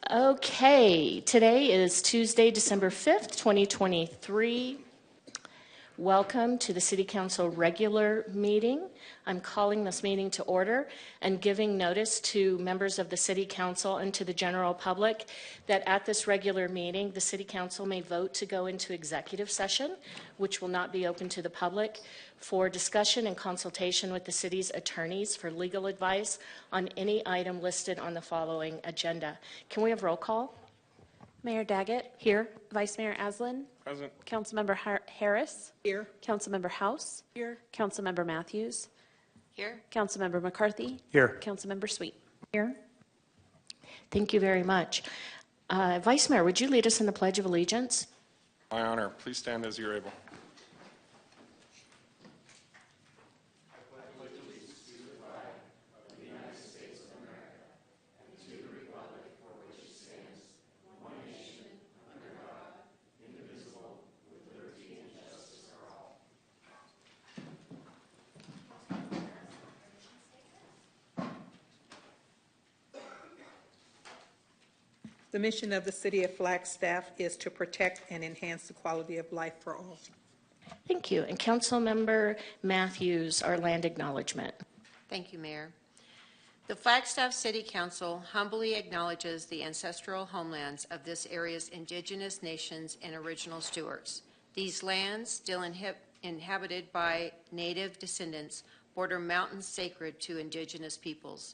Okay, today is Tuesday, December 5th, 2023. Welcome to the City Council regular meeting. I'm calling this meeting to order and giving notice to members of the City Council and to the general public that at this regular meeting, the City Council may vote to go into executive session, which will not be open to the public, for discussion and consultation with the city's attorneys for legal advice on any item listed on the following agenda. Can we have roll call? Mayor Daggett. Here. Vice Mayor Aslan. Present. Councilmember Harris. Here. Councilmember House. Here. Councilmember Matthews. Here. Councilmember McCarthy. Here. Councilmember Sweet. Here. Thank you very much. Vice Mayor, would you lead us in the Pledge of Allegiance? My honor. Please stand as you're able. The mission of the City of Flagstaff is to protect and enhance the quality of life for all. Thank you. And Councilmember Matthews, our land acknowledgement. Thank you, Mayor. The Flagstaff City Council humbly acknowledges the ancestral homelands of this area's indigenous nations and original stewards. These lands, still inhabited by native descendants, border mountains sacred to indigenous peoples.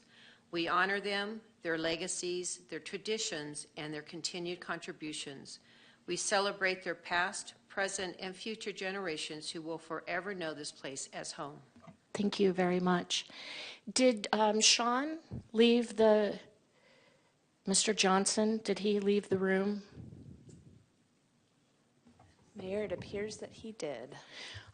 We honor them, their legacies, their traditions, and their continued contributions. We celebrate their past, present, and future generations who will forever know this place as home. Thank you very much. Did Sean leave Mr. Johnson, did he leave the room? Mayor, it appears that he did.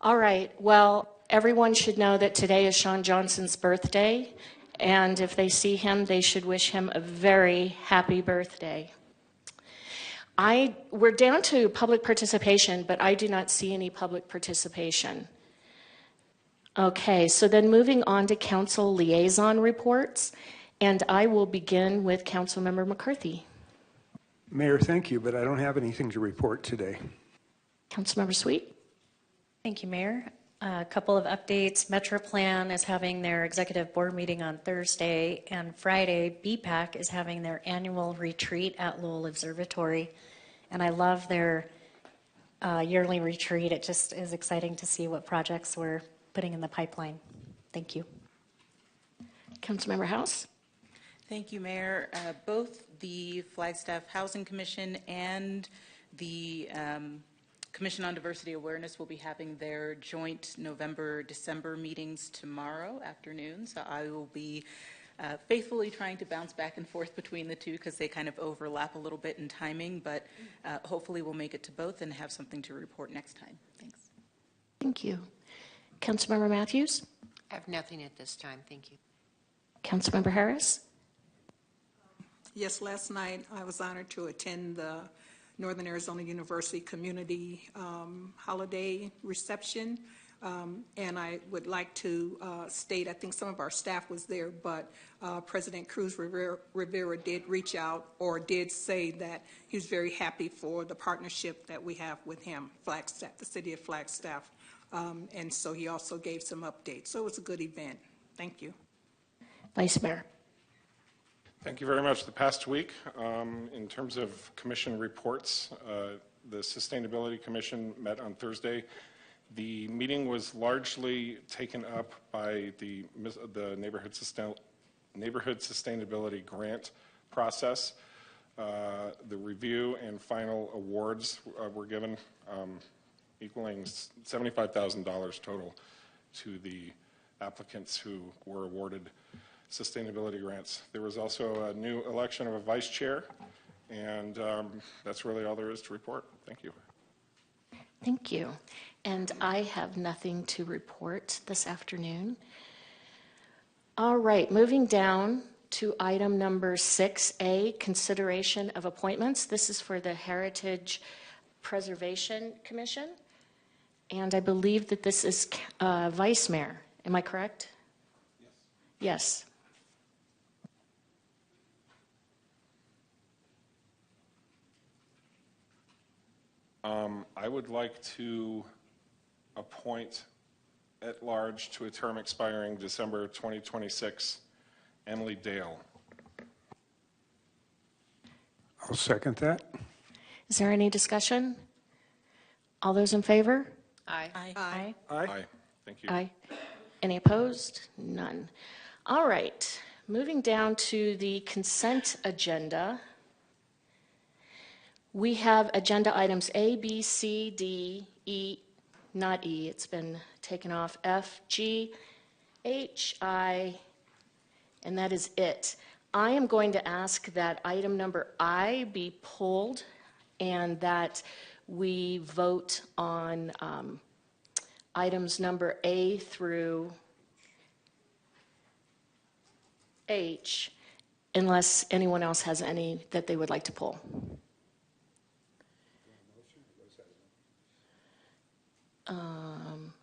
All right. Well, everyone should know that today is Sean Johnson's birthday. And if they see him, they should wish him a very happy birthday. We're down to public participation, but I do not see any public participation. Okay, so then moving on to council liaison reports, and I will begin with Councilmember McCarthy. Mayor, thank you, but I don't have anything to report today. Councilmember Sweet. Thank you, Mayor. A couple of updates. MetroPlan is having their executive board meeting on Thursday, and Friday, BPAC is having their annual retreat at Lowell Observatory. And I love their yearly retreat. It just is exciting to see what projects we're putting in the pipeline. Thank you. Councilmember House. Thank you, Mayor. Both the Flagstaff Housing Commission and the Commission on Diversity Awareness will be having their joint November-December meetings tomorrow afternoon. So I will be faithfully trying to bounce back and forth between the two because they kind of overlap a little bit in timing, but hopefully we'll make it to both and have something to report next time. Thanks. Thank you. Councilmember Matthews. I have nothing at this time. Thank you. Councilmember Harris. Yes, last night I was honored to attend the Northern Arizona University Community Holiday Reception. And I would like to state, I think some of our staff was there, but President Cruz Rivera did reach out or did say that he was very happy for the partnership that we have with him, Flagstaff, the City of Flagstaff. And so he also gave some updates. So it was a good event. Thank you. Vice Mayor. Thank you very much. The past week, in terms of commission reports, the Sustainability Commission met on Thursday. The meeting was largely taken up by the Neighborhood Sustainability Grant process. The review and final awards were given, equaling $75,000 total to the applicants who were awarded sustainability grants. There was also a new election of a vice chair, and that's really all there is to report. Thank you. Thank you. And I have nothing to report this afternoon. All right, moving down to item number 6A, consideration of appointments. This is for the Heritage Preservation Commission. And I believe that this is Vice Mayor. Am I correct? Yes. Yes. I would like to appoint at large to a term expiring December 2026, Emily Dale. I'll second that. Is there any discussion? All those in favor? Aye. Aye. Aye. Thank you. Aye. Any opposed? None. All right, moving down to the consent agenda. We have agenda items A, B, C, D, E, not E, it's been taken off, F, G, H, I, and that is it. I am going to ask that item number I be pulled and that we vote on items number A through H, unless anyone else has any that they would like to pull.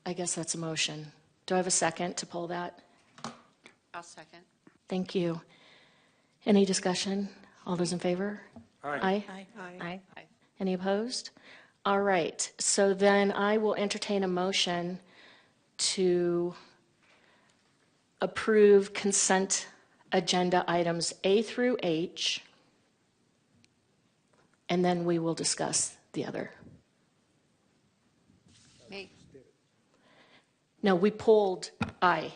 I guess that's a motion. Do I have a second to pull that? I'll second. Thank you. Any discussion? All those in favor? Aye. Aye. Any opposed? All right, so then I will entertain a motion to approve consent agenda items A through H, and then we will discuss the other. Me. No, we pulled I.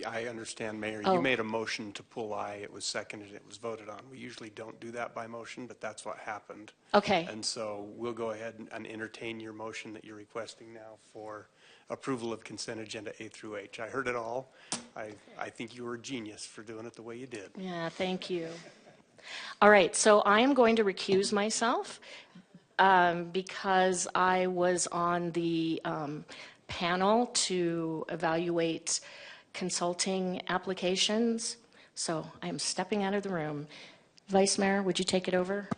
I understand, Mayor. Oh. You made a motion to pull I. It was seconded. It was voted on. We usually don't do that by motion, but that's what happened. Okay. And so we'll go ahead and entertain your motion that you're requesting now for approval of consent agenda A through H. I heard it all. I think you were a genius for doing it the way you did. Yeah, thank you. All right, so I am going to recuse myself because I was on the panel to evaluate consulting applications. So I am stepping out of the room. Vice Mayor, would you take it over?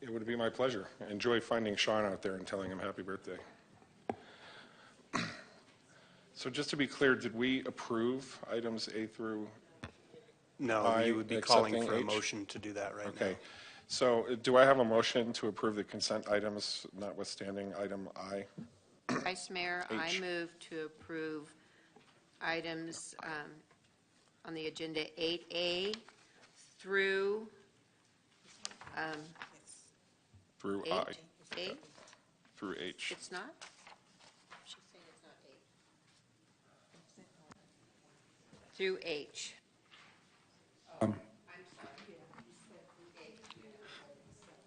It would be my pleasure. I enjoy finding Sean out there and telling him happy birthday. So just to be clear, did we approve items A through? No, I you would be calling accepting for a H? motion to do that right now. Okay. So do I have a motion to approve the consent items notwithstanding item I? Vice Mayor, I H. move to approve items on the agenda 8A through Through 8? I, 8? through H. It's not? She's saying it's not 8. Through H.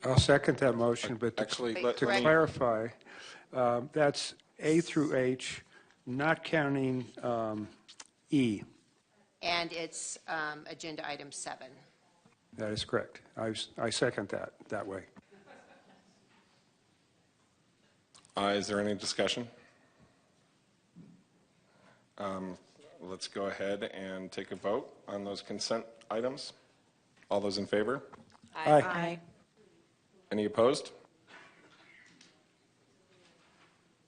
I'll second that motion, but Actually, Wait, let to me, clarify, that's A through H, not counting E. And it's agenda item 7. That is correct. I second that way. is there any discussion? Let's go ahead and take a vote on those consent items. All those in favor? Aye. Any opposed?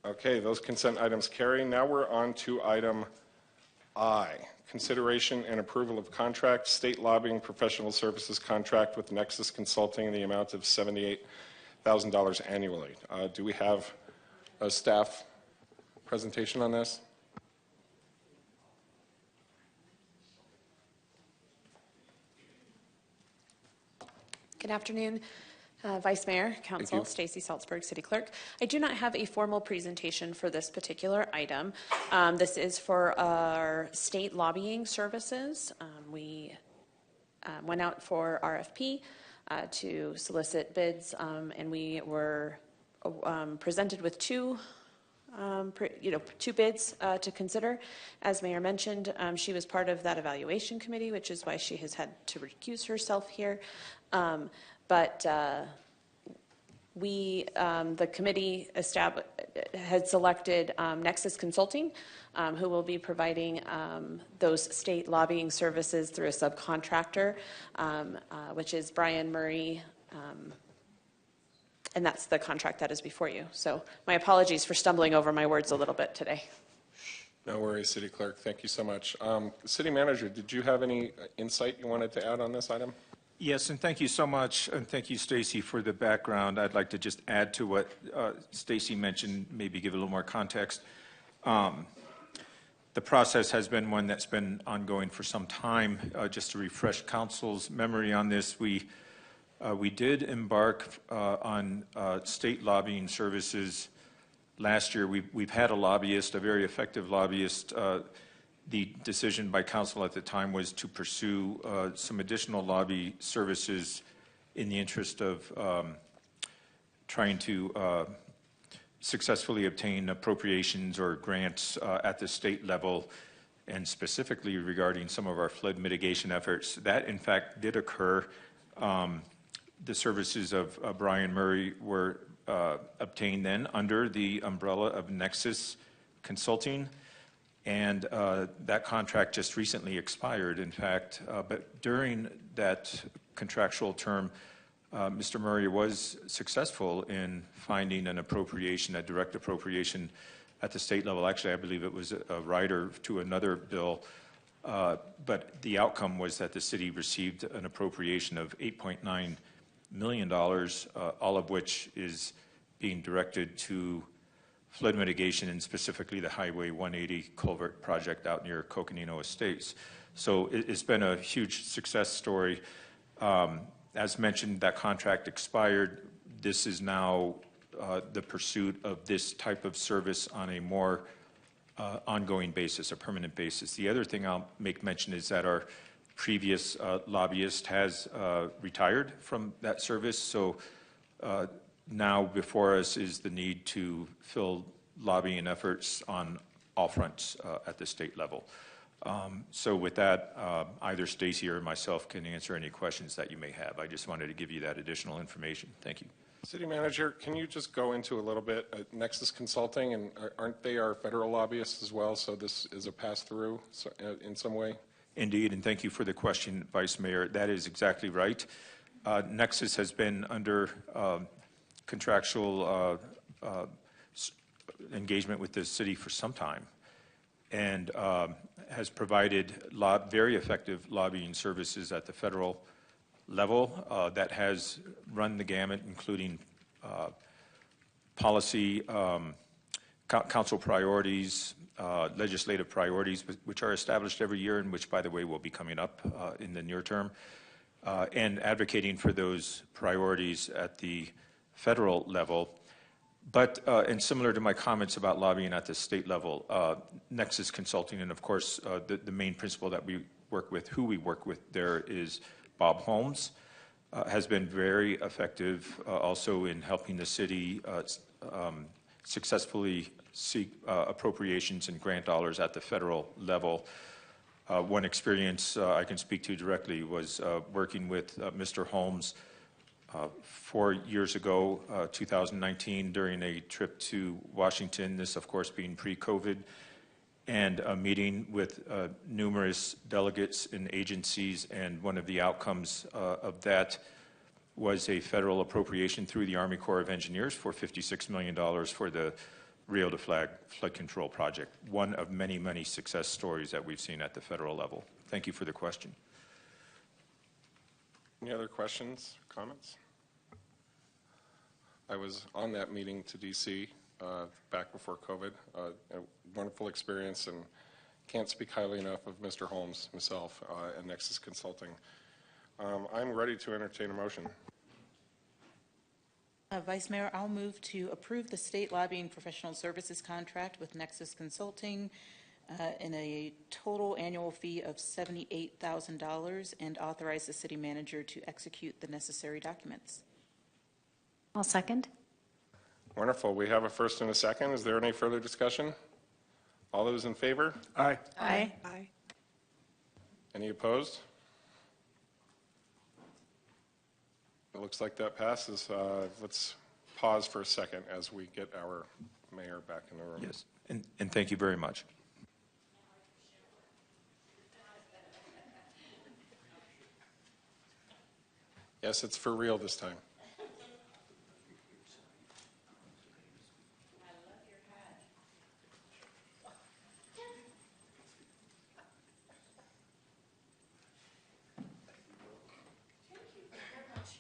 Okay, those consent items carry. Now we're on to item I, consideration and approval of contract, state lobbying professional services contract with Nexus Consulting in the amount of $78,000 annually. Do we have a staff presentation on this? Good afternoon, Vice Mayor, you. Council, Stacy Salzberg, City Clerk. I do not have a formal presentation for this particular item. This is for our state lobbying services. We went out for RFP to solicit bids, and we were presented with two bids to consider. As Mayor mentioned, she was part of that evaluation committee, which is why she has had to recuse herself here. But the committee had selected Nexus Consulting, who will be providing those state lobbying services through a subcontractor, which is Brian Murray, and that's the contract that is before you. So my apologies for stumbling over my words a little bit today. No worries, City Clerk. Thank you so much. City Manager, did you have any insight you wanted to add on this item? Yes, and thank you so much, and thank you, Stacy, for the background. I'd like to just add to what Stacy mentioned, maybe give a little more context. The process has been one that's been ongoing for some time. Just to refresh council's memory on this, we did embark on state lobbying services last year. We've had a lobbyist, a very effective lobbyist. The decision by council at the time was to pursue some additional lobby services in the interest of trying to successfully obtain appropriations or grants at the state level, and specifically regarding some of our flood mitigation efforts. That, in fact, did occur. The services of Brian Murray were obtained then under the umbrella of Nexus Consulting, and that contract just recently expired, in fact. But during that contractual term, Mr. Murray was successful in finding an appropriation, a direct appropriation at the state level. Actually, I believe it was a rider to another bill. But the outcome was that the city received an appropriation of $8.9 million, all of which is being directed to flood mitigation and specifically the Highway 180 culvert project out near Coconino Estates. So it's been a huge success story. As mentioned, that contract expired. This is now the pursuit of this type of service on a more ongoing basis, a permanent basis. The other thing I'll make mention is that our previous lobbyist has retired from that service. So now before us is the need to fill lobbying efforts on all fronts at the state level. So with that, either Stacy or myself can answer any questions that you may have. I just wanted to give you that additional information. Thank you. City Manager, can you just go into a little bit Nexus Consulting, and aren't they our federal lobbyists as well? So this is a pass-through in some way? Indeed, and thank you for the question, Vice Mayor. That is exactly right. Nexus has been under contractual engagement with the city for some time, and has provided very effective lobbying services at the federal level that has run the gamut, including policy, council priorities, legislative priorities, which are established every year and which, by the way, will be coming up in the near term, and advocating for those priorities at the federal level. But, and similar to my comments about lobbying at the state level, Nexus Consulting, and of course, the main principal that we work with, who we work with there is Bob Holmes, has been very effective also in helping the city successfully seek appropriations and grant dollars at the federal level. One experience I can speak to directly was working with Mr. Holmes 4 years ago, 2019, during a trip to Washington, this of course being pre-COVID, and a meeting with numerous delegates and agencies, and one of the outcomes of that was a federal appropriation through the Army Corps of Engineers for $56 million for the Rio de Flag flood control project. One of many, many success stories that we've seen at the federal level. Thank you for the question. Any other questions, comments? I was on that meeting to DC back before COVID. A wonderful experience, and can't speak highly enough of Mr. Holmes himself at Nexus Consulting. I'm ready to entertain a motion. Vice Mayor, I'll move to approve the state lobbying professional services contract with Nexus Consulting in a total annual fee of $78,000 and authorize the city manager to execute the necessary documents. I'll second. Wonderful. We have a first and a second. Is there any further discussion? All those in favor? Aye. Aye. Aye. Any opposed? It looks like that passes. Let's pause for a second as we get our mayor back in the room. Yes, and thank you very much. Yes, it's for real this time.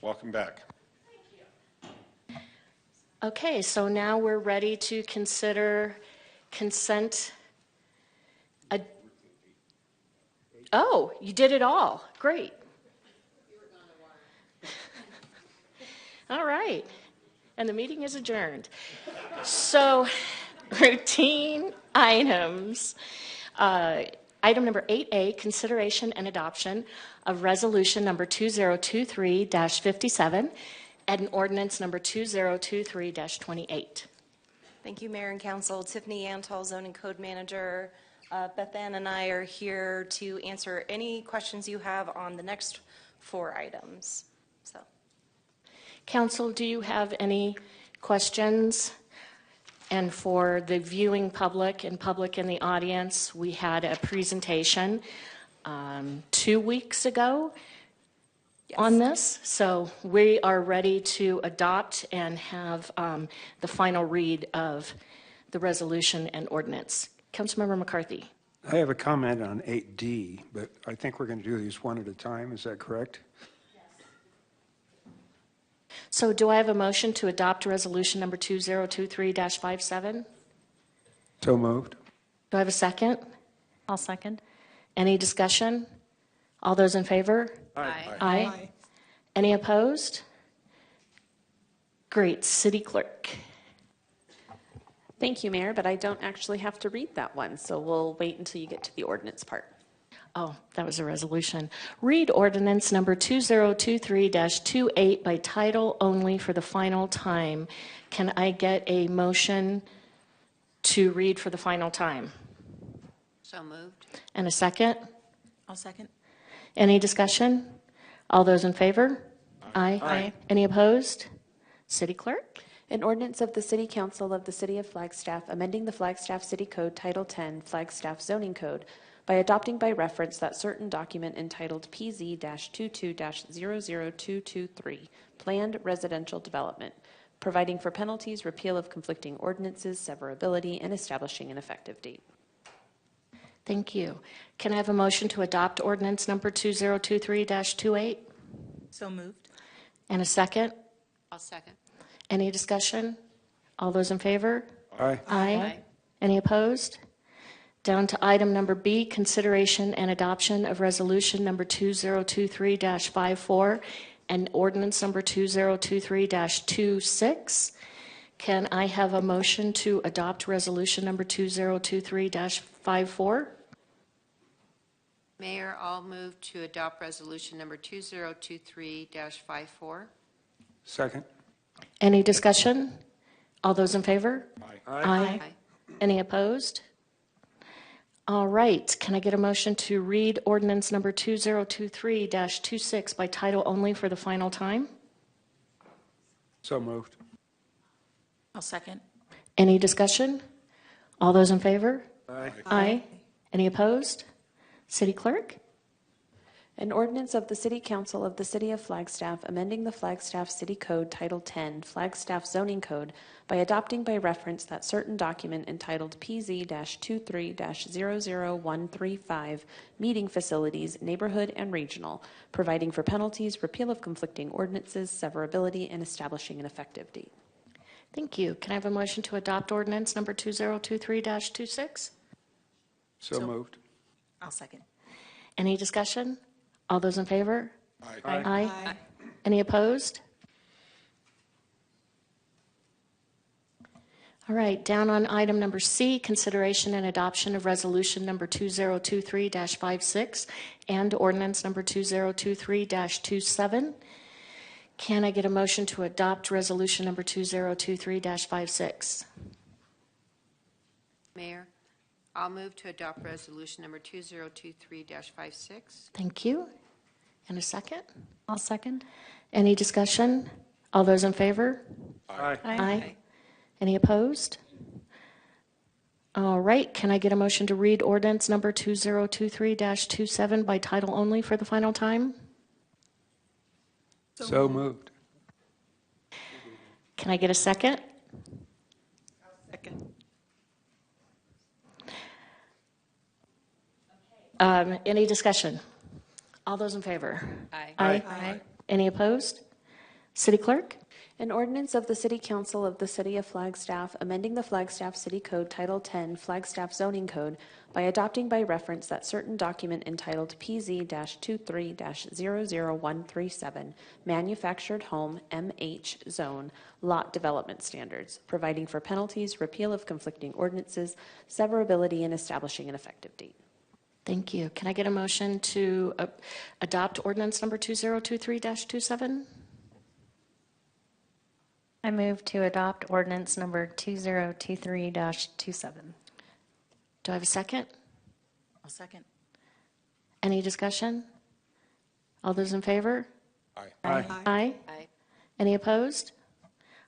Welcome back. Okay, so now we're ready to consider consent. Oh, you did it all. Great. All right. And the meeting is adjourned. So, routine items. Item number 8A, consideration and adoption of resolution number 2023-57 and ordinance number 2023-28. Thank you, Mayor and Council. Tiffany Antal, Zoning Code Manager. Beth Ann and I are here to answer any questions you have on the next 4 items. So, Council, do you have any questions? And for the viewing public and public in the audience, we had a presentation 2 weeks ago on this. So we are ready to adopt and have the final read of the resolution and ordinance. Councilmember McCarthy. I have a comment on 8D, but I think we're going to do these one at a time. Is that correct? So do I have a motion to adopt resolution number 2023-57? So moved. Do I have a second? I'll second. Any discussion? All those in favor? Aye. Aye. Any opposed? Great. City Clerk. Thank you, Mayor, but I don't actually have to read that one, so we'll wait until you get to the ordinance part. Oh, that was a resolution. Read ordinance number 2023-28 by title only for the final time. Can I get a motion to read for the final time? So moved. And a second? I'll second. Any discussion? All those in favor? Aye. Any opposed? City Clerk? An ordinance of the City Council of the City of Flagstaff amending the Flagstaff City Code Title 10 Flagstaff Zoning Code by adopting by reference that certain document entitled PZ-22-00223, Planned Residential Development, providing for penalties, repeal of conflicting ordinances, severability, and establishing an effective date. Thank you. Can I have a motion to adopt ordinance number 2023-28? So moved. And a second? I'll second. Any discussion? All those in favor? Aye. Aye. Any opposed? Down to item number B, consideration and adoption of resolution number 2023-54 and ordinance number 2023-26. Can I have a motion to adopt resolution number 2023-54? Mayor, I'll move to adopt resolution number 2023-54. Second. Any discussion? All those in favor? Aye. Aye. Any opposed? All right. Can I get a motion to read ordinance number 2023-26 by title only for the final time? So moved. I'll second. Any discussion? All those in favor? Aye. Aye. Any opposed? City Clerk? An ordinance of the City Council of the City of Flagstaff amending the Flagstaff City Code Title 10 Flagstaff Zoning Code by adopting by reference that certain document entitled PZ-23-00135 Meeting Facilities, Neighborhood and Regional, providing for penalties, repeal of conflicting ordinances, severability, and establishing an effective date. Thank you. Can I have a motion to adopt ordinance number 2023-26? So moved. I'll second. Any discussion? All those in favor? Aye. Aye. Any opposed? All right, down on item number C, consideration and adoption of resolution number 2023-56 and ordinance number 2023-27. Can I get a motion to adopt resolution number 2023-56? Mayor, I'll move to adopt resolution number 2023-56. Thank you. And a second? I'll second. Any discussion? All those in favor? Aye. Aye. Any opposed? All right, can I get a motion to read ordinance number 2023-27 by title only for the final time? So moved. Can I get a second? Second. Any discussion? All those in favor? Aye. Aye. Any opposed? City Clerk? An ordinance of the City Council of the City of Flagstaff amending the Flagstaff City Code Title 10 Flagstaff Zoning Code by adopting by reference that certain document entitled PZ-23-00137 Manufactured Home MH Zone Lot Development Standards, providing for penalties, repeal of conflicting ordinances, severability, and establishing an effective date. Thank you. Can I get a motion to adopt ordinance number 2023-27? I move to adopt ordinance number 2023-27. Do I have a second? I'll second. Any discussion? All those in favor? Aye. Aye. Aye. Any opposed?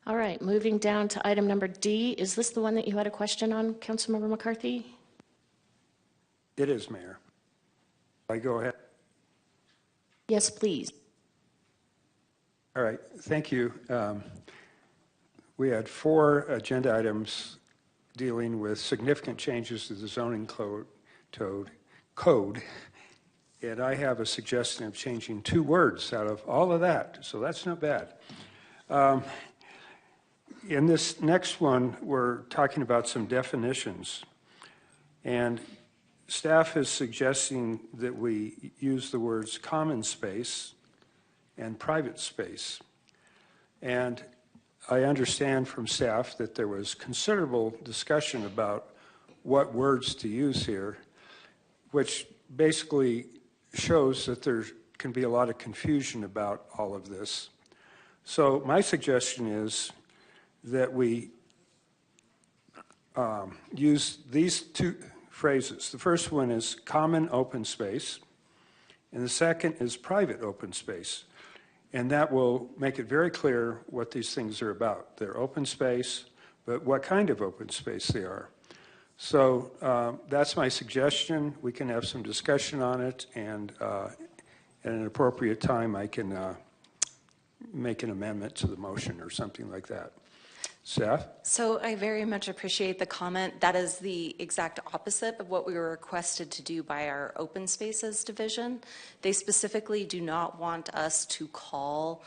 All right, moving down to item number D. Is this the one that you had a question on, Councilmember McCarthy? It is, Mayor. I go ahead. Yes, please. All right, thank you. We had 4 agenda items dealing with significant changes to the zoning code, and I have a suggestion of changing 2 words out of all of that, so that's not bad. In this next one, we're talking about some definitions, and staff is suggesting that we use the words common space and private space. And I understand from staff that there was considerable discussion about what words to use here, which basically shows that there can be a lot of confusion about all of this. So my suggestion is that we use these 2 phrases. The first one is common open space, and the second is private open space. And that will make it very clear what these things are about. They're open space, but what kind of open space they are. So that's my suggestion. We can have some discussion on it, and at an appropriate time, I can make an amendment to the motion or something like that. Staff? So I very much appreciate the comment. That is the exact opposite of what we were requested to do by our Open Spaces division. They specifically do not want us to call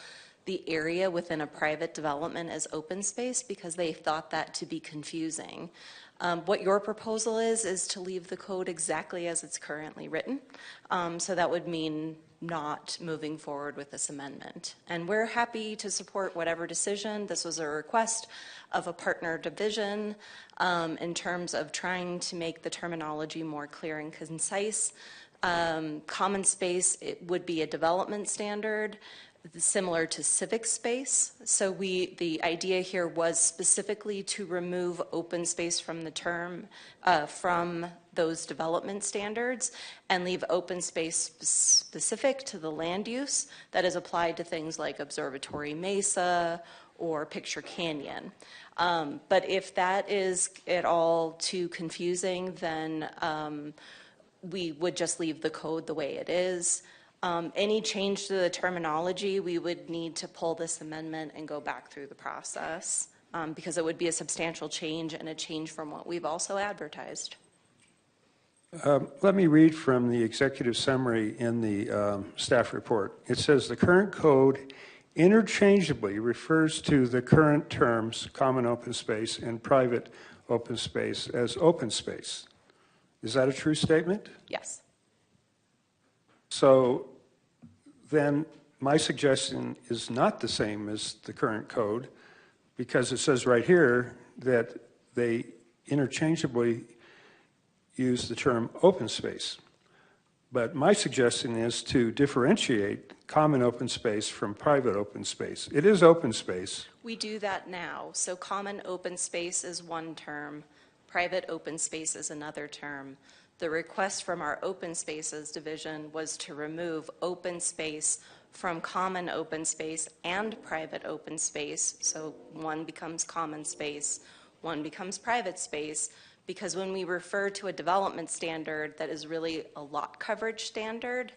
the area within a private development as open space because they thought that to be confusing. What your proposal is to leave the code exactly as it's currently written. So that would mean not moving forward with this amendment. And we're happy to support whatever decision. This was a request of a partner division in terms of trying to make the terminology more clear and concise. Common space, it would be a development standard similar to civic space. So the idea here was specifically to remove open space from the term, from those development standards, and leave open space specific to the land use that is applied to things like Observatory Mesa or Picture Canyon. But if that is at all too confusing, then we would just leave the code the way it is. Any change to the terminology, we would need to pull this amendment and go back through the process because it would be a substantial change and a change from what we've also advertised. Let me read from the executive summary in the staff report. It says the current code interchangeably refers to the current terms common open space and private open space as open space. Is that a true statement? Yes. So then my suggestion is not the same as the current code because it says right here that they interchangeably use the term open space. But my suggestion is to differentiate common open space from private open space. It is open space. We do that now. So common open space is one term, private open space is another term. The request from our Open Spaces division was to remove open space from common open space and private open space. So one becomes common space, one becomes private space, because when we refer to a development standard that is really a lot coverage standard,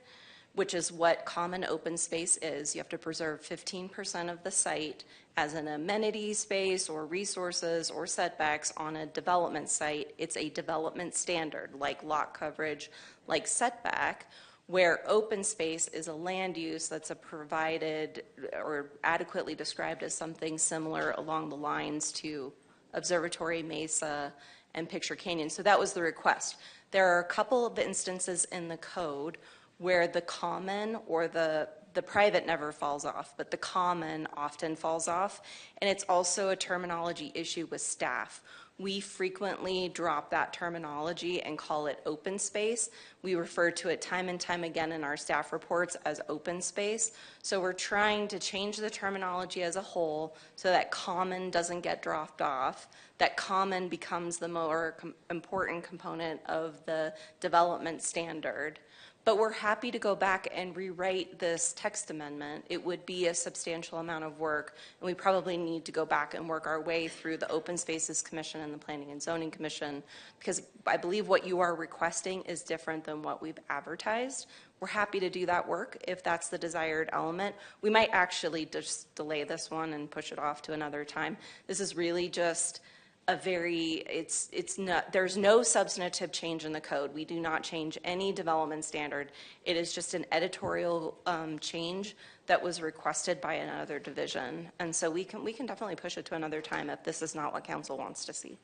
which is what common open space is, you have to preserve 15% of the site as an amenity space or resources or setbacks on a development site. It's a development standard like lot coverage, like setback. where open space is a land use that's provided or adequately described as something similar along the lines to Observatory, Mesa, and Picture Canyon. So that was the request. There are a couple of instances in the code where the common or the private never falls off, but the common often falls off. And it's also a terminology issue with staff. We frequently drop that terminology and call it open space. We refer to it time and time again in our staff reports as open space. So we're trying to change the terminology as a whole so that common doesn't get dropped off, that common becomes the more important component of the development standard. But we're happy to go back and rewrite this text amendment. It would be a substantial amount of work, and we probably need to go back and work our way through the Open Spaces Commission and the Planning and Zoning Commission, because I believe what you are requesting is different than what we've advertised. We're happy to do that work if that's the desired element. We might actually just delay this one and push it off to another time. This is really just a very, it's not, there's no substantive change in the code. We do not change any development standard. It is just an editorial change that was requested by another division. And so we can definitely push it to another time if this is not what council wants to see.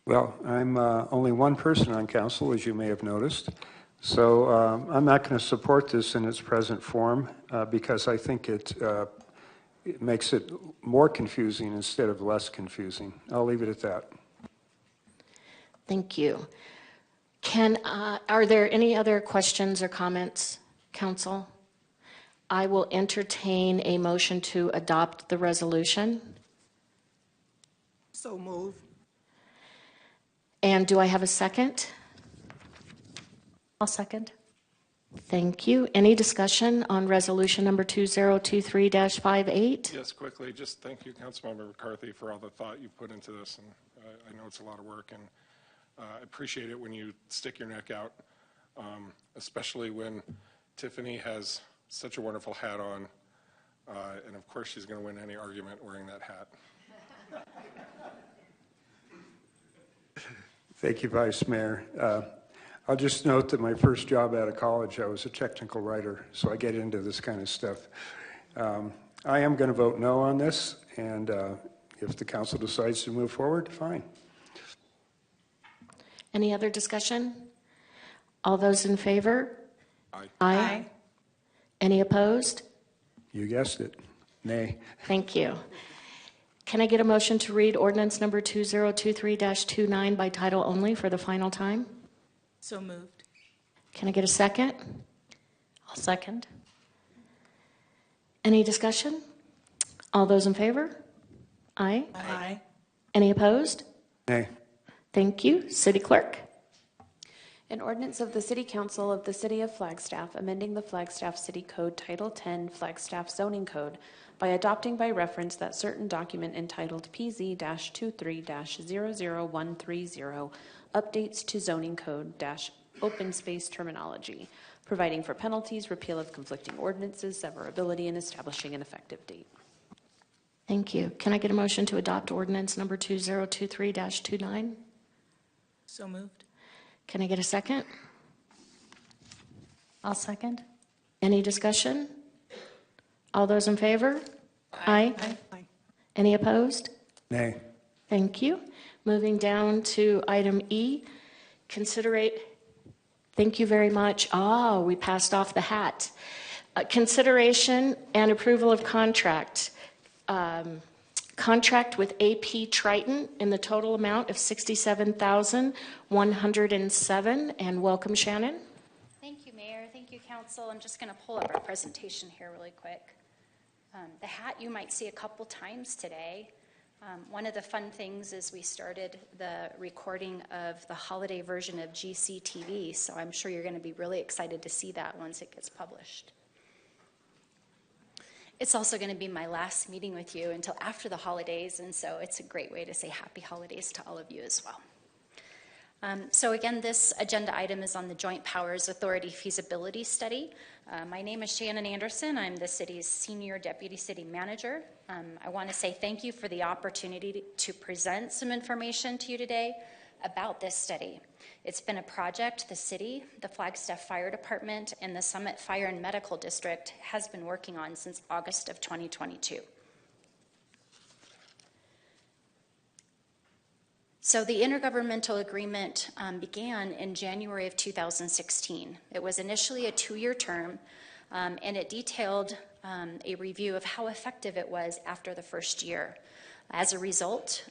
Well, I'm only one person on council, as you may have noticed. So I'm not going to support this in its present form because I think it makes it more confusing instead of less confusing. I'll leave it at that. Thank you. Are there any other questions or comments, council? I will entertain a motion to adopt the resolution. So move. And do I have a second? I'll second. Thank you. Any discussion on resolution number 2023-58? Yes, quickly, just thank you, Councilmember McCarthy, for all the thought you put into this. And I know it's a lot of work, and I appreciate it when you stick your neck out, especially when Tiffany has such a wonderful hat on. And of course, she's going to win any argument wearing that hat. Thank you, Vice Mayor. I'll just note that my first job out of college, I was a technical writer, so I get into this kind of stuff. I am going to vote no on this, and if the council decides to move forward, fine. Any other discussion? All those in favor? Aye. Aye. Any opposed? You guessed it. Nay. Thank you. Can I get a motion to read ordinance number 2023-29 by title only for the final time? So moved. Can I get a second? I'll second. Any discussion? All those in favor? Aye. Aye. Any opposed? Nay. Thank you. City Clerk. An ordinance of the City Council of the City of Flagstaff amending the Flagstaff City Code Title 10 Flagstaff Zoning Code by adopting by reference that certain document entitled PZ-23-00130 updates to zoning code open space terminology, providing for penalties, repeal of conflicting ordinances, severability, and establishing an effective date. Thank you. Can I get a motion to adopt ordinance number 2023-29? So moved. Can I get a second? I'll second. Any discussion? All those in favor? Aye. Aye. Any opposed? Nay. Thank you. Moving down to item E, thank you very much. Oh, we passed off the hat. Consideration and approval of contract. Contract with AP Triton in the total amount of $67,107. And welcome, Shannon. Thank you, Mayor. Thank you, Council. I'm just going to pull up our presentation here really quick. The hat you might see a couple times today. One of the fun things is we started the recording of the holiday version of GCTV, so I'm sure you're going to be really excited to see that once it gets published. It's also going to be my last meeting with you until after the holidays, and so it's a great way to say happy holidays to all of you as well. So again, this agenda item is on the Joint Powers Authority feasibility study. My name is Shannon Anderson. I'm the city's Senior Deputy City Manager. I want to say thank you for the opportunity to present some information to you today. about this study. It's been a project the city, the Flagstaff Fire Department, and the Summit Fire and Medical District has been working on since August of 2022. So the intergovernmental agreement began in January of 2016. It was initially a 2-year term, and it detailed a review of how effective it was after the first year. As a result,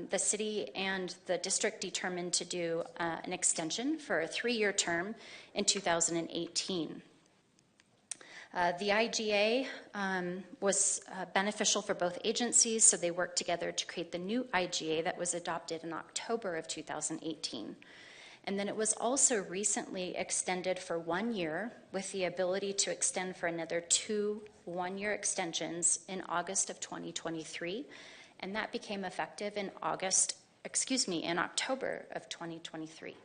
the city and the district determined to do an extension for a 3-year term in 2018. The IGA was beneficial for both agencies, so they worked together to create the new IGA that was adopted in October of 2018. And then it was also recently extended for 1 year with the ability to extend for another 2 one-year extensions in August of 2023. And that became effective in October of 2023.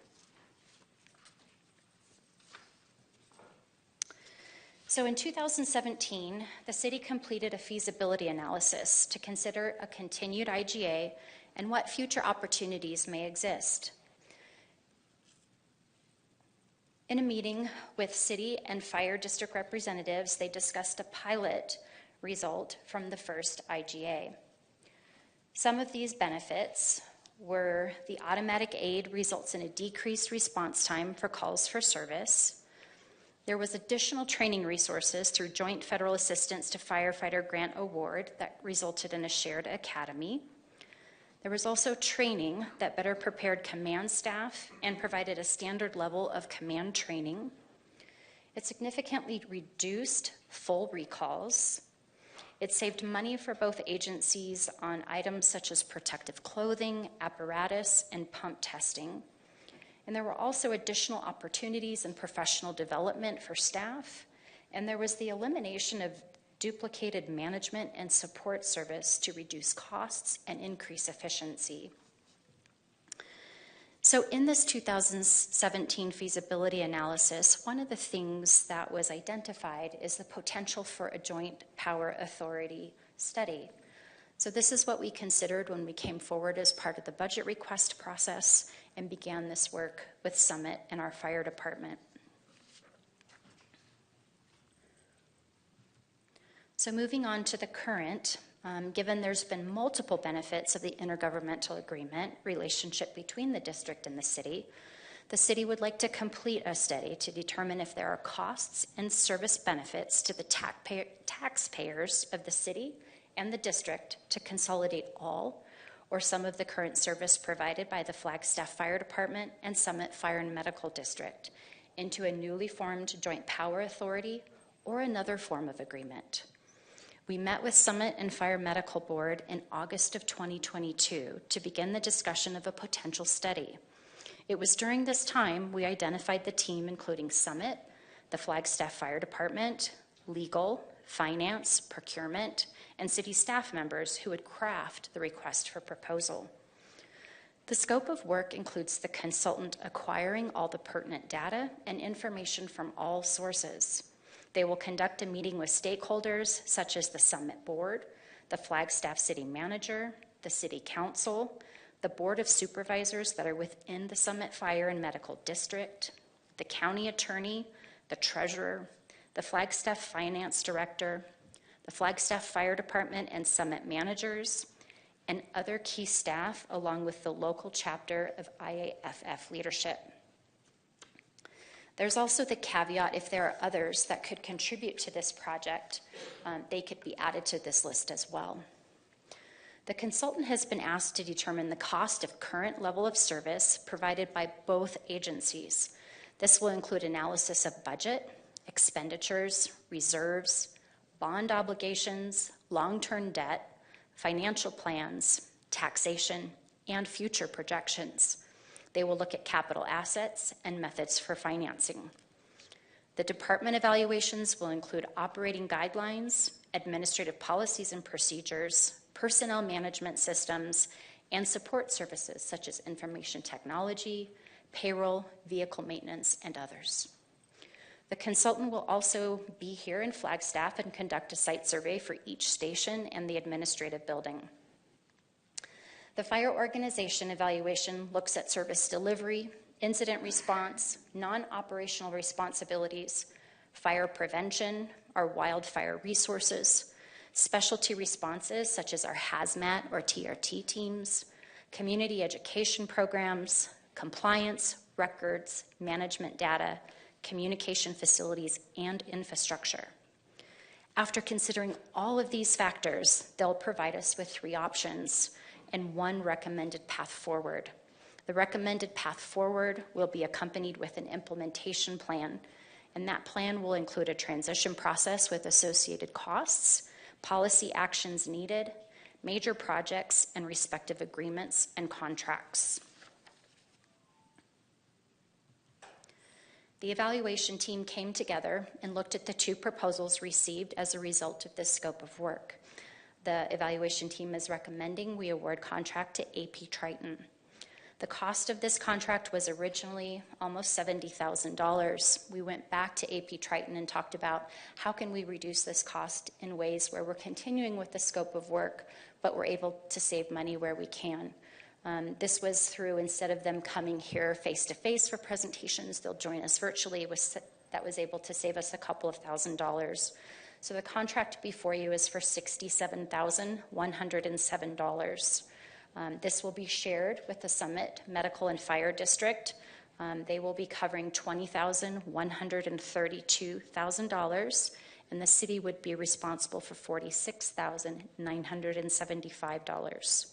So in 2017, the city completed a feasibility analysis to consider a continued IGA and what future opportunities may exist. In a meeting with city and fire district representatives, they discussed a pilot result from the first IGA. Some of these benefits were the automatic aid results in a decreased response time for calls for service. There was additional training resources through Joint Federal Assistance to Firefighter Grant Award that resulted in a shared academy. There was also training that better prepared command staff and provided a standard level of command training. It significantly reduced full recalls. It saved money for both agencies on items such as protective clothing, apparatus, and pump testing. And there were also additional opportunities in professional development for staff, and there was the elimination of duplicated management and support service to reduce costs and increase efficiency. So in this 2017 feasibility analysis, one of the things that was identified is the potential for a joint power authority study. So this is what we considered when we came forward as part of the budget request process and began this work with Summit and our fire department. So moving on to the current, given there's been multiple benefits of the intergovernmental agreement relationship between the district and the city would like to complete a study to determine if there are costs and service benefits to the taxpayers of the city and the district to consolidate all or some of the current service provided by the Flagstaff Fire Department and Summit Fire and Medical District into a newly formed joint power authority or another form of agreement. We met with Summit and Fire Medical Board in August of 2022 to begin the discussion of a potential study. It was during this time we identified the team including Summit, the Flagstaff Fire Department, legal, finance, procurement, and city staff members who would craft the request for proposal. The scope of work includes the consultant acquiring all the pertinent data and information from all sources. They will conduct a meeting with stakeholders such as the Summit Board, the Flagstaff City Manager, the City Council, the Board of Supervisors that are within the Summit Fire and Medical District, the County Attorney, the Treasurer, the Flagstaff Finance Director, the Flagstaff Fire Department and Summit managers, and other key staff, along with the local chapter of IAFF leadership. There's also the caveat if there are others that could contribute to this project, they could be added to this list as well. The consultant has been asked to determine the cost of current level of service provided by both agencies. This will include analysis of budget, expenditures, reserves, bond obligations, long-term debt, financial plans, taxation, and future projections. They will look at capital assets and methods for financing. The department evaluations will include operating guidelines, administrative policies and procedures, personnel management systems, and support services such as information technology, payroll, vehicle maintenance, and others. The consultant will also be here in Flagstaff and conduct a site survey for each station and the administrative building. The fire organization evaluation looks at service delivery, incident response, non-operational responsibilities, fire prevention, our wildfire resources, specialty responses such as our hazmat or TRT teams, community education programs, compliance, records, management data, communication facilities, and infrastructure. After considering all of these factors, they'll provide us with 3 options and 1 recommended path forward. The recommended path forward will be accompanied with an implementation plan, and that plan will include a transition process with associated costs, policy actions needed, major projects, and respective agreements and contracts. The evaluation team came together and looked at the 2 proposals received as a result of this scope of work. The evaluation team is recommending we award contract to AP Triton. The cost of this contract was originally almost $70,000. We went back to AP Triton and talked about how can we reduce this cost in ways where we're continuing with the scope of work, but we're able to save money where we can. This was through, instead of them coming here face-to-face for presentations, they'll join us virtually. That was able to save us a couple of $1,000s. So the contract before you is for $67,107. This will be shared with the Summit Medical and Fire District. They will be covering $20,132,000, and the city would be responsible for $46,975.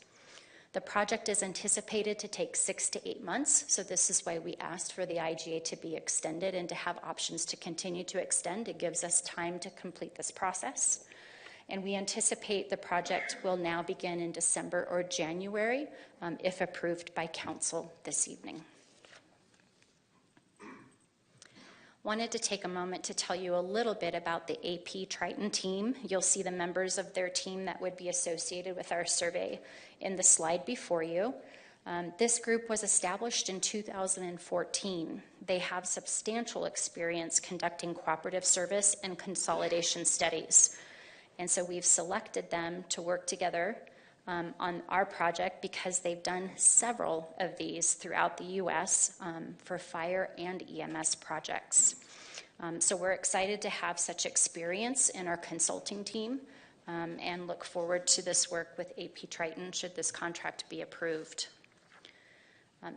The project is anticipated to take 6 to 8 months, so this is why we asked for the IGA to be extended and to have options to continue to extend. It gives us time to complete this process. And we anticipate the project will now begin in December or January, if approved by council this evening. Wanted to take a moment to tell you a little bit about the AP Triton team. You'll see the members of their team that would be associated with our survey in the slide before you. This group was established in 2014. They have substantial experience conducting cooperative service and consolidation studies. And so we've selected them to work together on our project because they've done several of these throughout the U.S. For fire and EMS projects. So we're excited to have such experience in our consulting team and look forward to this work with AP Triton should this contract be approved.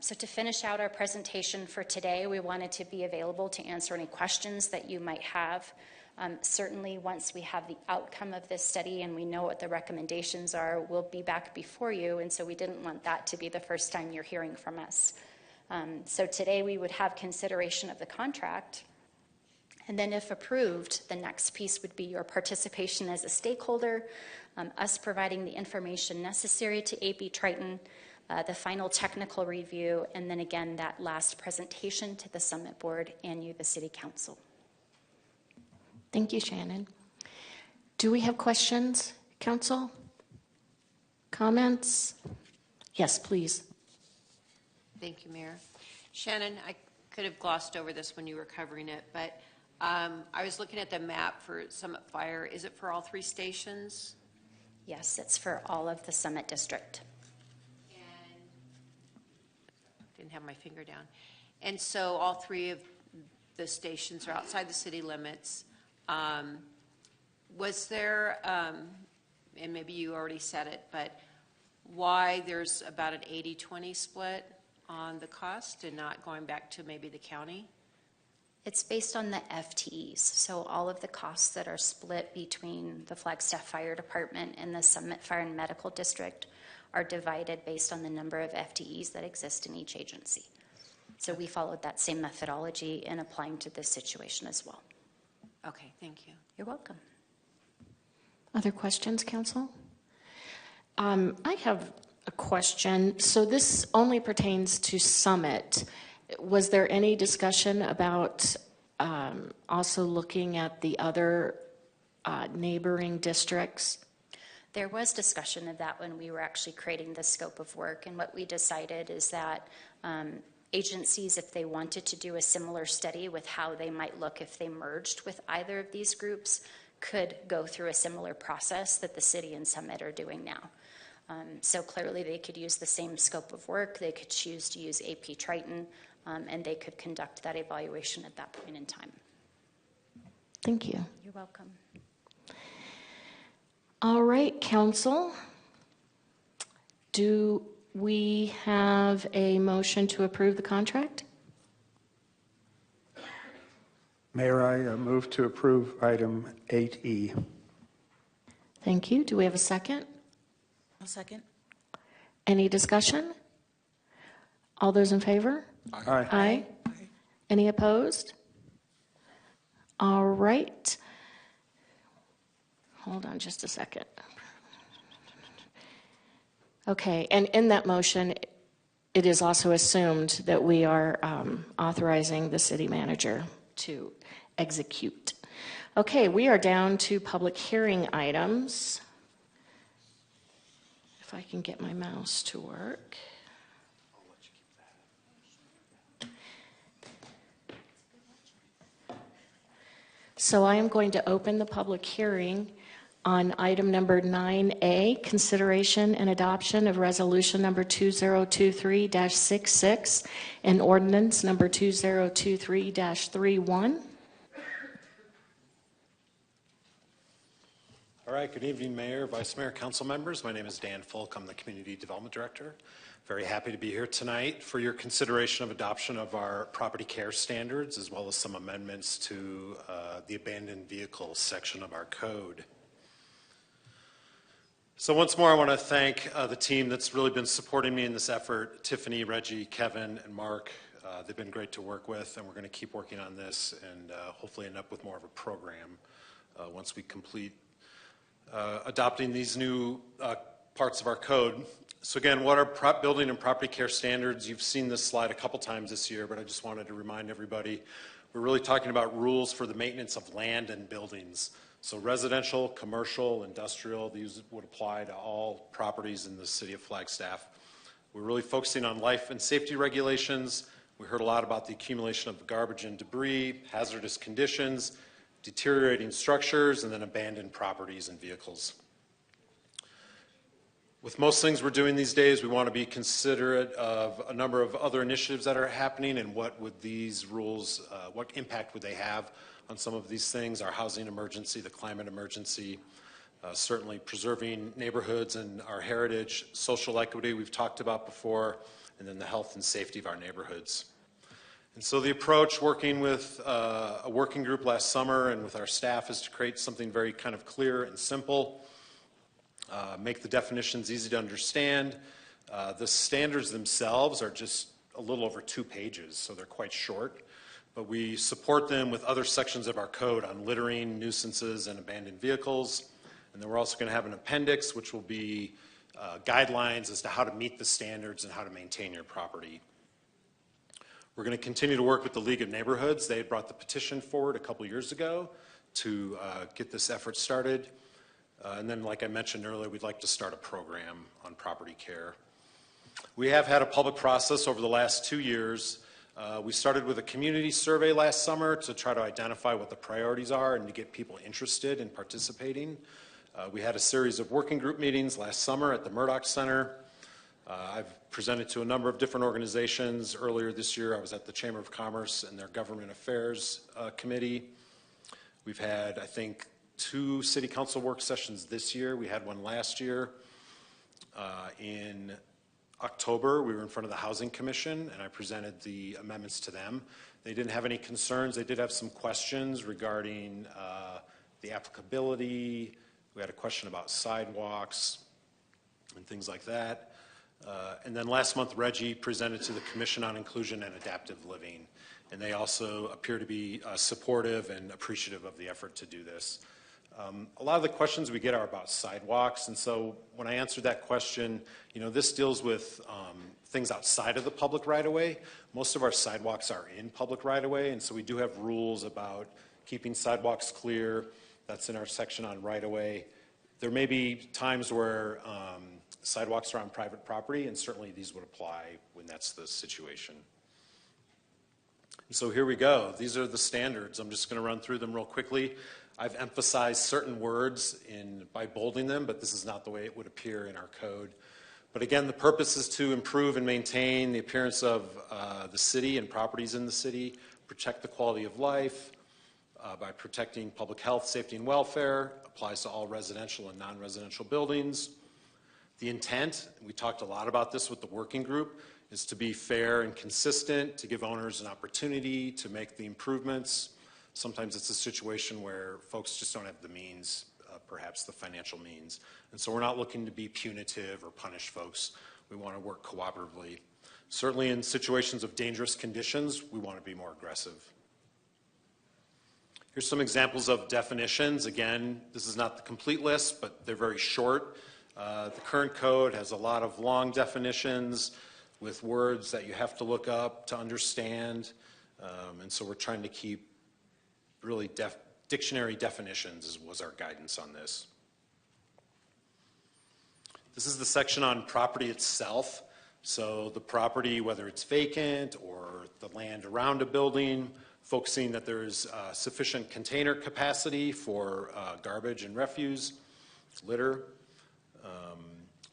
So to finish out our presentation for today, we wanted to be available to answer any questions that you might have. Certainly, once we have the outcome of this study and we know what the recommendations are, we'll be back before you, and so we didn't want that to be the first time you're hearing from us. So today we would have consideration of the contract, and then if approved, the next piece would be your participation as a stakeholder, us providing the information necessary to AP Triton, the final technical review, and then again, that last presentation to the Summit Board and you, the City Council. Thank you, Shannon. Do we have questions, Council? Comments? Yes, please. Thank you, Mayor. Shannon, I could have glossed over this when you were covering it, but I was looking at the map for Summit Fire. Is it for all 3 stations? Yes, it's for all of the Summit District. And didn't have my finger down. And so all 3 of the stations are outside the city limits. Was there, and maybe you already said it, but why there's about an 80-20 split on the cost and not going back to maybe the county? It's based on the FTEs, so all of the costs that are split between the Flagstaff Fire Department and the Summit Fire and Medical District are divided based on the number of FTEs that exist in each agency. So we followed that same methodology in applying to this situation as well. Okay, thank you. You're welcome. Other questions, Council? I have a question. So this only pertains to Summit. Was there any discussion about also looking at the other neighboring districts? There was discussion of that when we were actually creating the scope of work, and what we decided is that agencies, if they wanted to do a similar study with how they might look if they merged with either of these groups, could go through a similar process that the city and Summit are doing now. So clearly, they could use the same scope of work. They could choose to use AP Triton, and they could conduct that evaluation at that point in time. Thank you. You're welcome. All right, council. Do we have a motion to approve the contract? Mayor, I move to approve item 8E. Thank you. Do we have a second? I'll second. Any discussion? All those in favor? Aye. Aye. Any opposed? All right. Hold on just a second. Okay, and in that motion, it is also assumed that we are authorizing the city manager to execute. Okay, we are down to public hearing items. If I can get my mouse to work. So I am going to open the public hearing on item number 9A, consideration and adoption of resolution number 2023-66 and ordinance number 2023-31. All right, good evening, Mayor, Vice Mayor, Council members. My name is Dan Folk. I'm the Community Development Director. Very happy to be here tonight for your consideration of adoption of our property care standards, as well as some amendments to the abandoned vehicles section of our code. So once more, I want to thank the team that's really been supporting me in this effort, Tiffany, Reggie, Kevin, and Mark. They've been great to work with, and we're going to keep working on this and hopefully end up with more of a program once we complete adopting these new parts of our code. So again, what are building and property care standards? You've seen this slide a couple times this year, but I just wanted to remind everybody, we're really talking about rules for the maintenance of land and buildings. So residential, commercial, industrial, these would apply to all properties in the city of Flagstaff. We're really focusing on life and safety regulations. We heard a lot about the accumulation of garbage and debris, hazardous conditions, deteriorating structures, and then abandoned properties and vehicles. With most things we're doing these days, we want to be considerate of a number of other initiatives that are happening and what would these rules, what impact would they have on some of these things, our housing emergency, the climate emergency, certainly preserving neighborhoods and our heritage, social equity we've talked about before, and then the health and safety of our neighborhoods. And so the approach, working with a working group last summer and with our staff, is to create something very kind of clear and simple, make the definitions easy to understand. The standards themselves are just a little over 2 pages, so they're quite short. But we support them with other sections of our code on littering, nuisances, and abandoned vehicles. And then we're also going to have an appendix, which will be guidelines as to how to meet the standards and how to maintain your property. We're going to continue to work with the League of Neighborhoods. They had brought the petition forward a couple years ago to get this effort started. And then, like I mentioned earlier, we'd like to start a program on property care. We have had a public process over the last 2 years. We started with a community survey last summer to try to identify what the priorities are and to get people interested in participating. We had a series of working group meetings last summer at the Murdoch Center. I've presented to a number of different organizations. Earlier this year, I was at the Chamber of Commerce and their Government Affairs Committee. We've had, I think, 2 city council work sessions this year. We had one last year. In October, we were in front of the Housing Commission, and I presented the amendments to them. They didn't have any concerns. They did have some questions regarding the applicability. We had a question about sidewalks and things like that. And then last month, Reggie presented to the Commission on Inclusion and Adaptive Living, and they also appear to be supportive and appreciative of the effort to do this. A lot of the questions we get are about sidewalks, and so when I answered that question, this deals with things outside of the public right-of-way. Most of our sidewalks are in public right-of-way, and so we do have rules about keeping sidewalks clear. That's in our section on right-of-way. There may be times where sidewalks are on private property, and certainly these would apply when that's the situation. So here we go. These are the standards. I'm just going to run through them real quickly. I've emphasized certain words by bolding them, but this is not the way it would appear in our code. But again, the purpose is to improve and maintain the appearance of the city and properties in the city, protect the quality of life by protecting public health, safety, and welfare, applies to all residential and non-residential buildings. The intent, we talked a lot about this with the working group, is to be fair and consistent, to give owners an opportunity to make the improvements. Sometimes it's a situation where folks just don't have the means, perhaps the financial means. And so we're not looking to be punitive or punish folks. We want to work cooperatively. Certainly in situations of dangerous conditions, we want to be more aggressive. Here's some examples of definitions. Again, this is not the complete list, but they're very short. The current code has a lot of long definitions with words that you have to look up to understand. And so we're trying to keep really dictionary definitions was our guidance on this. This is the section on property itself. So the property, whether it's vacant or the land around a building, focusing that there's sufficient container capacity for garbage and refuse, litter,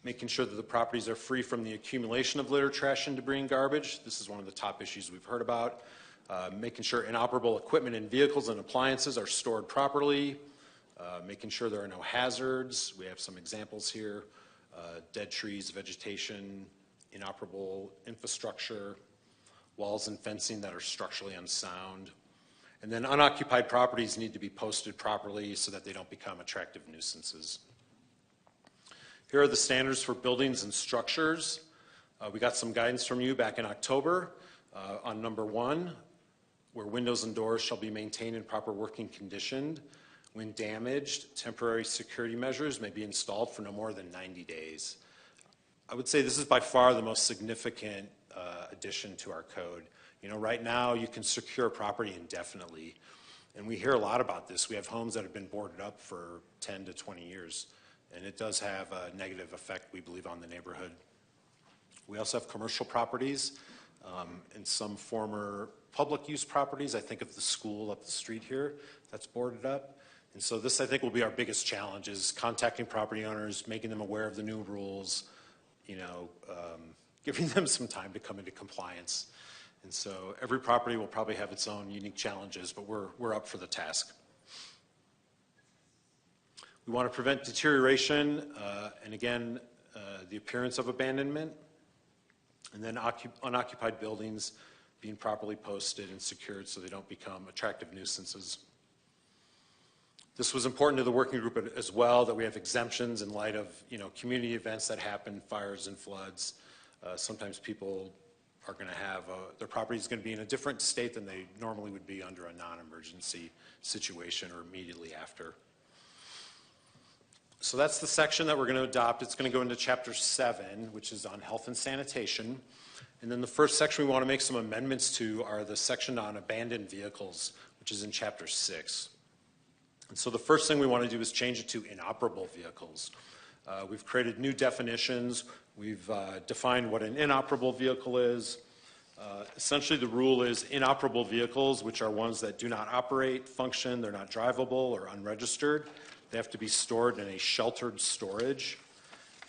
making sure that the properties are free from the accumulation of litter, trash, and debris and garbage. This is one of the top issues we've heard about. Making sure inoperable equipment and vehicles and appliances are stored properly, making sure there are no hazards. We have some examples here, dead trees, vegetation, inoperable infrastructure, walls and fencing that are structurally unsound. And then unoccupied properties need to be posted properly so that they don't become attractive nuisances. Here are the standards for buildings and structures. We got some guidance from you back in October on number 1, where windows and doors shall be maintained in proper working condition. When damaged, temporary security measures may be installed for no more than 90 days. I would say this is by far the most significant addition to our code. You know, right now you can secure property indefinitely, and we hear a lot about this. We have homes that have been boarded up for 10 to 20 years, and it does have a negative effect, we believe, on the neighborhood. We also have commercial properties and some former public use properties. I think of the school up the street here that's boarded up. And so this, I think, will be our biggest challenge, is contacting property owners, making them aware of the new rules, you know, giving them some time to come into compliance. And so every property will probably have its own unique challenges, but we're up for the task. We want to prevent deterioration and, again, the appearance of abandonment, and then unoccupied buildings being properly posted and secured so they don't become attractive nuisances. This was important to the working group as well, that we have exemptions in light of, you know, community events that happen, fires and floods. Sometimes people are going to have, their property is going to be in a different state than they normally would be under a non-emergency situation or immediately after. So that's the section that we're going to adopt. It's going to go into Chapter 7, which is on health and sanitation. And then the first section we want to make some amendments to are the section on abandoned vehicles, which is in Chapter 6. And so the first thing we want to do is change it to inoperable vehicles. We've created new definitions. We've defined what an inoperable vehicle is. Essentially, the rule is inoperable vehicles, which are ones that do not operate, function, they're not drivable or unregistered. They have to be stored in a sheltered storage.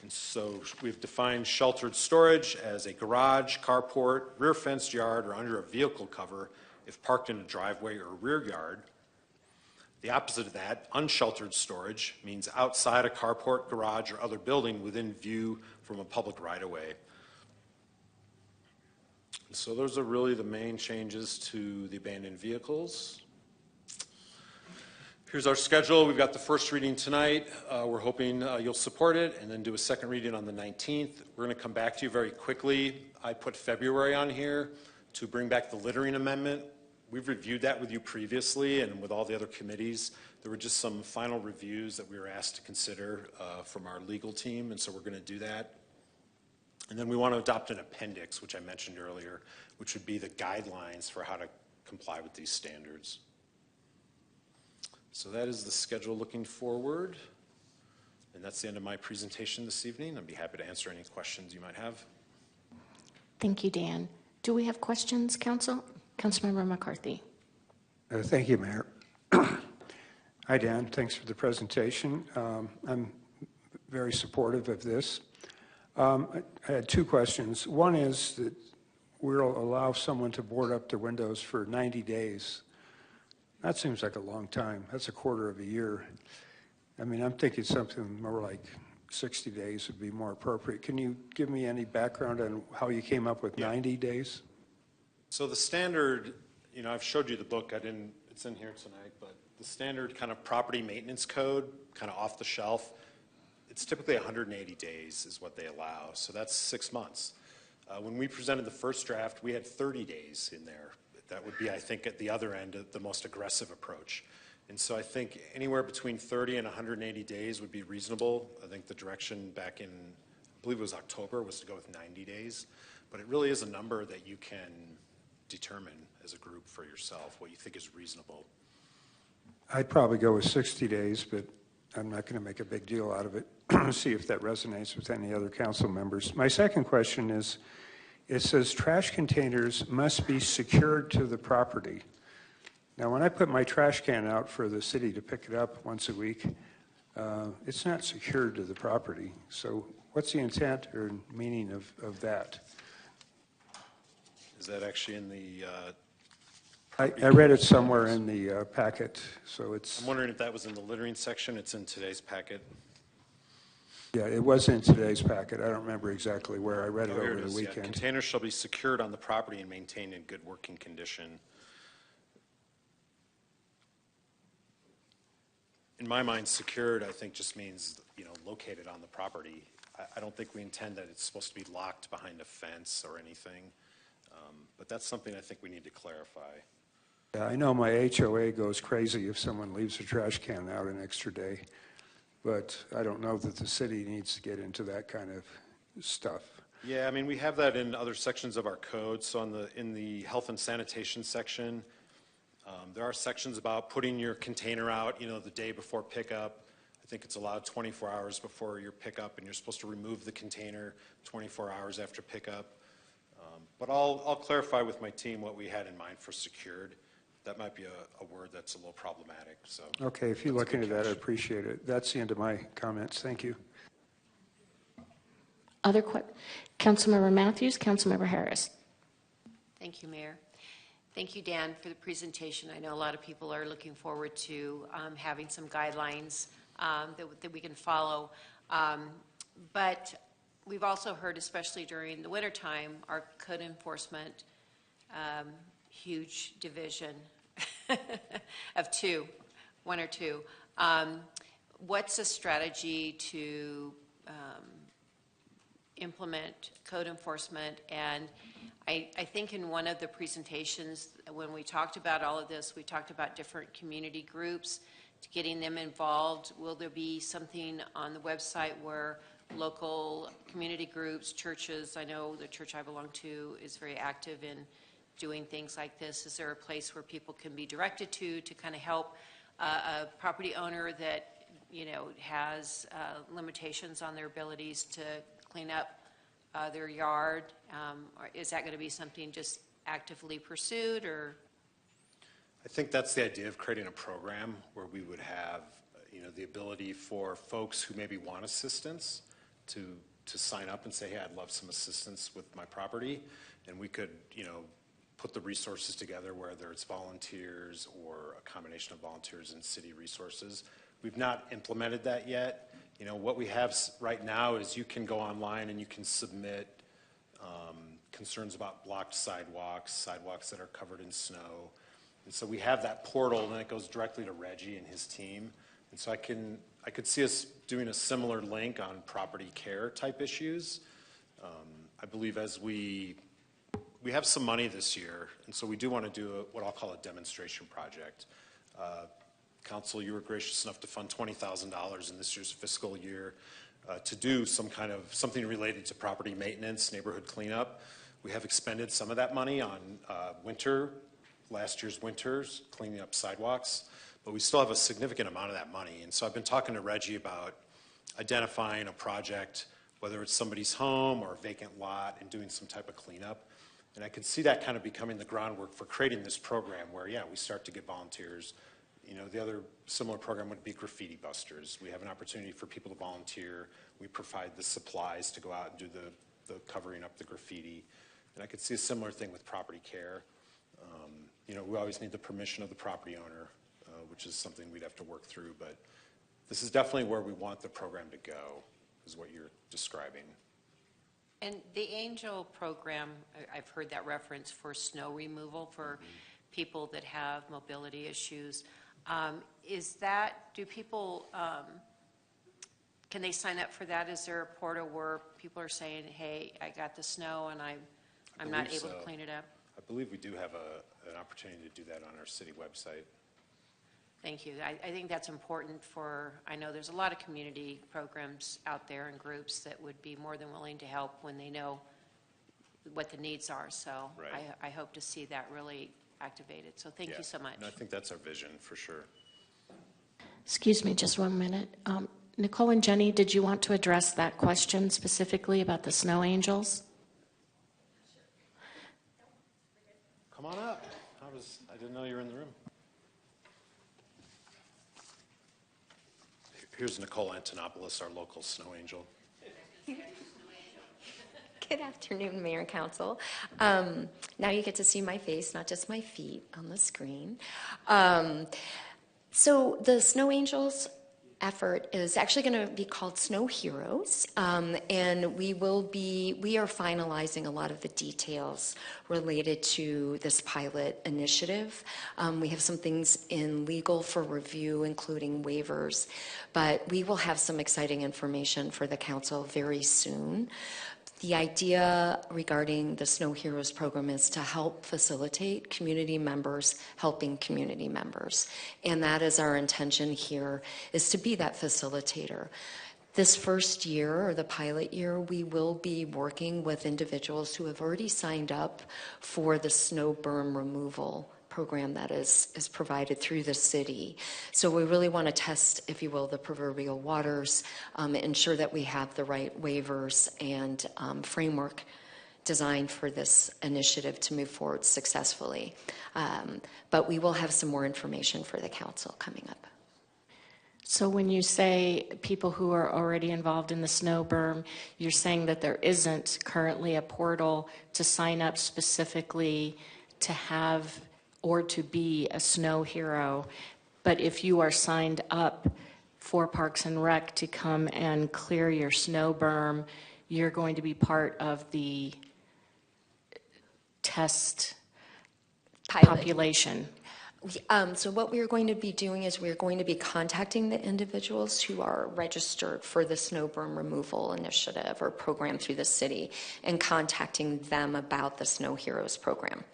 And so we've defined sheltered storage as a garage, carport, rear fenced yard, or under a vehicle cover if parked in a driveway or rear yard. The opposite of that, unsheltered storage, means outside a carport, garage, or other building within view from a public right-of-way. So those are really the main changes to the abandoned vehicles. Here's our schedule. We've got the first reading tonight. We're hoping you'll support it and then do a second reading on the 19th. We're going to come back to you very quickly. I put February on here to bring back the littering amendment. We've reviewed that with you previously and with all the other committees. There were just some final reviews that we were asked to consider from our legal team, and so we're going to do that. And then we want to adopt an appendix, which I mentioned earlier, which would be the guidelines for how to comply with these standards. So that is the schedule looking forward. And that's the end of my presentation this evening. I'd be happy to answer any questions you might have. Thank you, Dan. Do we have questions, Council? Councilmember McCarthy. Thank you, Mayor. Hi, Dan. Thanks for the presentation. I'm very supportive of this. I had two questions. One is that we'll allow someone to board up their windows for 90 days. That seems like a long time. That's a quarter of a year. I mean, I'm thinking something more like 60 days would be more appropriate. Can you give me any background on how you came up with 90 days? So the standard, I've showed you the book. It's in here tonight, but the standard kind of property maintenance code, kind of off the shelf, it's typically 180 days is what they allow. So that's 6 months. When we presented the first draft, we had 30 days in there. That would be, I think, at the other end, the most aggressive approach. And so I think anywhere between 30 and 180 days would be reasonable. I think the direction back in, I believe it was October, was to go with 90 days. But it really is a number that you can determine as a group for yourself, what you think is reasonable. I'd probably go with 60 days, but I'm not going to make a big deal out of it. See if that resonates with any other council members. My second question is, it says trash containers must be secured to the property. Now, when I put my trash can out for the city to pick it up once a week, it's not secured to the property. So what's the intent or meaning of that? Is that actually in the... I read it somewhere in the packet, so it's... I'm wondering if that was in the littering section. It's in today's packet. Yeah, it was in today's packet. I don't remember exactly where. I read it over the weekend. Yeah. Containers shall be secured on the property and maintained in good working condition. In my mind, secured, I think, just means, located on the property. I don't think we intend that it's supposed to be locked behind a fence or anything. But that's something I think we need to clarify. Yeah, I know my HOA goes crazy if someone leaves a trash can out an extra day. But I don't know that the city needs to get into that kind of stuff. Yeah, I mean, we have that in other sections of our code. So in the health and sanitation section, there are sections about putting your container out, the day before pickup. I think it's allowed 24 hours before your pickup, and you're supposed to remove the container 24 hours after pickup. But I'll clarify with my team what we had in mind for secured. That might be a word that's a little problematic. So okay, if you look into that, I appreciate it. That's the end of my comments. Thank you. Other questions? Councilmember Matthews, Councilmember Harris. Thank you, Mayor. Thank you, Dan, for the presentation. I know a lot of people are looking forward to having some guidelines that we can follow. But we've also heard, especially during the wintertime, our code enforcement huge division of one or two. What's a strategy to implement code enforcement? And I think in one of the presentations, when we talked about all of this, we talked about different community groups, to getting them involved. Will there be something on the website where local community groups, churches, I know the church I belong to is very active in doing things like this. Is there a place where people can be directed to kind of help a property owner that, has limitations on their abilities to clean up their yard? Or is that going to be something just actively pursued, or? I think that's the idea of creating a program where we would have, the ability for folks who maybe want assistance to sign up and say, hey, I'd love some assistance with my property. And we could, put the resources together, whether it's volunteers or a combination of volunteers and city resources. We've not implemented that yet. What we have right now is you can go online and you can submit concerns about blocked sidewalks that are covered in snow. And so we have that portal, and it goes directly to Reggie and his team. And so I could see us doing a similar link on property care type issues. I believe as we have some money this year, and so we do want to do what I'll call a demonstration project. Council, you were gracious enough to fund $20,000 in this year's fiscal year to do something related to property maintenance, neighborhood cleanup. We have expended some of that money on last year's winters, cleaning up sidewalks, but we still have a significant amount of that money. And so I've been talking to Reggie about identifying a project, whether it's somebody's home or a vacant lot, and doing some type of cleanup. And I could see that kind of becoming the groundwork for creating this program where, we start to get volunteers, The other similar program would be Graffiti Busters. We have an opportunity for people to volunteer. We provide the supplies to go out and do the covering up the graffiti. And I could see a similar thing with property care. We always need the permission of the property owner, which is something we'd have to work through. But this is definitely where we want the program to go, is what you're describing. And the Angel program, I've heard that reference for snow removal for people that have mobility issues. Do people, can they sign up for that? Is there a portal where people are saying, hey, I got the snow and I'm not able to clean it up? I believe we do have an opportunity to do that on our city website. Thank you. I think that's important I know there's a lot of community programs out there and groups that would be more than willing to help when they know what the needs are. So right. I hope to see that really activated. So thank you so much. And I think that's our vision for sure. Excuse me, just 1 minute. Nicole and Jenny, did you want to address that question specifically about the snow angels? Come on up. I didn't know you were in the room. Here's Nicole Antonopoulos, our local snow angel. Good afternoon, Mayor and Council. Now you get to see my face, not just my feet on the screen. So the Snow Angels effort is actually going to be called Snow Heroes, and we are finalizing a lot of the details related to this pilot initiative. We have some things in legal for review, including waivers, but we will have some exciting information for the council very soon. The idea regarding the Snow Heroes program is to help facilitate community members helping community members. And that is our intention here, is to be that facilitator. This first year, or the pilot year, we will be working with individuals who have already signed up for the snow berm removal program that is provided through the city. So we really want to test, if you will, the proverbial waters, ensure that we have the right waivers and framework designed for this initiative to move forward successfully. But we will have some more information for the council coming up. So when you say people who are already involved in the snow berm, you're saying that there isn't currently a portal to sign up specifically to have or to be a snow hero, but if you are signed up for Parks and Rec to come and clear your snow berm, you're going to be part of the test population. So what we are going to be doing is we are going to be contacting the individuals who are registered for the snow berm removal initiative or program through the city and contacting them about the Snow Heroes program.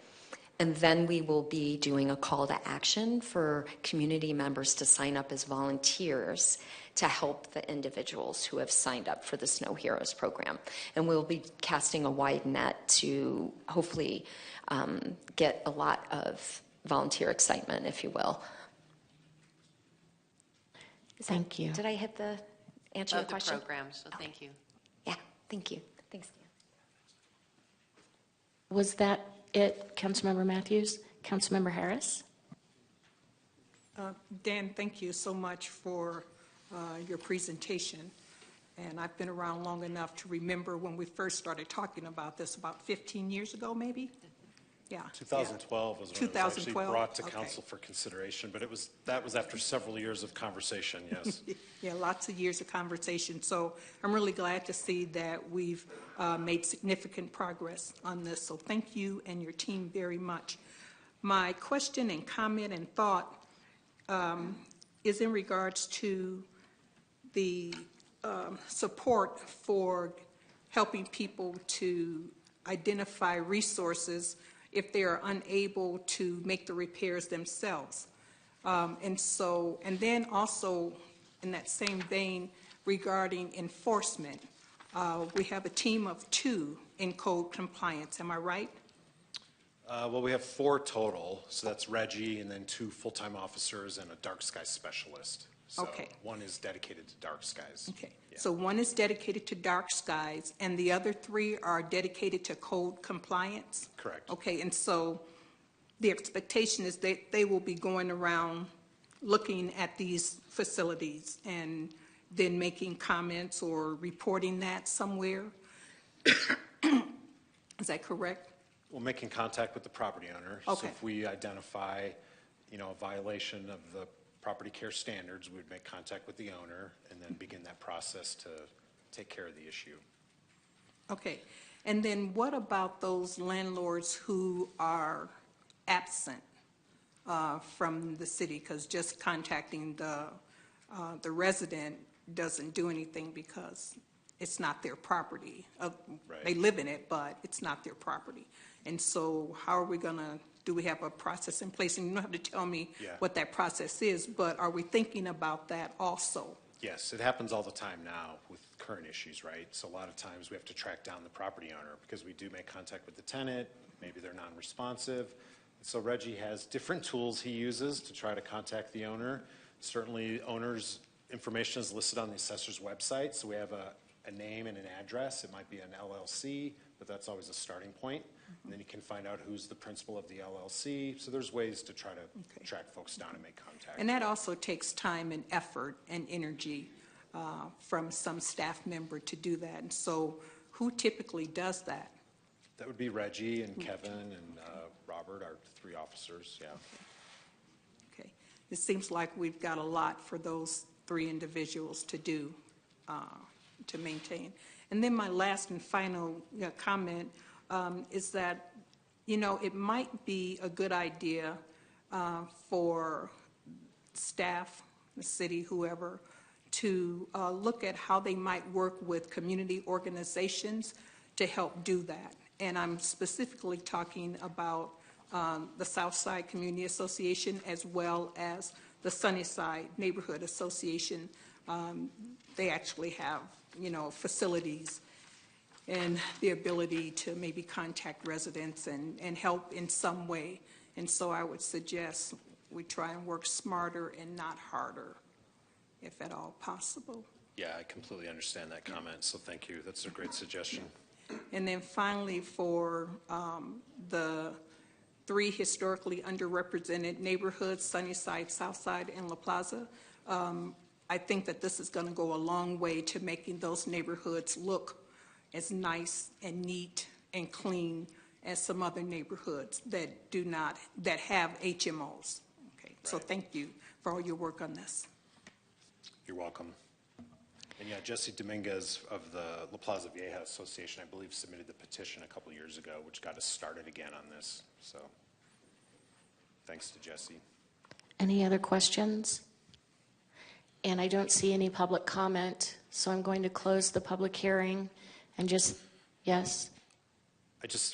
And then we will be doing a call to action for community members to sign up as volunteers to help the individuals who have signed up for the Snow Heroes program. And we'll be casting a wide net to hopefully get a lot of volunteer excitement, if you will. Thank you. Did I answer your question? Of the program, so thank you. Yeah, thank you. Thanks, Dan. Was that it, Councilmember Matthews? Councilmember Harris? Dan, thank you so much for your presentation. And I've been around long enough to remember when we first started talking about this about 15 years ago, maybe? Yeah. 2012 was when it was actually brought to council for consideration, but that was after several years of conversation, yes. Yeah, lots of years of conversation. So I'm really glad to see that we've made significant progress on this. So thank you and your team very much. My question and comment and thought is in regards to the support for helping people to identify resources if they are unable to make the repairs themselves. And then also in that same vein regarding enforcement, we have a team of 2 in code compliance, am I right? Well, we have 4 total, so that's Reggie and then 2 full-time officers and a dark sky specialist. So okay. 1 is dedicated to dark skies. Okay, yeah. So 1 is dedicated to dark skies and the other 3 are dedicated to code compliance? Correct. Okay, and so the expectation is that they will be going around looking at these facilities and then making comments or reporting that somewhere? Is that correct? Well, making contact with the property owner. Okay. So if we identify, a violation of the property care standards, we'd make contact with the owner and then begin that process to take care of the issue. Okay. And then what about those landlords who are absent from the city? Because just contacting the resident doesn't do anything because it's not their property. Right. They live in it, but it's not their property. And so how are we going to, do we have a process in place? And you don't have to tell me what that process is, but are we thinking about that also? Yes, it happens all the time now with current issues, right? So a lot of times we have to track down the property owner because we do make contact with the tenant. Maybe they're non-responsive. So Reggie has different tools he uses to try to contact the owner. Certainly, owner's information is listed on the assessor's website. So we have a name and an address. It might be an LLC, but that's always a starting point. And then you can find out who's the principal of the LLC. So there's ways to try to track folks down and make contact. And that also takes time and effort and energy from some staff member to do that. And so who typically does that? That would be Reggie and Kevin and Robert, our 3 officers, yeah. Okay. It seems like we've got a lot for those 3 individuals to do, to maintain. And then my last and final comment is that, it might be a good idea for staff, the city, whoever, to look at how they might work with community organizations to help do that. And I'm specifically talking about the Southside Community Association as well as the Sunnyside Neighborhood Association. They actually have, facilities and the ability to maybe contact residents and help in some way. And so I would suggest we try and work smarter and not harder, if at all possible. Yeah, I completely understand that comment, so thank you. That's a great suggestion. And then finally, for the 3 historically underrepresented neighborhoods, Sunnyside, Southside, and La Plaza, I think that this is going to go a long way to making those neighborhoods look as nice and neat and clean as some other neighborhoods that do not, that have HMOs. Okay, so thank you for all your work on this. You're welcome. And yeah, Jesse Dominguez of the La Plaza Vieja Association, I believe, submitted the petition a couple years ago, which got us started again on this. So thanks to Jesse. Any other questions? And I don't see any public comment, so I'm going to close the public hearing and just, yes?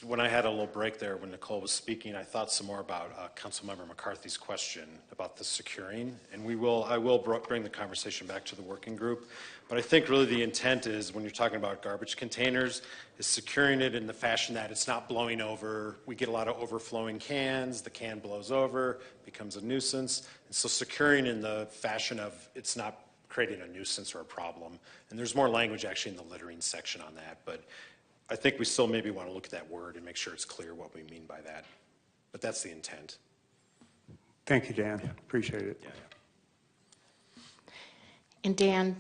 When I had a little break there when Nicole was speaking, I thought some more about Councilmember McCarthy's question about the securing, and I will bring the conversation back to the working group. But I think really the intent is, when you're talking about garbage containers, is securing it in the fashion that it's not blowing over. We get a lot of overflowing cans. The can blows over, becomes a nuisance. And so securing in the fashion of it's not creating a nuisance or a problem. And there's more language actually in the littering section on that. But I think we still maybe want to look at that word and make sure it's clear what we mean by that. But that's the intent. Thank you, Dan. Appreciate it. Yeah. And Dan,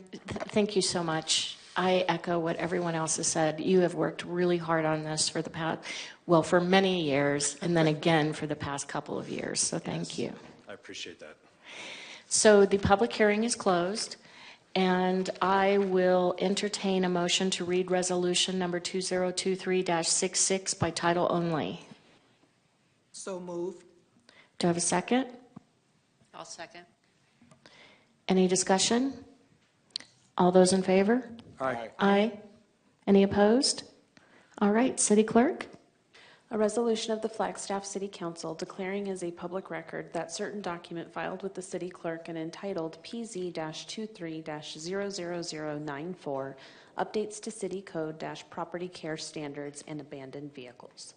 thank you so much. I echo what everyone else has said. You have worked really hard on this for the past, for many years, and then again for the past couple of years. So thank you. I appreciate that. So the public hearing is closed, and I will entertain a motion to read resolution number 2023-66 by title only. So moved. Do I have a second? I'll second. Any discussion? All those in favor? Aye. Aye. Any opposed? All right, City Clerk. A resolution of the Flagstaff City Council declaring as a public record that certain document filed with the city clerk and entitled PZ-23-00094 updates to city code-property care standards and abandoned vehicles.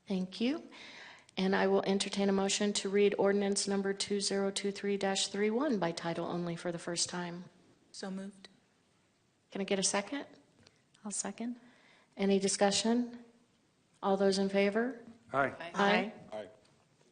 Thank you. And I will entertain a motion to read ordinance number 2023-31 by title only for the first time. So moved. Can I get a second? I'll second. Any discussion? All those in favor? Aye. Aye. Aye.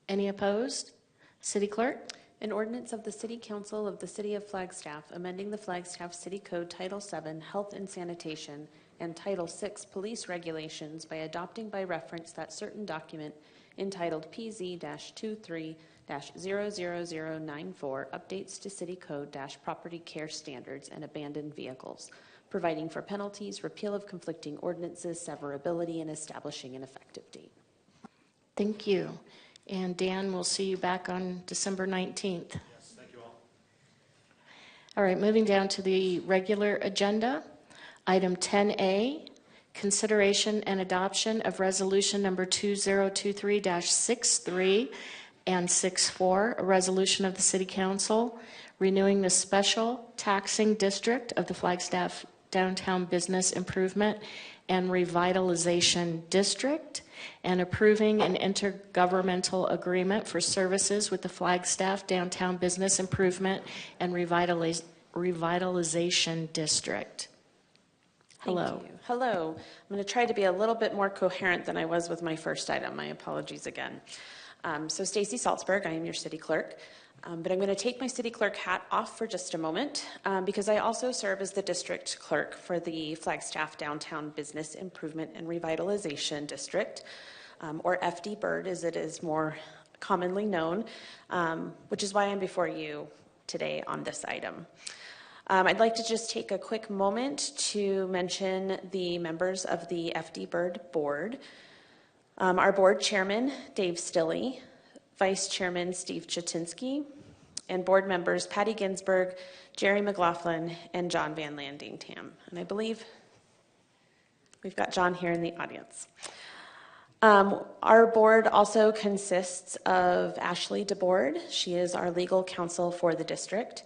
Any opposed? City Clerk? An ordinance of the City Council of the City of Flagstaff amending the Flagstaff City Code Title VII Health and Sanitation and Title VI Police Regulations by adopting by reference that certain document entitled PZ-23-00094 updates to City Code-Property Care Standards and Abandoned Vehicles, providing for penalties, repeal of conflicting ordinances, severability, and establishing an effective date. Thank you. And Dan, we'll see you back on December 19th. Yes, thank you all. All right, moving down to the regular agenda. Item 10A, consideration and adoption of resolution number 2023-63 and 64, a resolution of the City Council renewing the special taxing district of the Flagstaff Downtown Business Improvement and Revitalization District, and approving an intergovernmental agreement for services with the Flagstaff Downtown Business Improvement and Revitalization District. Hello. Thank you. Hello. I'm going to try to be a little bit more coherent than I was with my first item. My apologies again. So Stacy Salzberg, I am your city clerk. But I'm going to take my city clerk hat off for just a moment because I also serve as the district clerk for the Flagstaff Downtown Business Improvement and Revitalization District, or FD-BIRD as it is more commonly known, which is why I'm before you today on this item. I'd like to just take a quick moment to mention the members of the FD-BIRD board. Our board chairman, Dave Stilley, Vice Chairman Steve Chatinsky, and board members Patty Ginsburg, Jerry McLaughlin, and John Van Landing Tam. And I believe we've got John here in the audience. Our board also consists of Ashley DeBoard. She is our legal counsel for the district.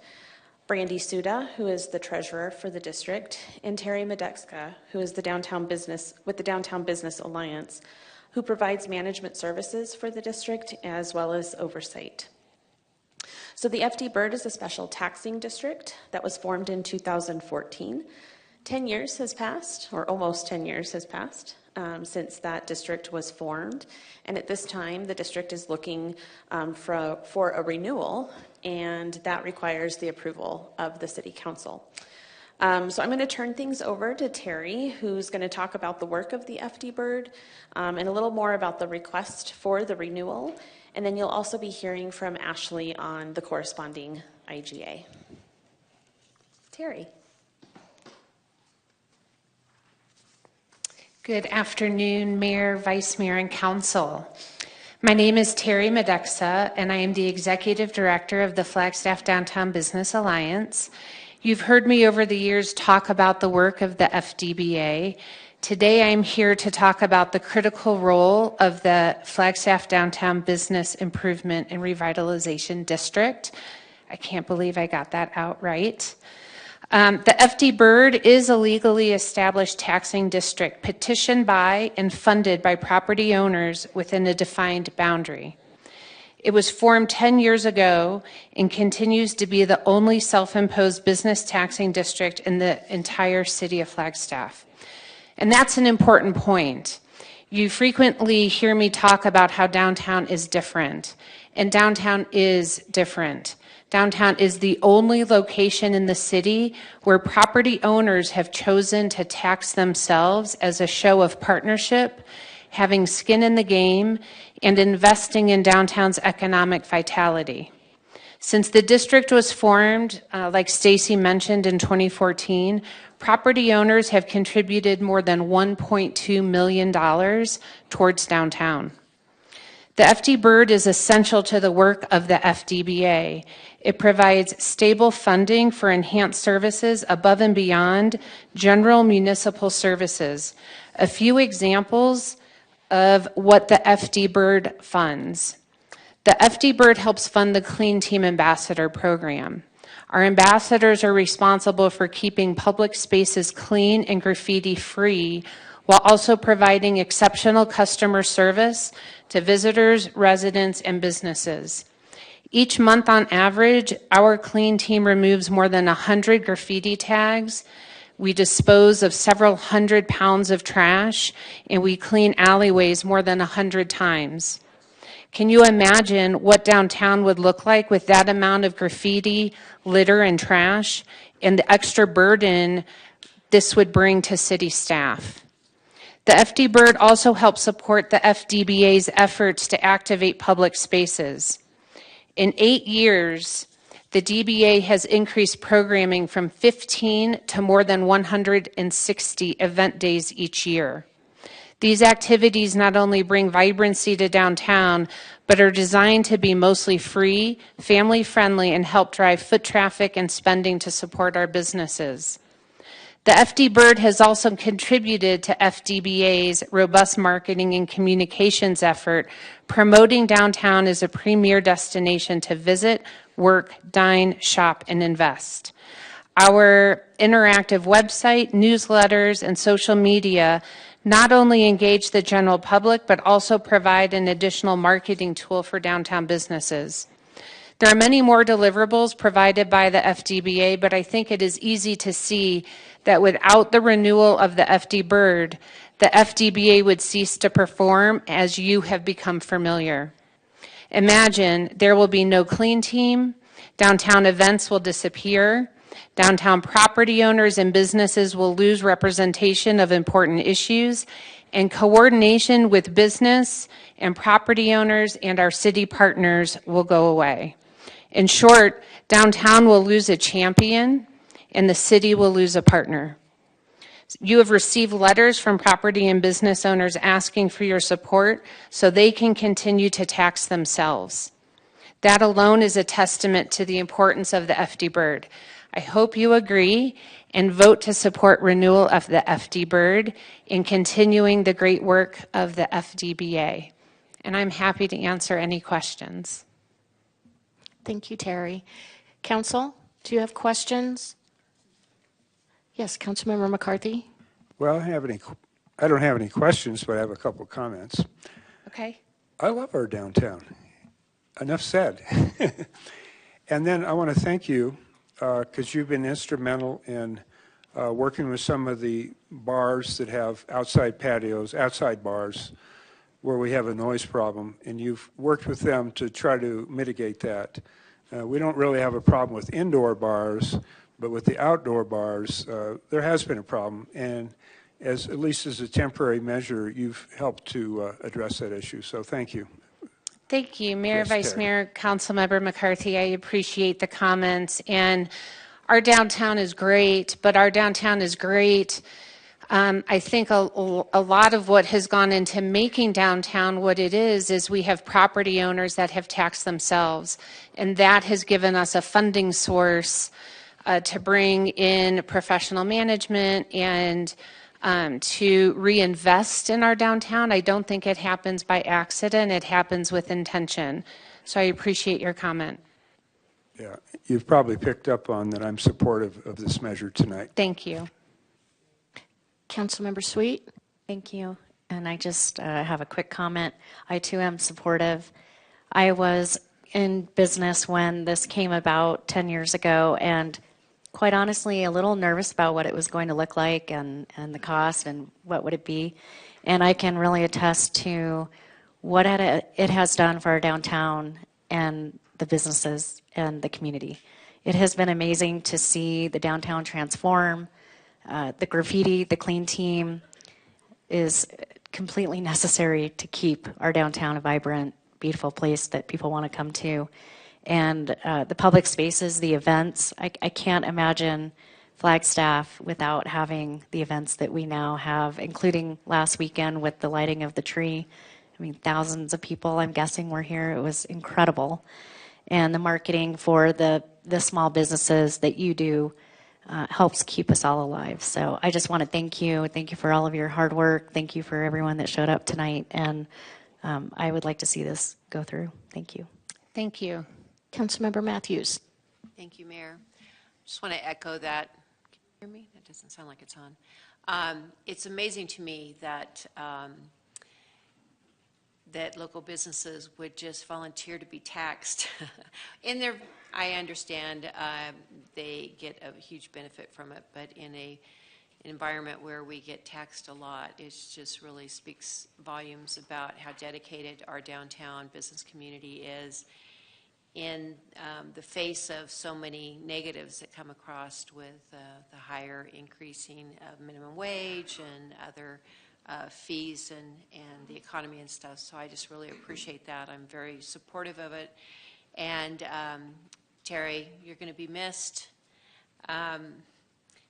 Brandy Suda, who is the treasurer for the district, and Terry Medexka, who is the Downtown Business Alliance, who provides management services for the district as well as oversight. So the FD-BIRD is a special taxing district that was formed in 2014. 10 years has passed, or almost 10 years has passed, since that district was formed. And at this time, the district is looking for a renewal, and that requires the approval of the City Council. So I'm going to turn things over to Terry, who's going to talk about the work of the FD-BIRD and a little more about the request for the renewal. And then you'll also be hearing from Ashley on the corresponding IGA. Terry. Good afternoon, Mayor, Vice Mayor, and Council. My name is Terry Medexka, and I am the Executive Director of the Flagstaff Downtown Business Alliance. You've heard me over the years talk about the work of the FDBA. Today I'm here to talk about the critical role of the Flagstaff Downtown Business Improvement and Revitalization District. I can't believe I got that out right. The FD-BIRD is a legally established taxing district petitioned by and funded by property owners within a defined boundary. It was formed 10 years ago and continues to be the only self-imposed business taxing district in the entire city of Flagstaff. And that's an important point. You frequently hear me talk about how downtown is different, and downtown is different. Downtown is the only location in the city where property owners have chosen to tax themselves as a show of partnership, having skin in the game, and investing in downtown's economic vitality. Since the district was formed, like Stacy mentioned, in 2014, property owners have contributed more than $1.2 million towards downtown. The FD-BIRD is essential to the work of the FDBA. It provides stable funding for enhanced services above and beyond general municipal services. A few examples of what the FD-BIRD funds. The FD-BIRD helps fund the Clean Team Ambassador program. Our ambassadors are responsible for keeping public spaces clean and graffiti-free while also providing exceptional customer service to visitors, residents, and businesses. Each month on average, our clean team removes more than 100 graffiti tags. We dispose of several hundred pounds of trash, and we clean alleyways more than 100 times. Can you imagine what downtown would look like with that amount of graffiti, litter, and trash, and the extra burden this would bring to city staff? The FD Bird also helps support the FDBA's efforts to activate public spaces. In 8 years, the DBA has increased programming from 15 to more than 160 event days each year. These activities not only bring vibrancy to downtown, but are designed to be mostly free, family-friendly, and help drive foot traffic and spending to support our businesses. The FD Bird has also contributed to FDBA's robust marketing and communications effort, promoting downtown as a premier destination to visit, work, dine, shop, and invest. Our interactive website, newsletters, and social media not only engage the general public, but also provide an additional marketing tool for downtown businesses. There are many more deliverables provided by the FDBA, but I think it is easy to see that without the renewal of the FD Bird, the FDBA would cease to perform as you have become familiar. Imagine there will be no clean team, downtown events will disappear, downtown property owners and businesses will lose representation of important issues, and coordination with business and property owners and our city partners will go away. In short, downtown will lose a champion and the city will lose a partner. You have received letters from property and business owners asking for your support so they can continue to tax themselves. That alone is a testament to the importance of the FD Bird. I hope you agree and vote to support renewal of the FD Bird in continuing the great work of the FDBA. And I'm happy to answer any questions. Thank you, Terry. Council, do you have questions? Yes, Councilmember McCarthy. Well, I don't have any questions, but I have a couple comments. Okay. I love our downtown. Enough said. And then I want to thank you because you've been instrumental in working with some of the bars that have outside patios, outside bars, where we have a noise problem, and you've worked with them to try to mitigate that. We don't really have a problem with indoor bars, but with the outdoor bars, there has been a problem, and at least as a temporary measure, you've helped to address that issue, so thank you. Thank you, Mayor, Yes, Vice Terry. Mayor, Councilmember McCarthy. I appreciate the comments. And our downtown is great, but our downtown is great. I think a lot of what has gone into making downtown what it is we have property owners that have taxed themselves. And that has given us a funding source to bring in professional management and to reinvest in our downtown. I don't think it happens by accident. It happens with intention. So I appreciate your comment. Yeah, you've probably picked up on that I'm supportive of this measure tonight. Thank you. Councilmember Sweet. Thank you. And I just have a quick comment. I too am supportive. I was in business when this came about 10 years ago, and quite honestly, a little nervous about what it was going to look like and the cost and what would it be. And I can really attest to what it has done for our downtown and the businesses and the community. It has been amazing to see the downtown transform. The graffiti, the clean team is completely necessary to keep our downtown a vibrant, beautiful place that people want to come to. And the public spaces, the events, I can't imagine Flagstaff without having the events that we now have, including last weekend with the lighting of the tree. I mean, thousands of people, I'm guessing, were here. It was incredible. And the marketing for the small businesses that you do helps keep us all alive. So I just want to thank you. Thank you for all of your hard work. Thank you for everyone that showed up tonight. And I would like to see this go through. Thank you. Thank you. Councilmember Matthews. Thank you, Mayor. Just want to echo that. Can you hear me? That doesn't sound like it's on. It's amazing to me that that local businesses would just volunteer to be taxed. I understand they get a huge benefit from it, but in environment where we get taxed a lot. It just really speaks volumes about how dedicated our downtown business community is in the face of so many negatives that come across with the higher increasing of minimum wage and other fees and the economy and stuff. So I just really appreciate that. I'm very supportive of it. And Terry, you're going to be missed.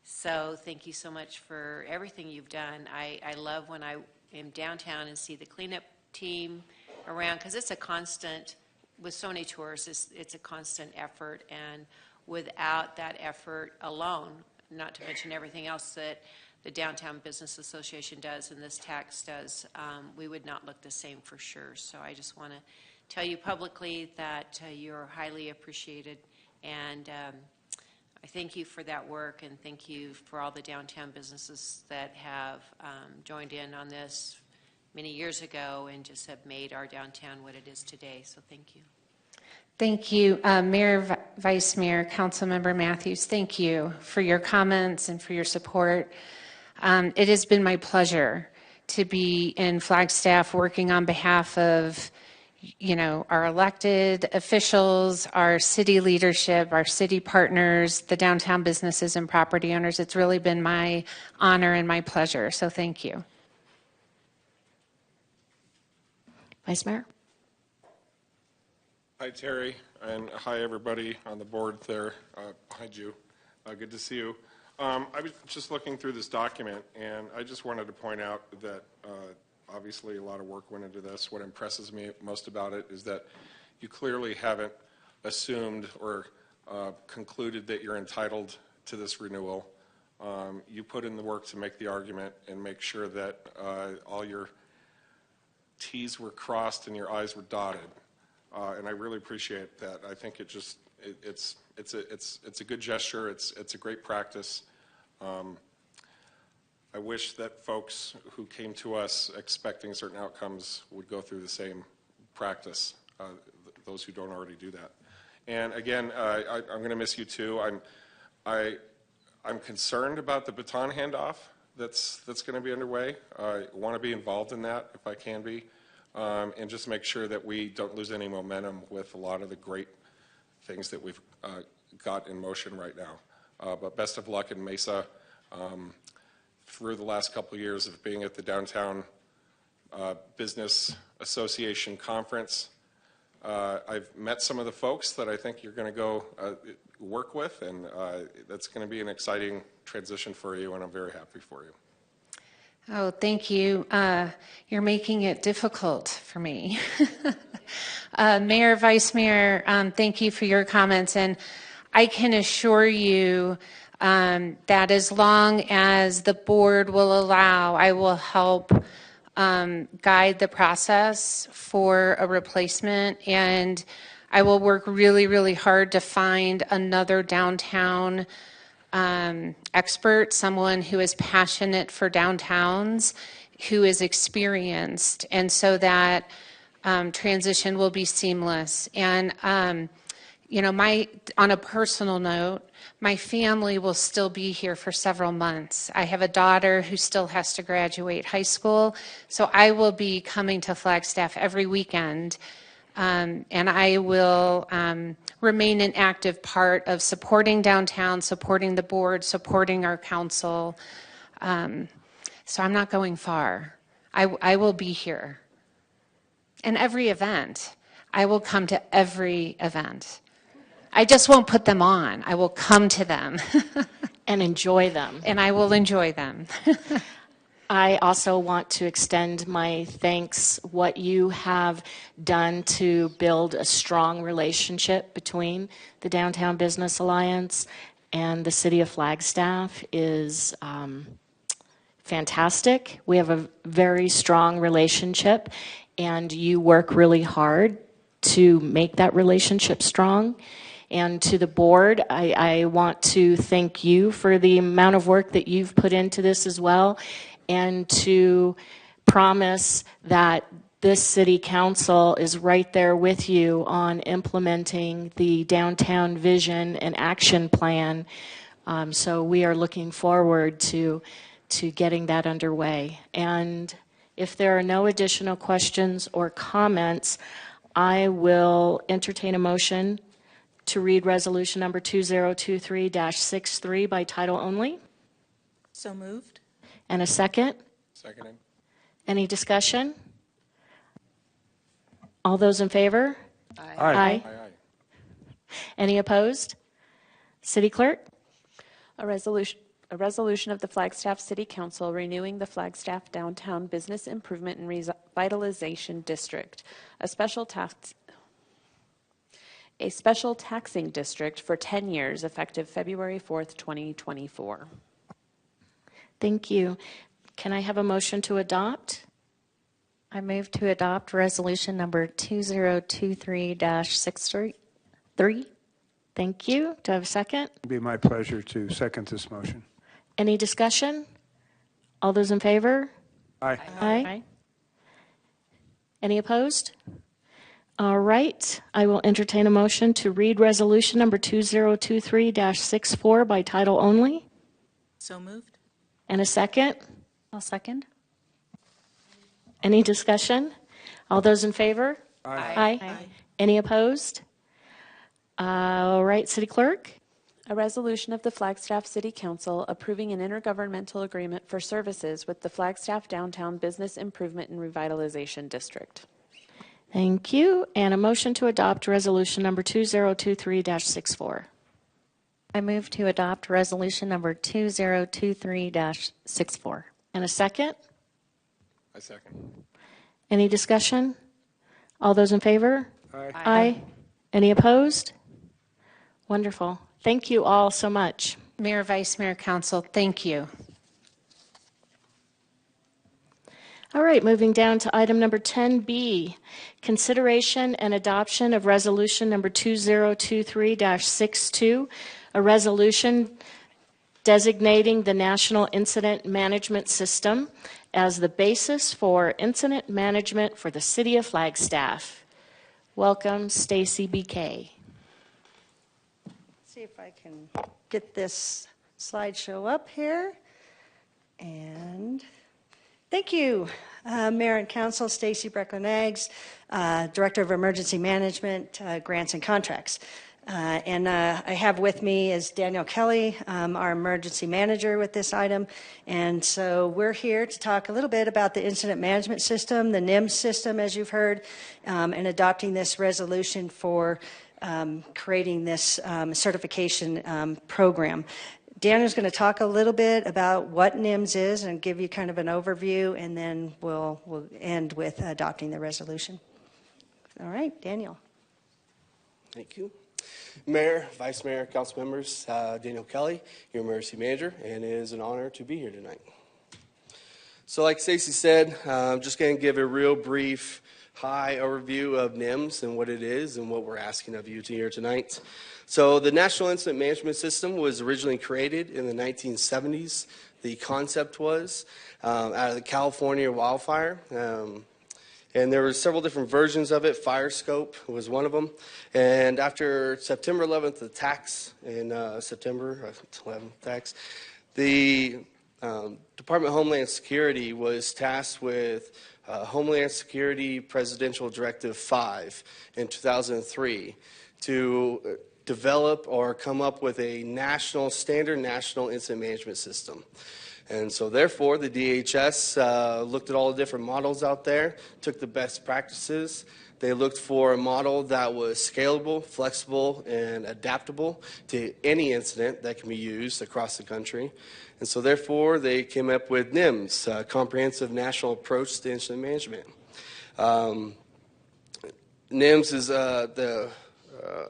So thank you so much for everything you've done. I love when I am downtown and see the cleanup team around, because it's a constant, with so many tourists, it's a constant effort. And without that effort alone, not to mention everything else that the Downtown Business Association does and this tax does, we would not look the same for sure. So I just want to tell you publicly that you're highly appreciated, and I thank you for that work, and thank you for all the downtown businesses that have joined in on this many years ago and just have made our downtown what it is today. So thank you. Thank you, Mayor, Vice Mayor, Councilmember Matthews. Thank you for your comments and for your support. It has been my pleasure to be in Flagstaff working on behalf of, you know, our elected officials, our city leadership, our city partners, the downtown businesses and property owners. It's really been my honor and my pleasure. So thank you. Vice Mayor. Hi, Terry, and hi, everybody on the board there behind you. Good to see you. I was just looking through this document, and I just wanted to point out that obviously a lot of work went into this. What impresses me most about it is that you clearly haven't assumed or concluded that you're entitled to this renewal. You put in the work to make the argument and make sure that all your T's were crossed and your I's were dotted. And I really appreciate that. I think it's a good gesture. It's a great practice. I wish that folks who came to us expecting certain outcomes would go through the same practice, those who don't already do that. And again, I'm going to miss you too. I'm concerned about the baton handoff that's going to be underway. I want to be involved in that if I can be, and just make sure that we don't lose any momentum with a lot of the great things that we've got in motion right now. But best of luck in Mesa. Through the last couple of years of being at the Downtown Business Association Conference, I've met some of the folks that I think you're going to go work with, and that's going to be an exciting transition for you, and I'm very happy for you. Oh, thank you. You're making it difficult for me. Mayor, Vice Mayor, thank you for your comments, and I can assure you that as long as the board will allow, I will help guide the process for a replacement, and I will work really, really hard to find another downtown expert, someone who is passionate for downtowns, who is experienced, and so that transition will be seamless. And you know, on a personal note, my family will still be here for several months. I have a daughter who still has to graduate high school, so I will be coming to Flagstaff every weekend, and I will remain an active part of supporting downtown, supporting the board, supporting our council. So I'm not going far. I will be here. And every event, I will come to every event. I just won't put them on. I will come to them. And enjoy them. And I will enjoy them. I also want to extend my thanks. What you have done to build a strong relationship between the Downtown Business Alliance and the City of Flagstaff is fantastic. We have a very strong relationship, and you work really hard to make that relationship strong. And to the board, I want to thank you for the amount of work that you've put into this as well, and to promise that this city council is right there with you on implementing the downtown vision and action plan So we are looking forward to getting that underway. And if there are no additional questions or comments, I will entertain a motion to read resolution number 2023-63 by title only. So moved. And a second? Seconded. Any discussion? All those in favor? Aye. Aye. Any opposed? City Clerk? A resolution of the Flagstaff City Council renewing the Flagstaff Downtown Business Improvement and Revitalization District, a special taxing district for 10 years effective February 4th, 2024. Thank you. Can I have a motion to adopt? I move to adopt resolution number 2023-63. Thank you. Do I have a second? It'd be my pleasure to second this motion. Any discussion? All those in favor? Aye. Aye. Any opposed? All right. I will entertain a motion to read resolution number 2023-64 by title only. So moved. And a second? I'll second. Any discussion? All those in favor? Aye. Aye. Any opposed? All right, City Clerk? A resolution of the Flagstaff City Council approving an intergovernmental agreement for services with the Flagstaff Downtown Business Improvement and Revitalization District. Thank you. And a motion to adopt resolution number 2023-64. I move to adopt resolution number 2023-64. And a second? I second. Any discussion? All those in favor? Aye. Aye. Any opposed? Wonderful. Thank you all so much. Mayor, Vice Mayor, Council, thank you. All right, moving down to item number 10B, consideration and adoption of resolution number 2023-62, a resolution designating the National Incident Management System as the basis for incident management for the City of Flagstaff. Welcome, Stacy BK. See if I can get this slideshow up here. And thank you, Mayor and Council. Stacy Brecklin-Eggs, Director of Emergency Management, Grants and Contracts. And I have with me is Daniel Kelly, our emergency manager with this item. And so we're here to talk a little bit about the incident management system, the NIMS system, as you've heard, and adopting this resolution for creating this certification program. Daniel's going to talk a little bit about what NIMS is and give you kind of an overview, and then we'll end with adopting the resolution. All right, Daniel. Thank you. Mayor, Vice Mayor, Council members, Daniel Kelly, your emergency manager, and it is an honor to be here tonight. So like Stacy said, I'm just going to give a real brief high overview of NIMS and what it is and what we're asking of you to hear tonight. So the National Incident Management System was originally created in the 1970s. The concept was out of the California wildfire. And there were several different versions of it. Firescope was one of them. And after September 11th attacks, in September 11th attacks, the Department of Homeland Security was tasked with Homeland Security Presidential Directive 5 in 2003 to develop or come up with a national incident management system. And so therefore, the DHS looked at all the different models out there, took the best practices. They looked for a model that was scalable, flexible, and adaptable to any incident that can be used across the country. And so therefore, they came up with NIMS, Comprehensive National Approach to Incident Management. NIMS is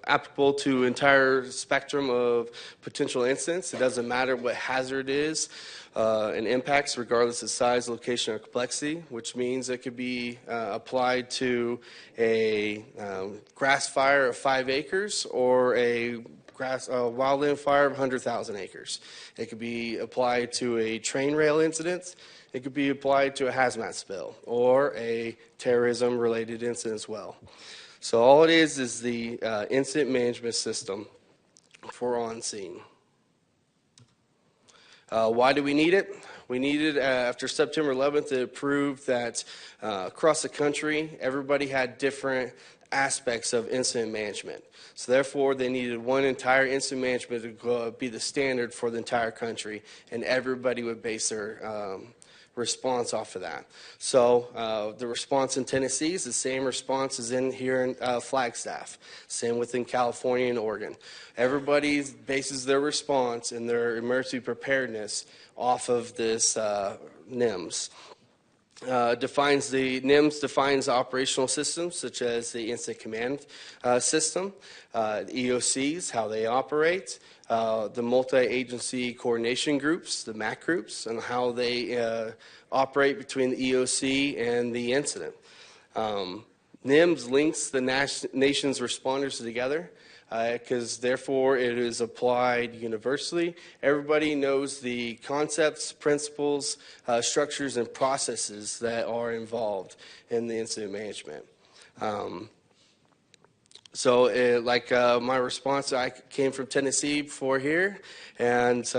applicable to entire spectrum of potential incidents. It doesn't matter what hazard it is and impacts, regardless of size, location, or complexity, which means it could be applied to a grass fire of 5 acres or a wildland fire of 100,000 acres. It could be applied to a train rail incident. It could be applied to a hazmat spill or a terrorism-related incident as well. So all it is the incident management system for on scene. Why do we need it? We need it after September 11th. It proved that across the country, everybody had different aspects of incident management. So therefore, they needed one entire incident management to be the standard for the entire country, and everybody would base their response off of that. So the response in Tennessee is the same response as in here in Flagstaff, same within California and Oregon. Everybody bases their response and their emergency preparedness off of this NIMS. NIMS defines operational systems such as the incident command system, the EOCs, how they operate, the multi-agency coordination groups, the MAC groups, and how they operate between the EOC and the incident. NIMS links the nation's responders together because therefore it is applied universally. Everybody knows the concepts, principles, structures, and processes that are involved in the incident management. My response, I came from Tennessee before here, and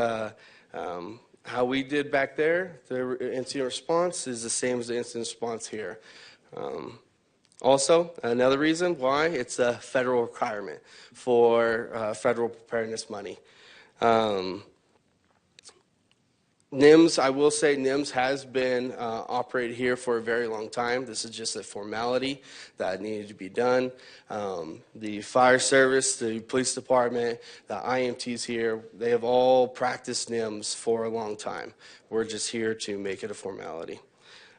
how we did back there, the incident response is the same as the incident response here. Also, another reason why, it's a federal requirement for federal preparedness money. NIMS, I will say NIMS has been operated here for a very long time. This is just a formality that needed to be done. The fire service, the police department, the IMTs here, they have all practiced NIMS for a long time. We're just here to make it a formality.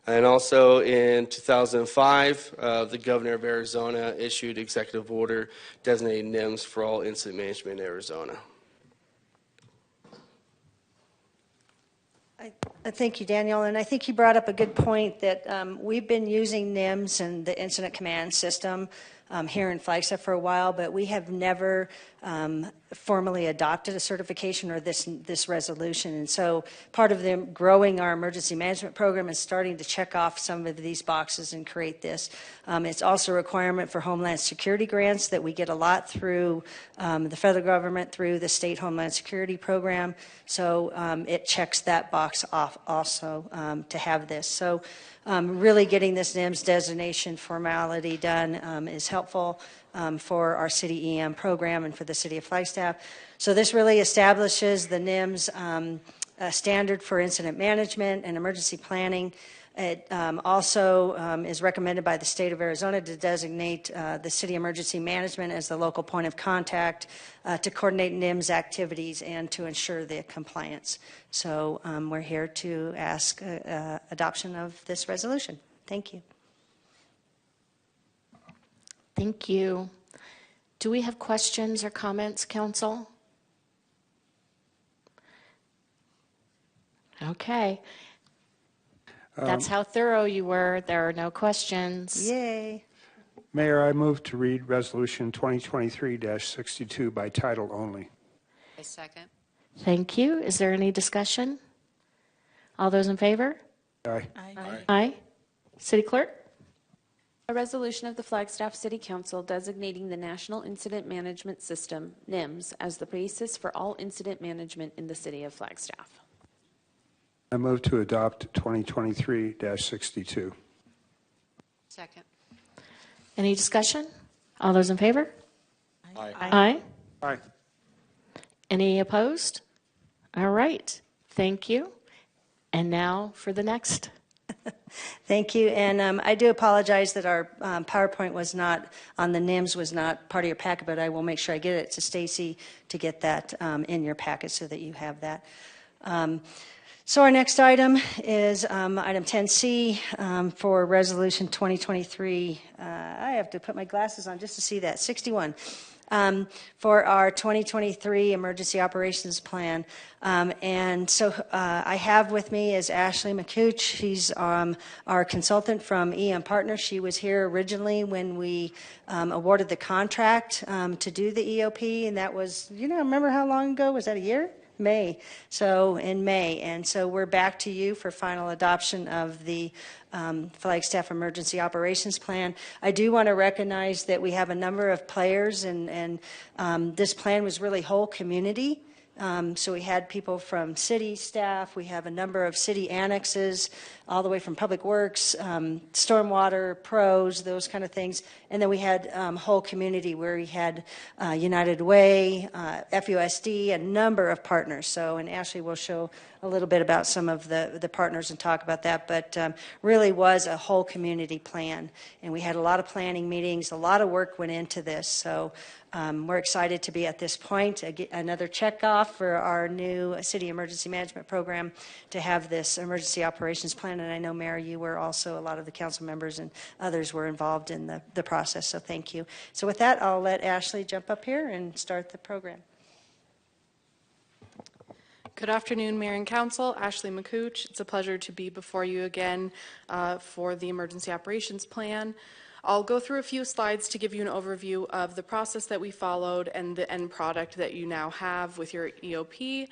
And also in 2005, the governor of Arizona issued executive order designating NIMS for all incident management in Arizona. Thank you, Daniel. And I think you brought up a good point that we've been using NIMS and the incident command system here in Flagstaff for a while, but we have never formally adopted a certification or this resolution. And so part of them growing our emergency management program is starting to check off some of these boxes and create this. It's also a requirement for Homeland Security grants that we get a lot through the federal government, through the state Homeland Security program. So it checks that box off also to have this. So really getting this NIMS designation formality done is helpful for our city EM program and for the city of Flagstaff. So this really establishes the NIMS standard for incident management and emergency planning. It also is recommended by the state of Arizona to designate the city emergency management as the local point of contact to coordinate NIMS activities and to ensure the compliance. So we're here to ask adoption of this resolution. Thank you. Thank you. Do we have questions or comments, council? Okay. That's how thorough you were. There are no questions. Yay. Mayor, I move to read Resolution 2023-62 by title only. A second. Thank you. Is there any discussion? All those in favor? Aye. Aye. Aye. City Clerk? A resolution of the Flagstaff City Council designating the National Incident Management System, NIMS, as the basis for all incident management in the city of Flagstaff. I move to adopt 2023-62. Second. Any discussion? All those in favor? Aye. Aye. Aye. Any opposed? All right. Thank you. And now for the next. Thank you. And I do apologize that our PowerPoint was not on the NIMS, was not part of your packet, but I will make sure I get it to Stacy to get that in your packet so that you have that. So our next item is item 10C for Resolution 2023. I have to put my glasses on just to see that. 61. For our 2023 Emergency Operations Plan. And so I have with me is Ashley McCooch. She's our consultant from EM Partners. She was here originally when we awarded the contract to do the EOP, and that was, remember how long ago? Was that a year? May. So in May. And so we're back to you for final adoption of the Flagstaff Emergency Operations Plan. I do want to recognize that we have a number of players, and this plan was really whole community So we had people from city staff, we have a number of city annexes, all the way from Public Works, stormwater, pros, those kind of things. And then we had whole community where we had United Way, FUSD, a number of partners. So, and Ashley will show a little bit about some of the partners and talk about that, but really was a whole community plan. And we had a lot of planning meetings, a lot of work went into this. So we're excited to be at this point. Another check off for our new city emergency management program to have this emergency operations plan. And I know, Mayor, you were also, a lot of the council members and others were involved in the process. So thank you. So with that, I'll let Ashley jump up here and start the program. Good afternoon, Mayor and Council. Ashley McCooch. It's a pleasure to be before you again for the Emergency Operations Plan. I'll go through a few slides to give you an overview of the process that we followed and the end product that you now have with your EOP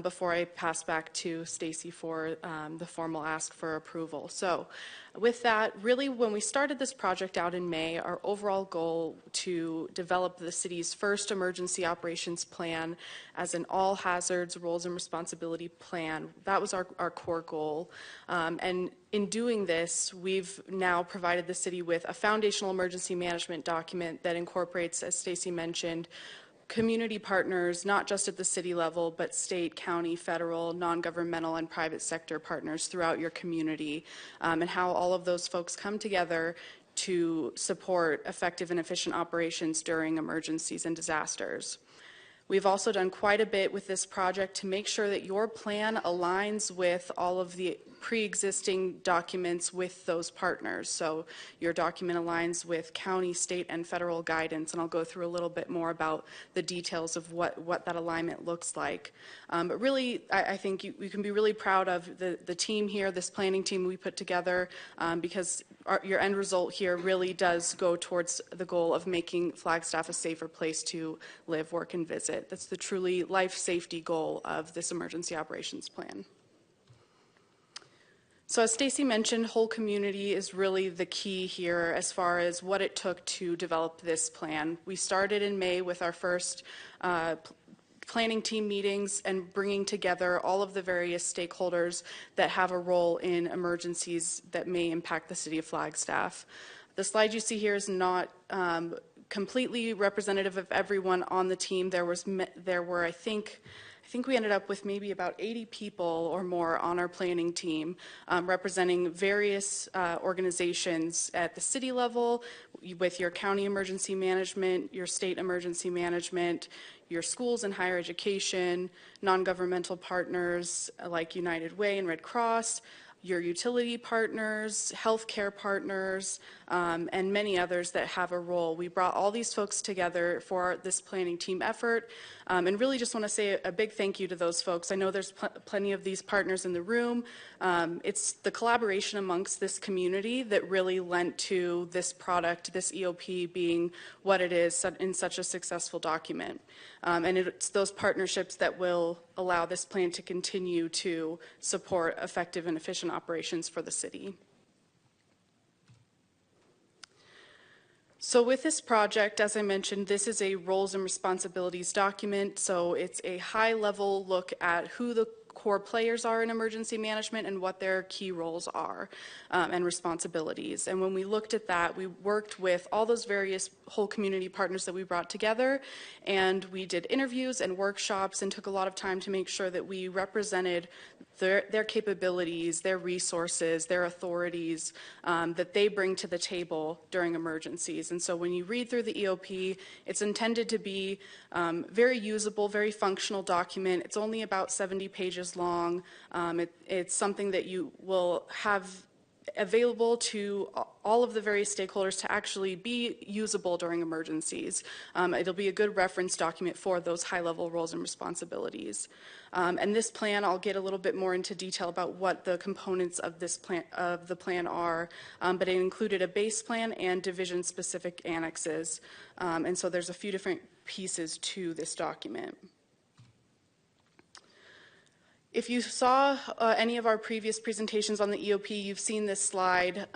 before I pass back to Stacy for the formal ask for approval. So with that, really when we started this project out in May, our overall goal to develop the city's first emergency operations plan as an all hazards, roles and responsibility plan, that was our core goal. And in doing this, we've now provided the city with a foundational emergency management document that incorporates, as Stacy mentioned, community partners, not just at the city level, but state, county, federal, non-governmental, and private sector partners throughout your community, and how all of those folks come together to support effective and efficient operations during emergencies and disasters. We've also done quite a bit with this project to make sure that your plan aligns with all of the pre-existing documents with those partners. So your document aligns with county, state, and federal guidance, and I'll go through a little bit more about the details of what that alignment looks like. But really, I think you can be really proud of the team here, this planning team we put together, because your end result here really does go towards the goal of making Flagstaff a safer place to live, work, and visit. That's the truly life safety goal of this emergency operations plan. So as Stacy mentioned, whole community is really the key here as far as what it took to develop this plan. We started in May with our first planning team meetings and bringing together all of the various stakeholders that have a role in emergencies that may impact the city of Flagstaff. The slide you see here is not completely representative of everyone on the team. There were, I think we ended up with maybe about 80 people or more on our planning team, representing various organizations at the city level, with your county emergency management, your state emergency management, your schools and higher education, non-governmental partners like United Way and Red Cross, your utility partners, healthcare partners, and many others that have a role. We brought all these folks together for this planning team effort, and really just want to say a big thank you to those folks. I know there's plenty of these partners in the room. It's the collaboration amongst this community that really lent to this product, this EOP being what it is in such a successful document. And it's those partnerships that will allow this plan to continue to support effective and efficient operations for the city. So with this project, as I mentioned, this is a roles and responsibilities document. So it's a high-level look at who the core players are in emergency management and what their key roles are and responsibilities. And when we looked at that, we worked with all those various whole community partners that we brought together, and we did interviews and workshops and took a lot of time to make sure that we represented their capabilities, their resources, their authorities that they bring to the table during emergencies. And so when you read through the EOP, it's intended to be very usable, very functional document. It's only about 70 pages long. It's something that you will have available to all of the various stakeholders to actually be usable during emergencies. It'll be a good reference document for those high-level roles and responsibilities. And this plan, I'll get a little bit more into detail about what the components of this plan are, but it included a base plan and division-specific annexes. And so there's a few different pieces to this document. If you saw any of our previous presentations on the EOP, you've seen this slide.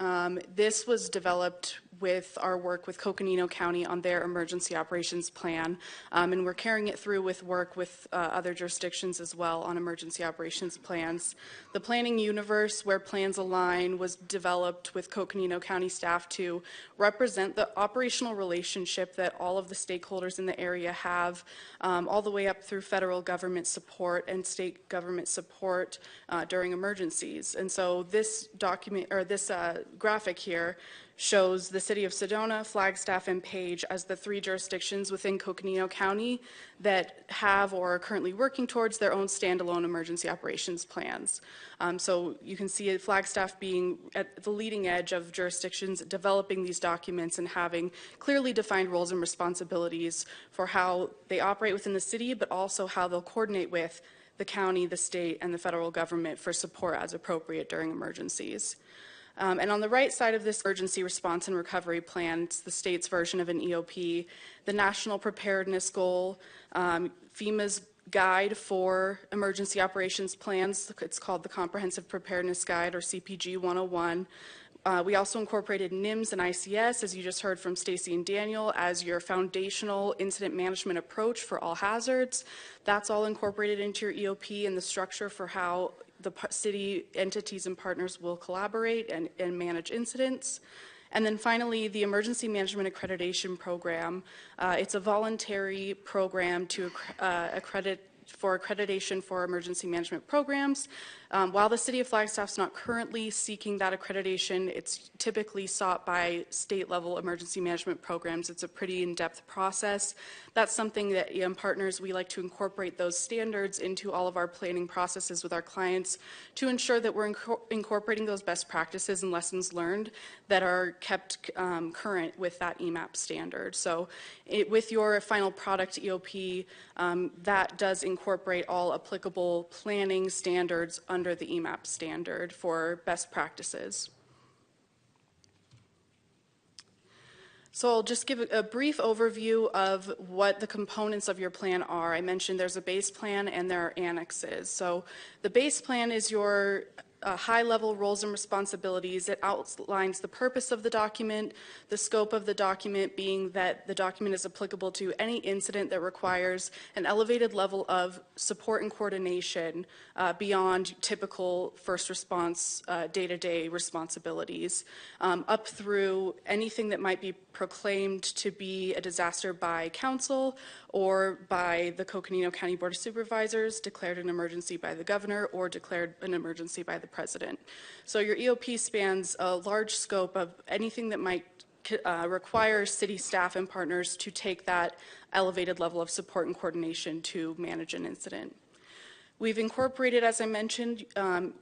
This was developed with our work with Coconino County on their emergency operations plan, and we're carrying it through with work with other jurisdictions as well on emergency operations plans. The planning universe where plans align was developed with Coconino County staff to represent the operational relationship that all of the stakeholders in the area have, all the way up through federal government support and state government support during emergencies. And so this document, or this graphic here, shows the city of Sedona, Flagstaff, and Page as the 3 jurisdictions within Coconino County that have or are currently working towards their own standalone emergency operations plans. So you can see Flagstaff being at the leading edge of jurisdictions developing these documents and having clearly defined roles and responsibilities for how they operate within the city, but also how they'll coordinate with the county, the state, and the federal government for support as appropriate during emergencies. And on the right side of this emergency response and recovery plan, it's the state's version of an EOP, the national preparedness goal, FEMA's guide for emergency operations plans. It's called the Comprehensive Preparedness Guide, or CPG 101. We also incorporated NIMS and ICS, as you just heard from Stacy and Daniel, as your foundational incident management approach for all hazards. That's all incorporated into your EOP and the structure for how the city entities and partners will collaborate and manage incidents. And then finally, the Emergency Management Accreditation Program. It's a voluntary program to accreditation for emergency management programs. While the City of Flagstaff is not currently seeking that accreditation, it's typically sought by state-level emergency management programs. It's a pretty in-depth process. That's something that partners, we like to incorporate those standards into all of our planning processes with our clients to ensure that we're incorporating those best practices and lessons learned that are kept current with that EMAP standard. So with your final product EOP, that does incorporate all applicable planning standards under the EMAP standard for best practices. So I'll just give a brief overview of what the components of your plan are. I mentioned there's a base plan and there are annexes. So the base plan is your high-level roles and responsibilities. It outlines the purpose of the document, the scope of the document being that the document is applicable to any incident that requires an elevated level of support and coordination beyond typical first response day-to-day responsibilities, up through anything that might be proclaimed to be a disaster by council or by the Coconino County Board of Supervisors, declared an emergency by the governor, or declared an emergency by the president. So your EOP spans a large scope of anything that might require city staff and partners to take that elevated level of support and coordination to manage an incident. We've incorporated, as I mentioned,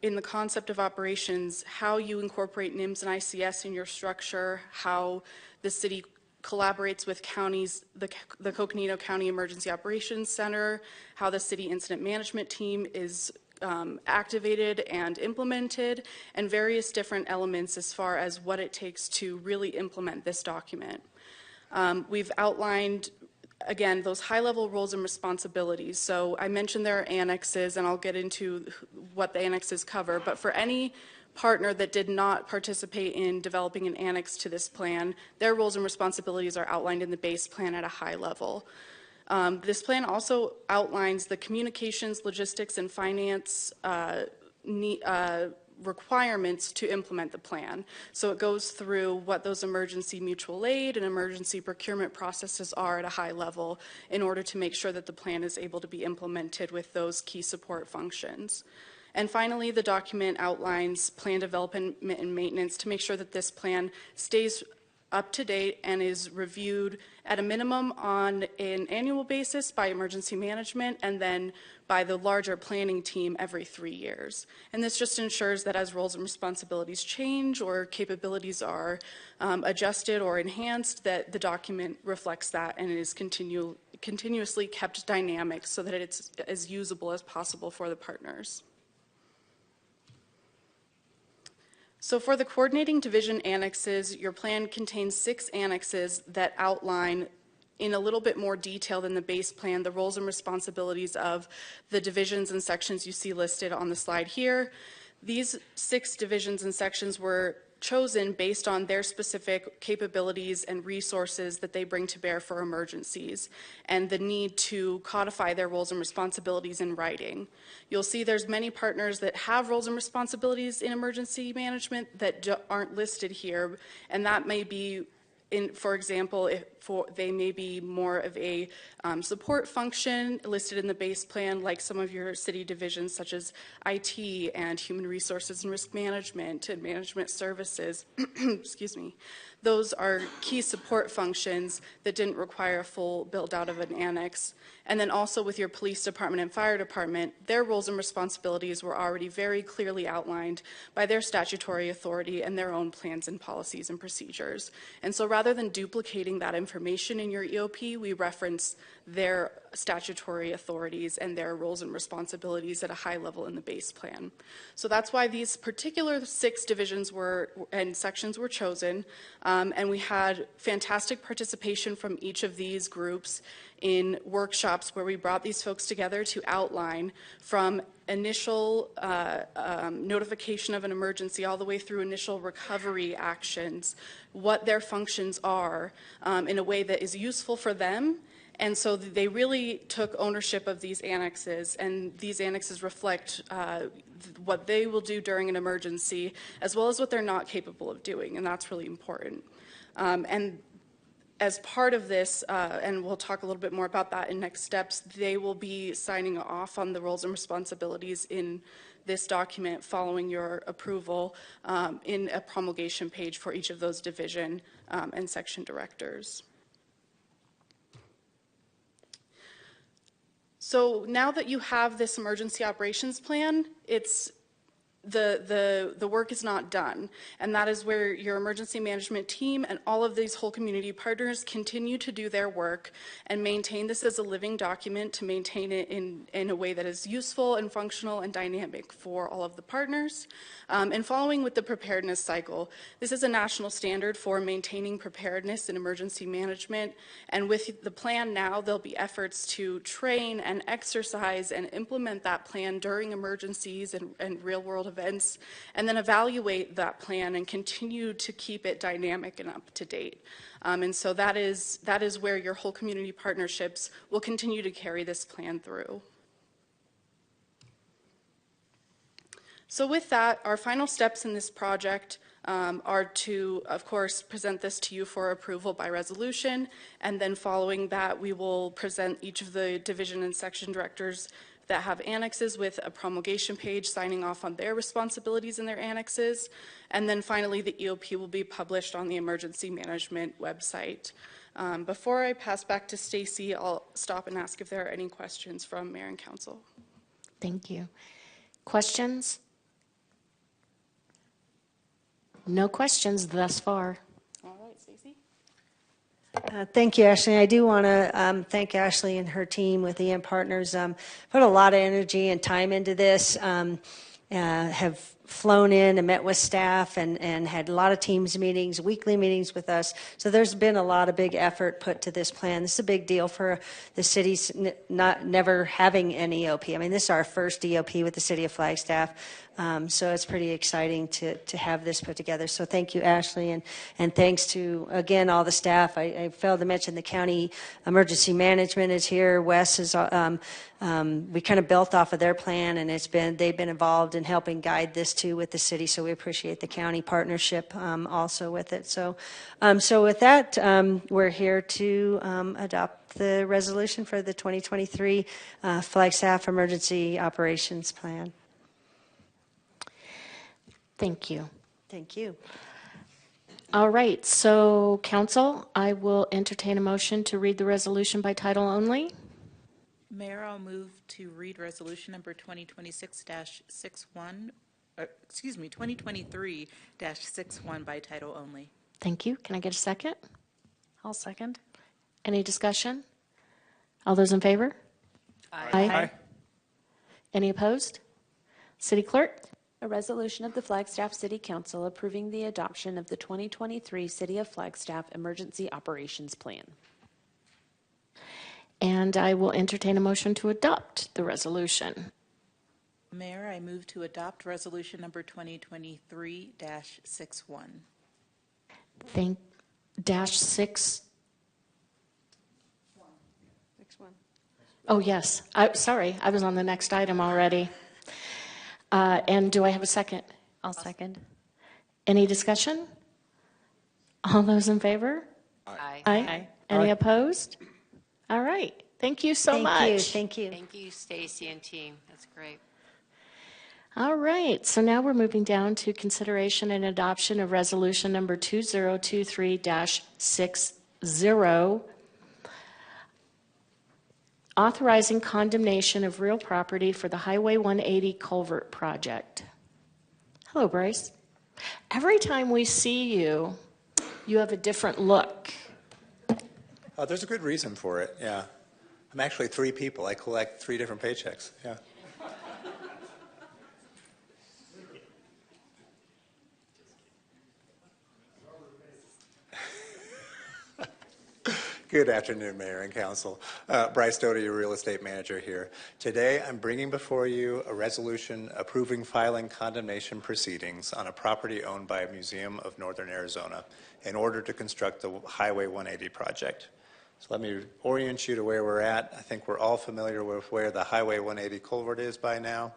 in the concept of operations, how you incorporate NIMS and ICS in your structure, how the city collaborates with counties, the Coconino County Emergency Operations Center, how the city incident management team is activated and implemented, and various different elements as far as what it takes to really implement this document. We've outlined, again, those high-level roles and responsibilities. So I mentioned there are annexes, and I'll get into what the annexes cover, but for any partner that did not participate in developing an annex to this plan, their roles and responsibilities are outlined in the base plan at a high level. This plan also outlines the communications, logistics, and finance requirements to implement the plan. So it goes through what those emergency mutual aid and emergency procurement processes are at a high level in order to make sure that the plan is able to be implemented with those key support functions. And finally, the document outlines plan development and maintenance to make sure that this plan stays up to date and is reviewed at a minimum on an annual basis by emergency management and then by the larger planning team every 3 years. And this just ensures that as roles and responsibilities change or capabilities are adjusted or enhanced, that the document reflects that and is continuously kept dynamic so that it's as usable as possible for the partners. So for the coordinating division annexes, your plan contains 6 annexes that outline in a little bit more detail than the base plan the roles and responsibilities of the divisions and sections you see listed on the slide here. These 6 divisions and sections were chosen based on their specific capabilities and resources that they bring to bear for emergencies and the need to codify their roles and responsibilities in writing. You'll see there's many partners that have roles and responsibilities in emergency management that aren't listed here, and that may be for example, they may be more of a support function listed in the base plan, like some of your city divisions such as IT and human resources and risk management and management services. Excuse me. Those are key support functions that didn't require a full build out of an annex. And then also with your police department and fire department, their roles and responsibilities were already very clearly outlined by their statutory authority and their own plans and policies and procedures. And so rather than duplicating that information in your EOP, we reference their statutory authorities and their roles and responsibilities at a high level in the base plan. So that's why these particular 6 divisions and sections were chosen, and we had fantastic participation from each of these groups in workshops where we brought these folks together to outline from initial notification of an emergency all the way through initial recovery actions, what their functions are in a way that is useful for them. And so they really took ownership of these annexes, and these annexes reflect what they will do during an emergency, as well as what they're not capable of doing, and that's really important. And as part of this, and we'll talk a little bit more about that in next steps, they will be signing off on the roles and responsibilities in this document following your approval in a promulgation page for each of those division and section directors. So now that you have this emergency operations plan, the work is not done, and that is where your emergency management team and all of these whole community partners continue to do their work and maintain this as a living document, to maintain it in a way that is useful and functional and dynamic for all of the partners. And following with the preparedness cycle, this is a national standard for maintaining preparedness in emergency management, and with the plan now, there'll be efforts to train and exercise and implement that plan during emergencies and real-world events, and then evaluate that plan and continue to keep it dynamic and up to date. And so that is where your whole community partnerships will continue to carry this plan through. So with that, our final steps in this project are to, of course, present this to you for approval by resolution, and then following that, we will present each of the division and section directors that have annexes with a promulgation page signing off on their responsibilities in their annexes. And then finally, the EOP will be published on the emergency management website. Before I pass back to Stacy, I'll stop and ask if there are any questions from Mayor and Council. Thank you. Questions? No questions thus far. All right, Stacy. Thank you, Ashley. I do want to thank Ashley and her team with EM Partners. Put a lot of energy and time into this. Have flown in and met with staff and had a lot of teams meetings, weekly meetings with us. So there's been a lot of big effort put to this plan. This is a big deal for the city's never having an EOP. I mean, this is our first EOP with the city of Flagstaff. So it's pretty exciting to have this put together. So thank you, Ashley, and thanks to, again, all the staff. I failed to mention the county emergency management is here. Wes is, we kind of built off of their plan, and they've been involved in helping guide this too with the city. So we appreciate the county partnership also with it. So with that, we're here to adopt the resolution for the 2023 Flagstaff Emergency Operations Plan. Thank you. Thank you. All right, so council, I will entertain a motion to read the resolution by title only. Mayor, I'll move to read resolution number 2023-61 by title only. Thank you. Can I get a second? I'll second. Any discussion? All those in favor? Aye. Any opposed? City Clerk? A resolution of the Flagstaff City Council approving the adoption of the 2023 City of Flagstaff Emergency Operations Plan. And I will entertain a motion to adopt the resolution. Mayor, I move to adopt resolution number 2023-61. -6. 61. Oh, yes. Sorry, I was on the next item already. And do I have a second? I'll second. Any discussion? All those in favor? Aye. Aye. Any opposed? All right. Thank you so much. Thank you. Thank you, Stacy and team. That's great. All right. So now we're moving down to consideration and adoption of resolution number 2023-60, authorizing condemnation of real property for the Highway 180 culvert project. Hello, Bryce. Every time we see you, you have a different look. There's a good reason for it, yeah. I'm actually 3 people. I collect 3 different paychecks, yeah. Good afternoon, Mayor and Council. Bryce Doty, your real estate manager here. Today, I'm bringing before you a resolution approving filing condemnation proceedings on a property owned by a museum of Northern Arizona in order to construct the Highway 180 project. So let me orient you to where we're at. I think we're all familiar with where the Highway 180 culvert is by now.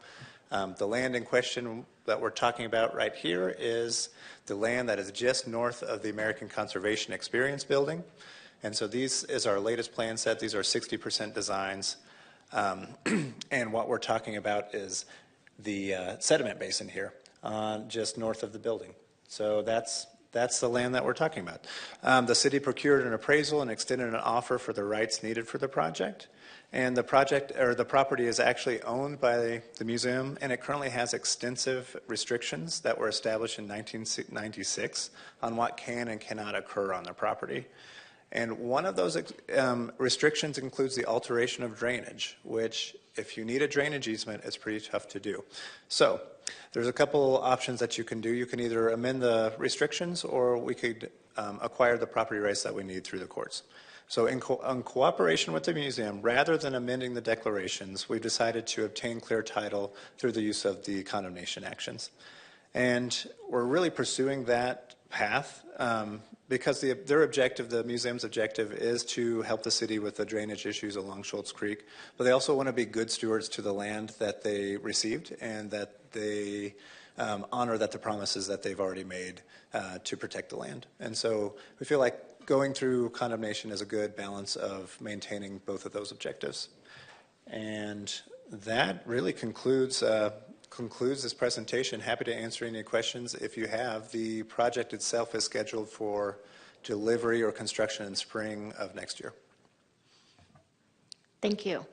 The land in question that we're talking about right here is the land that is just north of the American Conservation Experience building. And so these is our latest plan set. These are 60% designs. And what we're talking about is the sediment basin here just north of the building. So that's the land that we're talking about. The city procured an appraisal and extended an offer for the rights needed for the project. And the project, or the property, is actually owned by the museum, and it currently has extensive restrictions that were established in 1996 on what can and cannot occur on the property. And one of those restrictions includes the alteration of drainage, which, if you need a drainage easement, is pretty tough to do. So there's a couple options that you can do. You can either amend the restrictions, or we could acquire the property rights that we need through the courts. So in cooperation with the museum, rather than amending the declarations, we decided to obtain clear title through the use of the condemnation actions. And we're really pursuing that path because their objective, the museum's objective, is to help the city with the drainage issues along Schultz Creek. But they also want to be good stewards to the land that they received, and that they honor the promises that they've already made to protect the land. And so we feel like going through condemnation is a good balance of maintaining both of those objectives. And that really concludes this presentation. Happy to answer any questions if you have. The project itself is scheduled for delivery or construction in spring of next year. Thank you.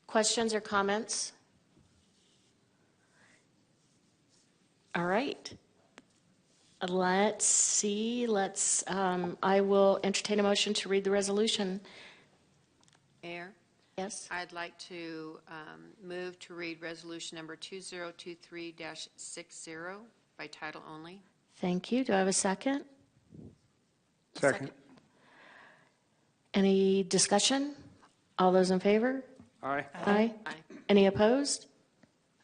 Questions or comments? All right. Let's see. I will entertain a motion to read the resolution. Mayor? Yes? I'd like to move to read resolution number 2023-60 by title only. Thank you. Do I have a second? Second. Any discussion? All those in favor? Aye. Aye. Any opposed?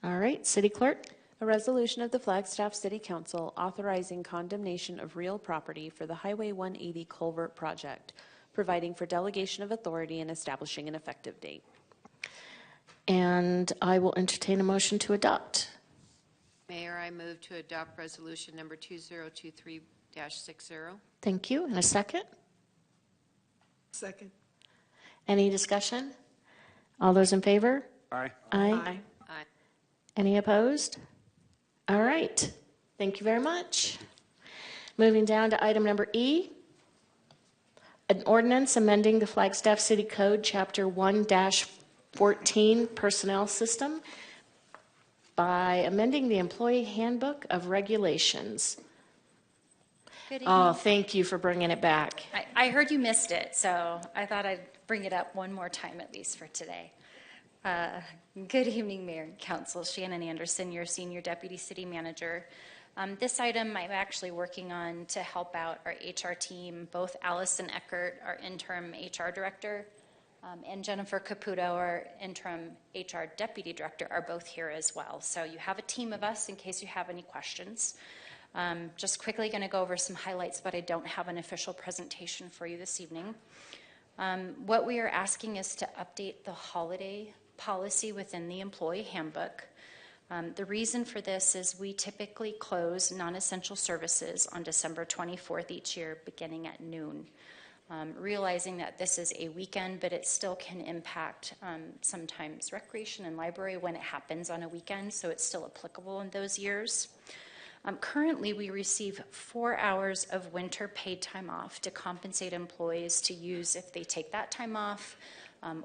All right. City Clerk? A resolution of the Flagstaff City Council authorizing condemnation of real property for the Highway 180 culvert project, providing for delegation of authority and establishing an effective date. And I will entertain a motion to adopt. Mayor, I move to adopt resolution number 2023-60. Thank you. And a second? Second. Any discussion? All those in favor? Aye. Aye. Aye. Any opposed? All right. Thank you very much. Moving down to item number E, an ordinance amending the Flagstaff City Code, Chapter 1-14, Personnel System, by amending the Employee Handbook of Regulations. Good evening. Oh, thank you for bringing it back. I heard you missed it, so I thought I'd bring it up one more time at least for today. Good evening, Mayor and Council. Shannon Anderson, your Senior Deputy City Manager. This item I'm actually working on to help out our HR team, both Allison Eckert, our interim HR Director, And Jennifer Caputo, our interim HR deputy director, are both here as well. So you have a team of us in case you have any questions. Just quickly going to go over some highlights, but I don't have an official presentation for you this evening. What we are asking is to update the holiday policy within the employee handbook. The reason for this is we typically close non-essential services on December 24th each year, beginning at noon. Realizing that this is a weekend, but it still can impact sometimes recreation and library when it happens on a weekend, so it's still applicable in those years. Currently, we receive 4 hours of winter paid time off to compensate employees to use if they take that time off,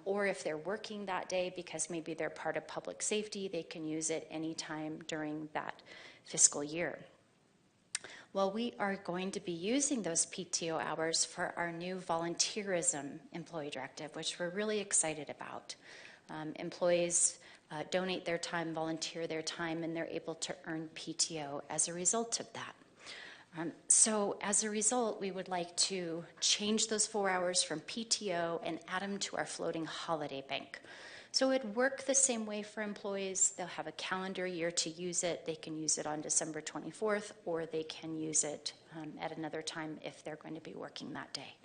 or if they're working that day because maybe they're part of public safety, they can use it anytime during that fiscal year. Well, we are going to be using those PTO hours for our new volunteerism employee directive, which we're really excited about. Employees donate their time, volunteer their time, and they're able to earn PTO as a result of that. So as a result, we would like to change those 4 hours from PTO and add them to our floating holiday bank. So it would work the same way for employees. They'll have a calendar year to use it. They can use it on December 24th, or they can use it at another time if they're going to be working that day.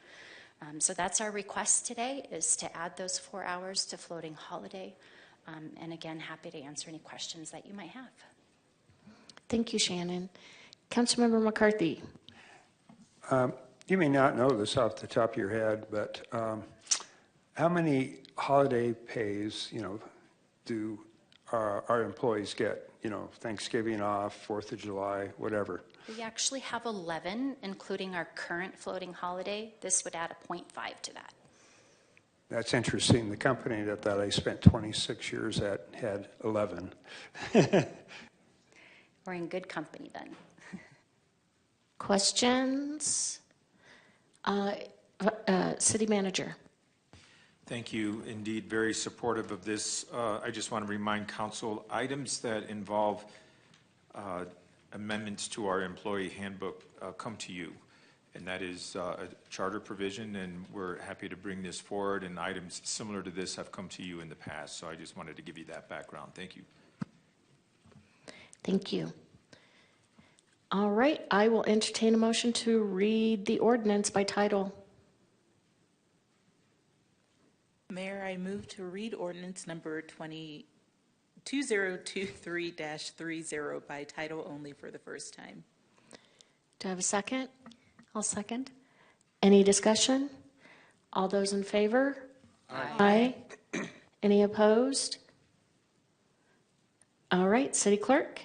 So that's our request today, is to add those 4 hours to floating holiday. And again, happy to answer any questions that you might have. Thank you, Shannon. Councilmember McCarthy. You may not know this off the top of your head, but how many holiday pays, do our employees get? Thanksgiving off, 4th of July, whatever. We actually have 11, including our current floating holiday. This would add a 0.5 to that. That's interesting. The company that I spent 26 years at had 11. We're in good company then. Questions? City Manager. Thank you. Indeed, very supportive of this. I just want to remind council, items that involve amendments to our employee handbook come to you. And that is a charter provision, and we're happy to bring this forward. And items similar to this have come to you in the past. So I just wanted to give you that background. Thank you. Thank you. All right, I will entertain a motion to read the ordinance by title. Mayor, I move to read ordinance number 2023-30 by title only for the first time. Do I have a second? I'll second. Any discussion? All those in favor? Aye. Any opposed? All right, City Clerk.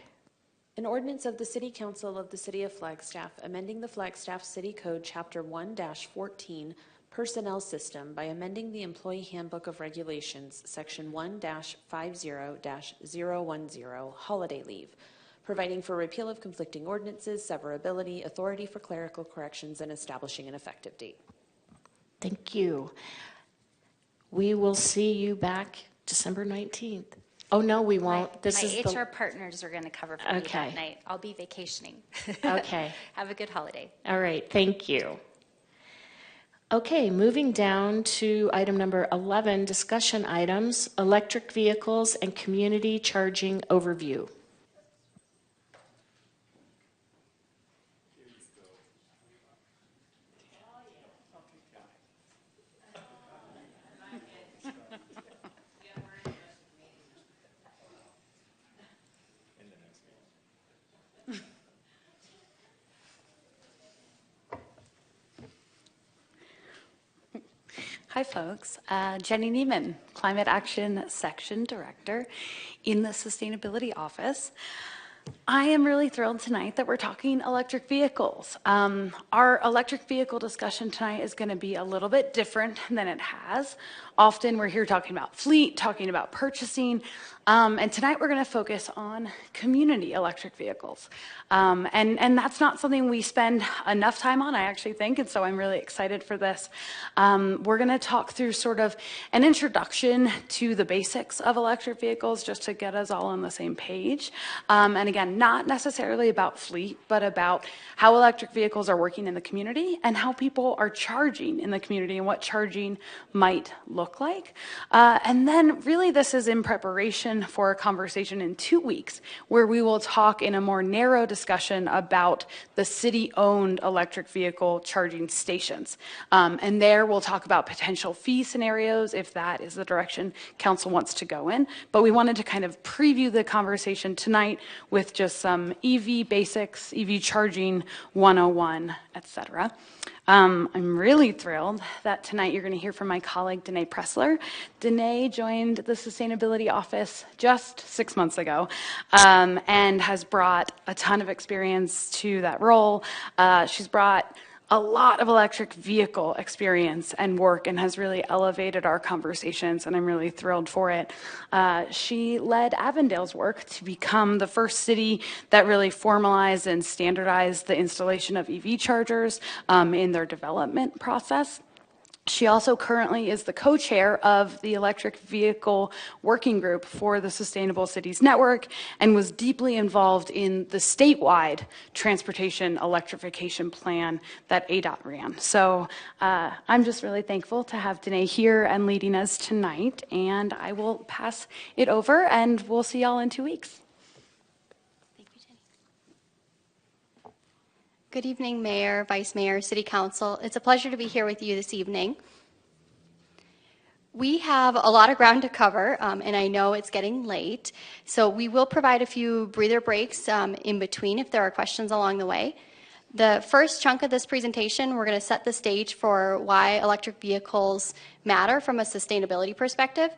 An ordinance of the City Council of the City of Flagstaff, amending the Flagstaff City Code, Chapter 1-14, Personnel System by amending the Employee Handbook of Regulations, Section 1-50-010, Holiday Leave, providing for repeal of conflicting ordinances, severability, authority for clerical corrections, and establishing an effective date. Thank you. We will see you back December 19th. Oh, no, we won't. My HR partners are going to cover for me that night. I'll be vacationing. Okay. Have a good holiday. All right, thank you. Okay, moving down to item number 11, discussion items, electric vehicles and community charging overview. Hi, folks. Jenny Neiman, Climate Action Section Director in the Sustainability Office. I am really thrilled tonight that we're talking electric vehicles. Our electric vehicle discussion tonight is going to be a little bit different than it has. Often we're here talking about fleet, talking about purchasing, and tonight we're going to focus on community electric vehicles. And that's not something we spend enough time on, I actually think, and so I'm really excited for this. We're going to talk through sort of an introduction to the basics of electric vehicles just to get us all on the same page. And again, not necessarily about fleet, but about how electric vehicles are working in the community and how people are charging in the community and what charging might look like. And then really this is in preparation for a conversation in 2 weeks where we will talk in a more narrow discussion about the city-owned electric vehicle charging stations. And there we'll talk about potential fee scenarios if that is the direction council wants to go in. But we wanted to kind of preview the conversation tonight with just some EV basics, EV charging 101, et cetera. I'm really thrilled that tonight you're going to hear from my colleague, Danae Pressler. Danae joined the Sustainability Office just 6 months ago and has brought a ton of experience to that role. She's brought a lot of electric vehicle experience and work and has really elevated our conversations, and I'm really thrilled for it. She led Avondale's work to become the first city that really formalized and standardized the installation of EV chargers in their development process. She also currently is the co-chair of the electric vehicle working group for the Sustainable Cities Network and was deeply involved in the statewide transportation electrification plan that ADOT ran. So I'm just really thankful to have Danae here and leading us tonight, and I will pass it over and we'll see y'all in 2 weeks. Good evening, Mayor, Vice Mayor, City Council. It's a pleasure to be here with you this evening. We have a lot of ground to cover, and I know it's getting late, so we will provide a few breather breaks in between if there are questions along the way. The first chunk of this presentation, we're going to set the stage for why electric vehicles matter from a sustainability perspective,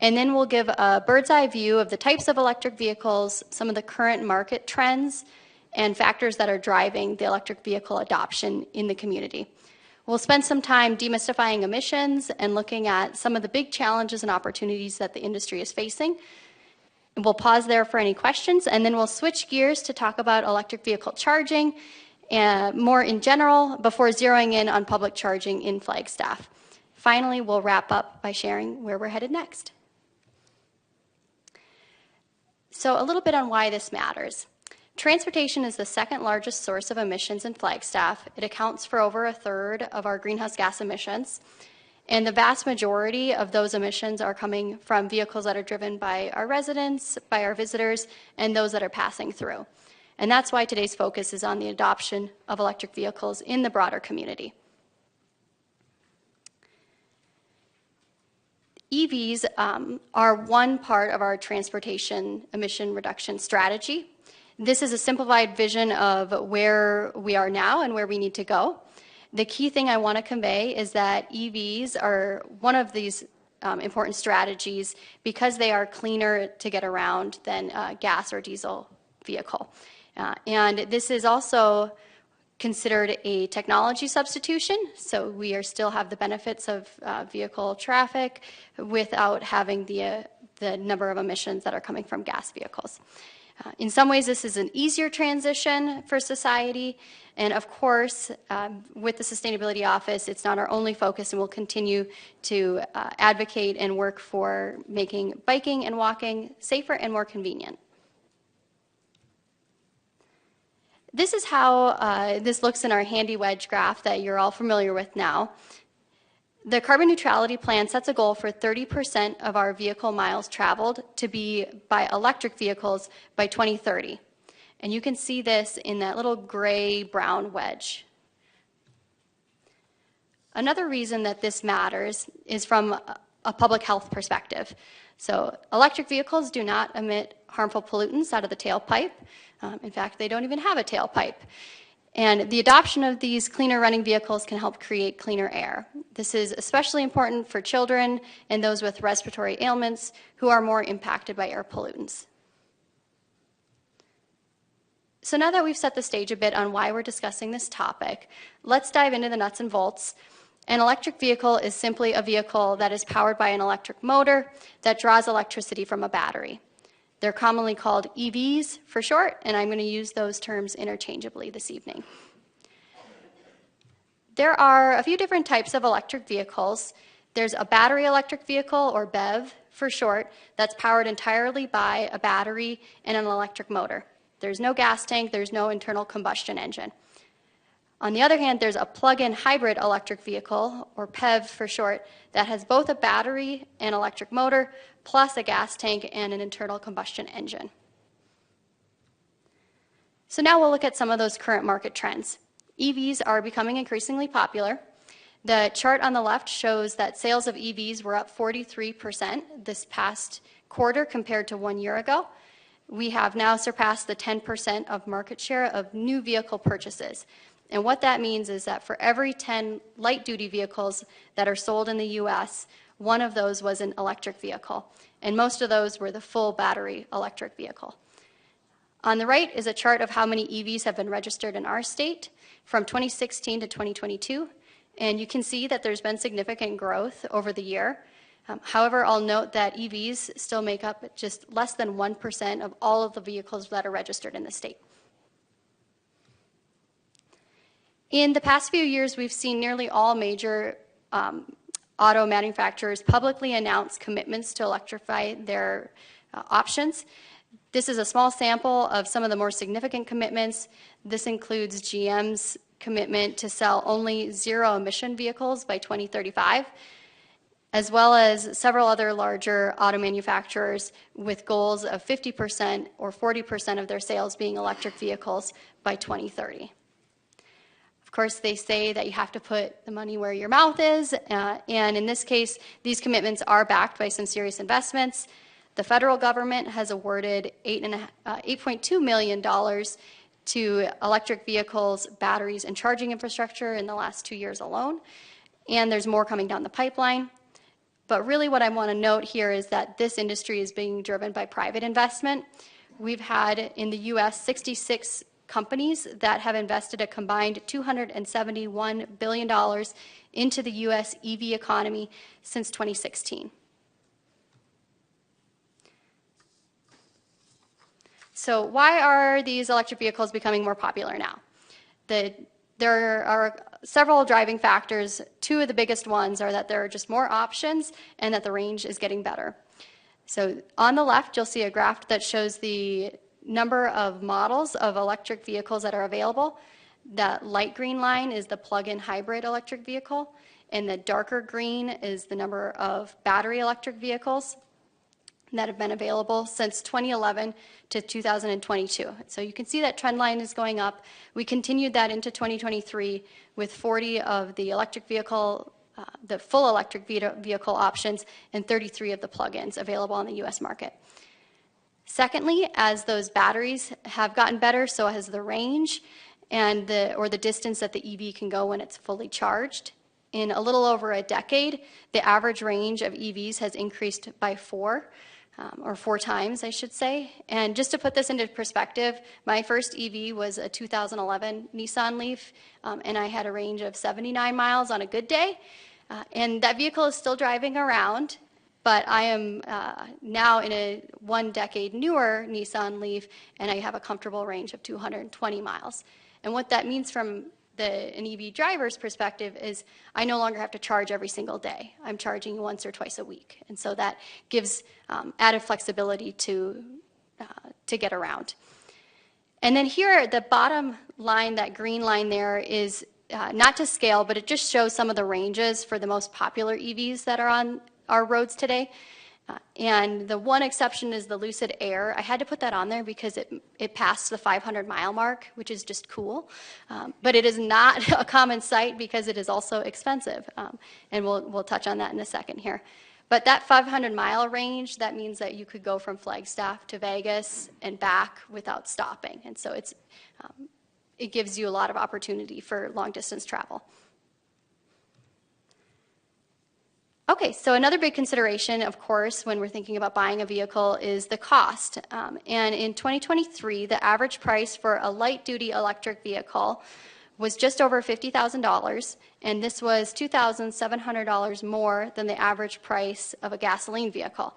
and then we'll give a bird's eye view of the types of electric vehicles, some of the current market trends, and factors that are driving the electric vehicle adoption in the community. We'll spend some time demystifying emissions and looking at some of the big challenges and opportunities that the industry is facing. We'll pause there for any questions, and then we'll switch gears to talk about electric vehicle charging more in general before zeroing in on public charging in Flagstaff. Finally, we'll wrap up by sharing where we're headed next. So a little bit on why this matters. Transportation is the second largest source of emissions in Flagstaff. It accounts for over 1/3 of our greenhouse gas emissions. And the vast majority of those emissions are coming from vehicles that are driven by our residents, by our visitors, and those that are passing through. And that's why today's focus is on the adoption of electric vehicles in the broader community. EVs are one part of our transportation emission reduction strategy. This is a simplified vision of where we are now and where we need to go. The key thing I want to convey is that EVs are one of these important strategies because they are cleaner to get around than a gas or diesel vehicle. And this is also considered a technology substitution, so we still have the benefits of vehicle traffic without having the number of emissions that are coming from gas vehicles. In some ways, this is an easier transition for society, and of course, with the Sustainability Office, it's not our only focus, and we'll continue to advocate and work for making biking and walking safer and more convenient. This is how this looks in our handy wedge graph that you're all familiar with now. The carbon neutrality plan sets a goal for 30% of our vehicle miles traveled to be by electric vehicles by 2030. And you can see this in that little gray-brown wedge. Another reason that this matters is from a public health perspective. So electric vehicles do not emit harmful pollutants out of the tailpipe. In fact, they don't even have a tailpipe. And the adoption of these cleaner running vehicles can help create cleaner air. This is especially important for children and those with respiratory ailments who are more impacted by air pollutants. So now that we've set the stage a bit on why we're discussing this topic, let's dive into the nuts and bolts. An electric vehicle is simply a vehicle that is powered by an electric motor that draws electricity from a battery. They're commonly called EVs for short, and I'm going to use those terms interchangeably this evening. There are a few different types of electric vehicles. There's a battery electric vehicle, or BEV for short, that's powered entirely by a battery and an electric motor. There's no gas tank, there's no internal combustion engine. On the other hand, there's a plug-in hybrid electric vehicle, or PEV for short, that has both a battery and electric motor, plus a gas tank and an internal combustion engine. So now we'll look at some of those current market trends. EVs are becoming increasingly popular. The chart on the left shows that sales of EVs were up 43% this past quarter compared to 1 year ago. We have now surpassed the 10% of market share of new vehicle purchases. And what that means is that for every 10 light-duty vehicles that are sold in the U.S., one of those was an electric vehicle. And most of those were the full battery electric vehicle. On the right is a chart of how many EVs have been registered in our state from 2016 to 2022. And you can see that there's been significant growth over the year. However, I'll note that EVs still make up just less than 1% of all of the vehicles that are registered in the state. In the past few years, we've seen nearly all major auto manufacturers publicly announce commitments to electrify their options. This is a small sample of some of the more significant commitments. This includes GM's commitment to sell only zero-emission vehicles by 2035, as well as several other larger auto manufacturers with goals of 50% or 40% of their sales being electric vehicles by 2030. Of course, they say that you have to put the money where your mouth is, and in this case, these commitments are backed by some serious investments. The federal government has awarded $8.2 million to electric vehicles, batteries, and charging infrastructure in the last 2 years alone, and there's more coming down the pipeline. But really what I want to note here is that this industry is being driven by private investment. We've had in the U.S. 66 companies that have invested a combined $271 billion into the U.S. EV economy since 2016. So why are these electric vehicles becoming more popular now? There are several driving factors. Two of the biggest ones are that there are just more options and that the range is getting better. So on the left, you'll see a graph that shows the number of models of electric vehicles that are available. That light green line is the plug-in hybrid electric vehicle, and the darker green is the number of battery electric vehicles that have been available since 2011 to 2022. So you can see that trend line is going up. We continued that into 2023 with 40 of the electric vehicle, the full electric vehicle options, and 33 of the plug-ins available on the U.S. market. Secondly, as those batteries have gotten better, so has the range and the distance that the EV can go when it's fully charged. In a little over a decade, the average range of EVs has increased by 4 times, I should say. And just to put this into perspective, my first EV was a 2011 Nissan Leaf, and I had a range of 79 miles on a good day. And that vehicle is still driving around, but I am now in a 1 decade newer Nissan Leaf, and I have a comfortable range of 220 miles. And what that means from an EV driver's perspective is I no longer have to charge every single day. I'm charging once or twice a week. And so that gives added flexibility to get around. And then here at the bottom line, that green line there is not to scale, but it just shows some of the ranges for the most popular EVs that are on our roads today. And the one exception is the Lucid Air. I had to put that on there because it passed the 500-mile mark, which is just cool. But it is not a common sight because it is also expensive. And we'll touch on that in a second here. But that 500-mile range, that means that you could go from Flagstaff to Vegas and back without stopping. And so it gives you a lot of opportunity for long-distance travel. Okay, so another big consideration, of course, when we're thinking about buying a vehicle is the cost. And in 2023, the average price for a light-duty electric vehicle was just over $50,000, and this was $2,700 more than the average price of a gasoline vehicle.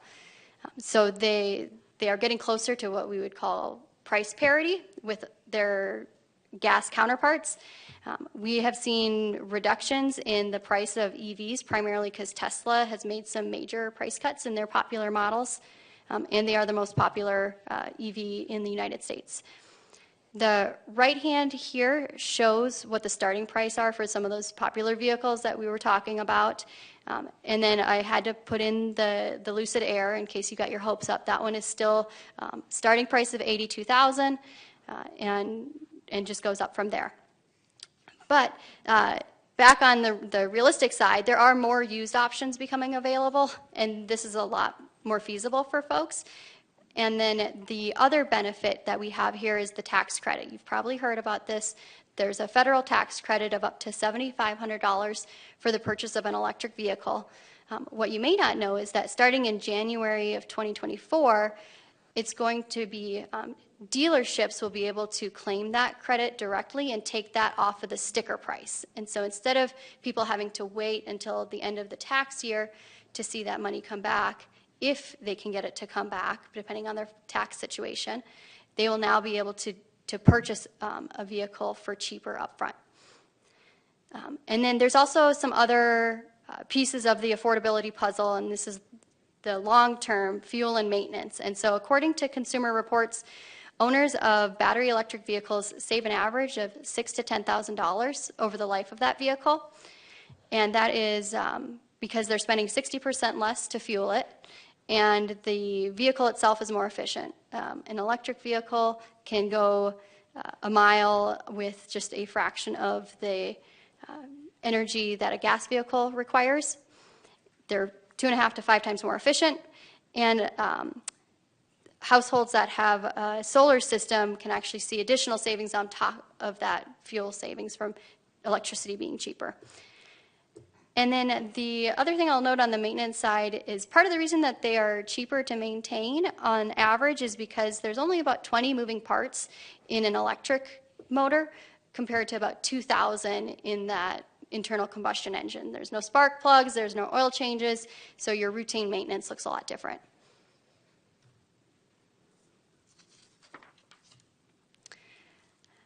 So they are getting closer to what we would call price parity with their gas counterparts. We have seen reductions in the price of EVs, primarily because Tesla has made some major price cuts in their popular models, and they are the most popular EV in the United States. The right hand here shows what the starting price are for some of those popular vehicles that we were talking about. And then I had to put in the Lucid Air in case you got your hopes up. That one is still starting price of $82,000 and just goes up from there. But back on the realistic side, there are more used options becoming available, and this is a lot more feasible for folks. And then the other benefit that we have here is the tax credit. You've probably heard about this. There's a federal tax credit of up to $7,500 for the purchase of an electric vehicle. What you may not know is that starting in January of 2024, it's going to be dealerships will be able to claim that credit directly and take that off of the sticker price. And so instead of people having to wait until the end of the tax year to see that money come back, if they can get it to come back, depending on their tax situation, they will now be able to purchase a vehicle for cheaper upfront. And then there's also some other pieces of the affordability puzzle, and this is the long-term fuel and maintenance. And so according to Consumer Reports, owners of battery electric vehicles save an average of $6,000 to $10,000 over the life of that vehicle. And that is because they're spending 60% less to fuel it, and the vehicle itself is more efficient. An electric vehicle can go a mile with just a fraction of the energy that a gas vehicle requires. They're 2.5 to 5 times more efficient, and households that have a solar system can actually see additional savings on top of that fuel savings from electricity being cheaper. And then the other thing I'll note on the maintenance side is part of the reason that they are cheaper to maintain on average is because there's only about 20 moving parts in an electric motor compared to about 2,000 in that internal combustion engine. There's no spark plugs, there's no oil changes, so your routine maintenance looks a lot different.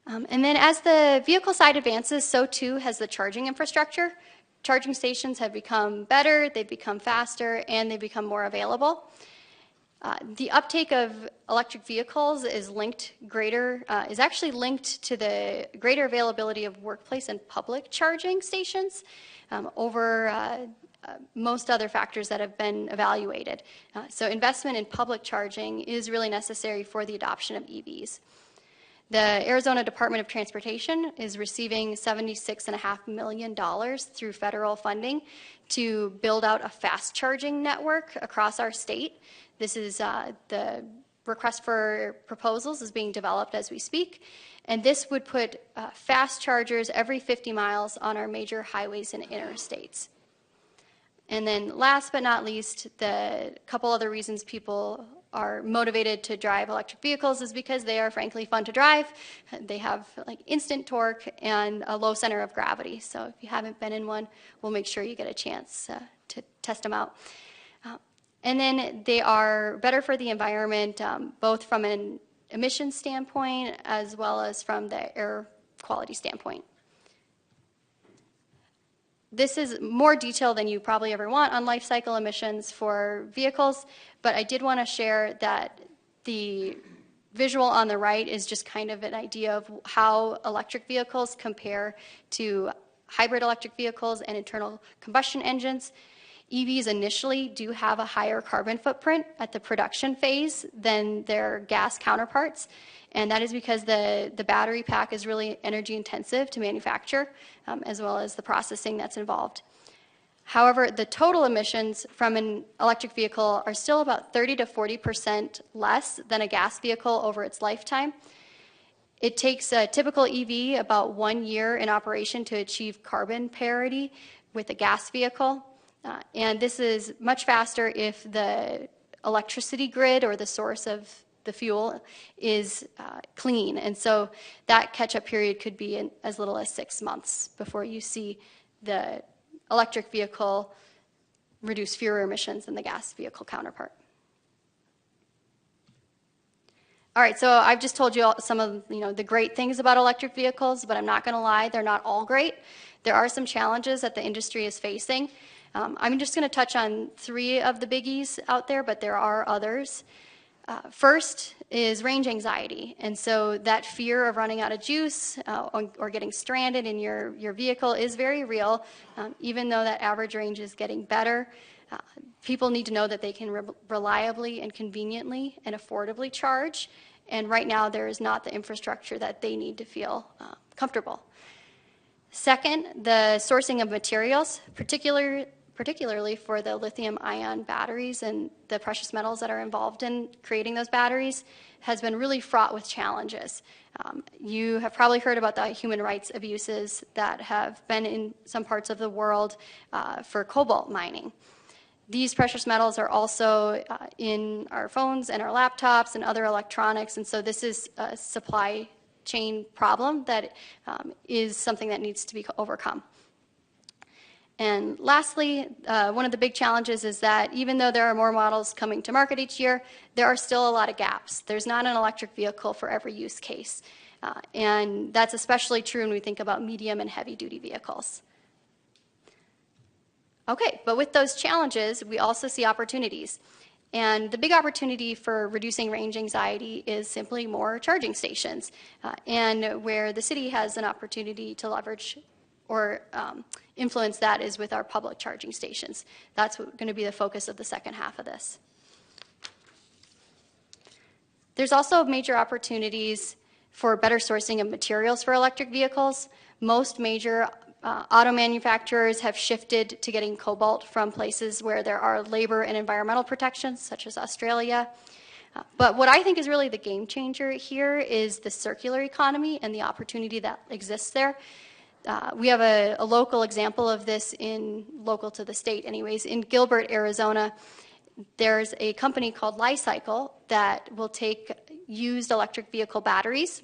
And then as the vehicle side advances, so too has the charging infrastructure. Charging stations have become better, they've become faster, and they've become more available. The uptake of electric vehicles is actually linked to the greater availability of workplace and public charging stations over most other factors that have been evaluated. So investment in public charging is really necessary for the adoption of EVs. The Arizona Department of Transportation is receiving $76.5 million through federal funding to build out a fast charging network across our state. This is the request for proposals is being developed as we speak, and this would put fast chargers every 50 miles on our major highways and interstates. And then last but not least, the couple other reasons people are motivated to drive electric vehicles is because they are frankly fun to drive. They have like instant torque and a low center of gravity. So if you haven't been in one, we'll make sure you get a chance to test them out. And then they are better for the environment, both from an emissions standpoint as well as from the air quality standpoint. This is more detail than you probably ever want on life cycle emissions for vehicles, but I did want to share that the visual on the right is just kind of an idea of how electric vehicles compare to hybrid electric vehicles and internal combustion engines. EVs initially do have a higher carbon footprint at the production phase than their gas counterparts, and that is because the battery pack is really energy intensive to manufacture, as well as the processing that's involved. However, the total emissions from an electric vehicle are still about 30 to 40% less than a gas vehicle over its lifetime. It takes a typical EV about 1 year in operation to achieve carbon parity with a gas vehicle. And this is much faster if the electricity grid or the source of the fuel is clean. And so that catch-up period could be as little as 6 months before you see the electric vehicle reduce fewer emissions than the gas vehicle counterpart. All right, so I've just told you some of the great things about electric vehicles, but I'm not going to lie, they're not all great. There are some challenges that the industry is facing. I'm just going to touch on 3 of the biggies out there, but there are others. First is range anxiety. And so that fear of running out of juice or getting stranded in your vehicle is very real. Even though that average range is getting better, people need to know that they can reliably and conveniently and affordably charge. And right now, there is not the infrastructure that they need to feel comfortable. Second, the sourcing of materials, particularly for the lithium-ion batteries and the precious metals that are involved in creating those batteries, has been really fraught with challenges. You have probably heard about the human rights abuses that have been in some parts of the world for cobalt mining. These precious metals are also in our phones and our laptops and other electronics, and so this is a supply chain problem that is something that needs to be overcome. And lastly, one of the big challenges is that even though there are more models coming to market each year, there are still a lot of gaps. There's not an electric vehicle for every use case. And that's especially true when we think about medium and heavy duty vehicles. Okay, but with those challenges, we also see opportunities. And the big opportunity for reducing range anxiety is simply more charging stations. And where the city has an opportunity to leverage or influence that is with our public charging stations. That's going to be the focus of the second half of this. There's also major opportunities for better sourcing of materials for electric vehicles. Most major auto manufacturers have shifted to getting cobalt from places where there are labor and environmental protections, such as Australia. But what I think is really the game changer here is the circular economy and the opportunity that exists there. We have a local example of this local to the state anyways. In Gilbert, Arizona, there's a company called Li-Cycle that will take used electric vehicle batteries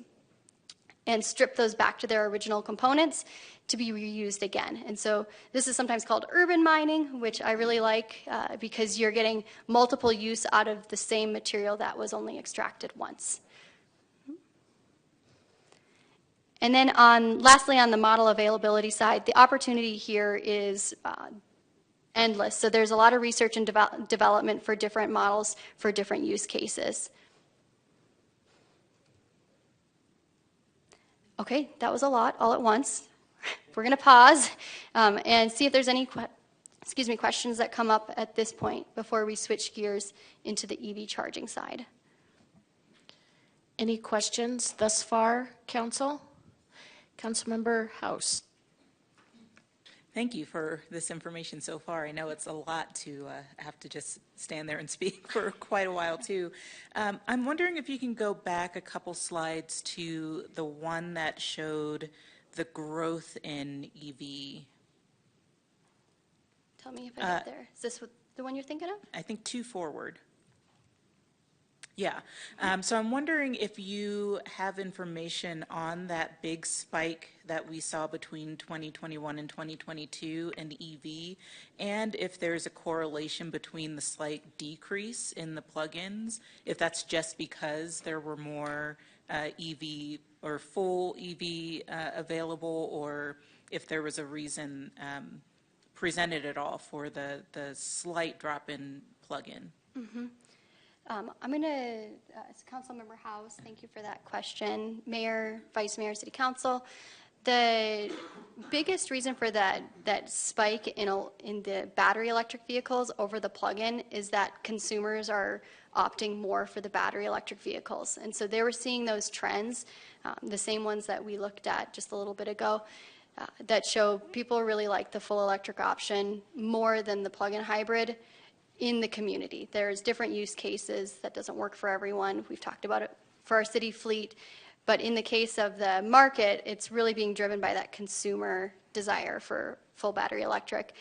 and strip those back to their original components to be reused again. And so this is sometimes called urban mining, which I really like because you're getting multiple use out of the same material that was only extracted once. And then lastly, on the model availability side, the opportunity here is endless. So there's a lot of research and development for different models for different use cases. Okay, that was a lot all at once. We're going to pause and see if there's any questions that come up at this point before we switch gears into the EV charging side. Any questions thus far, Council? Councilmember House. Thank you for this information so far. I know it's a lot to have to just stand there and speak for quite a while, too. I'm wondering if you can go back a couple slides to the one that showed the growth in EV. Tell me if I get there. Is this the one you're thinking of? I think 2 forward. Yeah. So I'm wondering if you have information on that big spike that we saw between 2021 and 2022 in EV, and if there's a correlation between the slight decrease in the plug-ins, if that's just because there were more EV or full EV available, or if there was a reason presented at all for the slight drop in plug-in. Mm-hmm. I'm going to, Councilmember House, thank you for that question. Mayor, Vice Mayor, City Council, the biggest reason for that spike in the battery electric vehicles over the plug-in is that consumers are opting more for the battery electric vehicles. And so they were seeing those trends, the same ones that we looked at just a little bit ago, that show people really like the full electric option more than the plug-in hybrid in the community. There's different use cases that doesn't work for everyone. We've talked about it for our city fleet. But in the case of the market, it's really being driven by that consumer desire for full battery electric.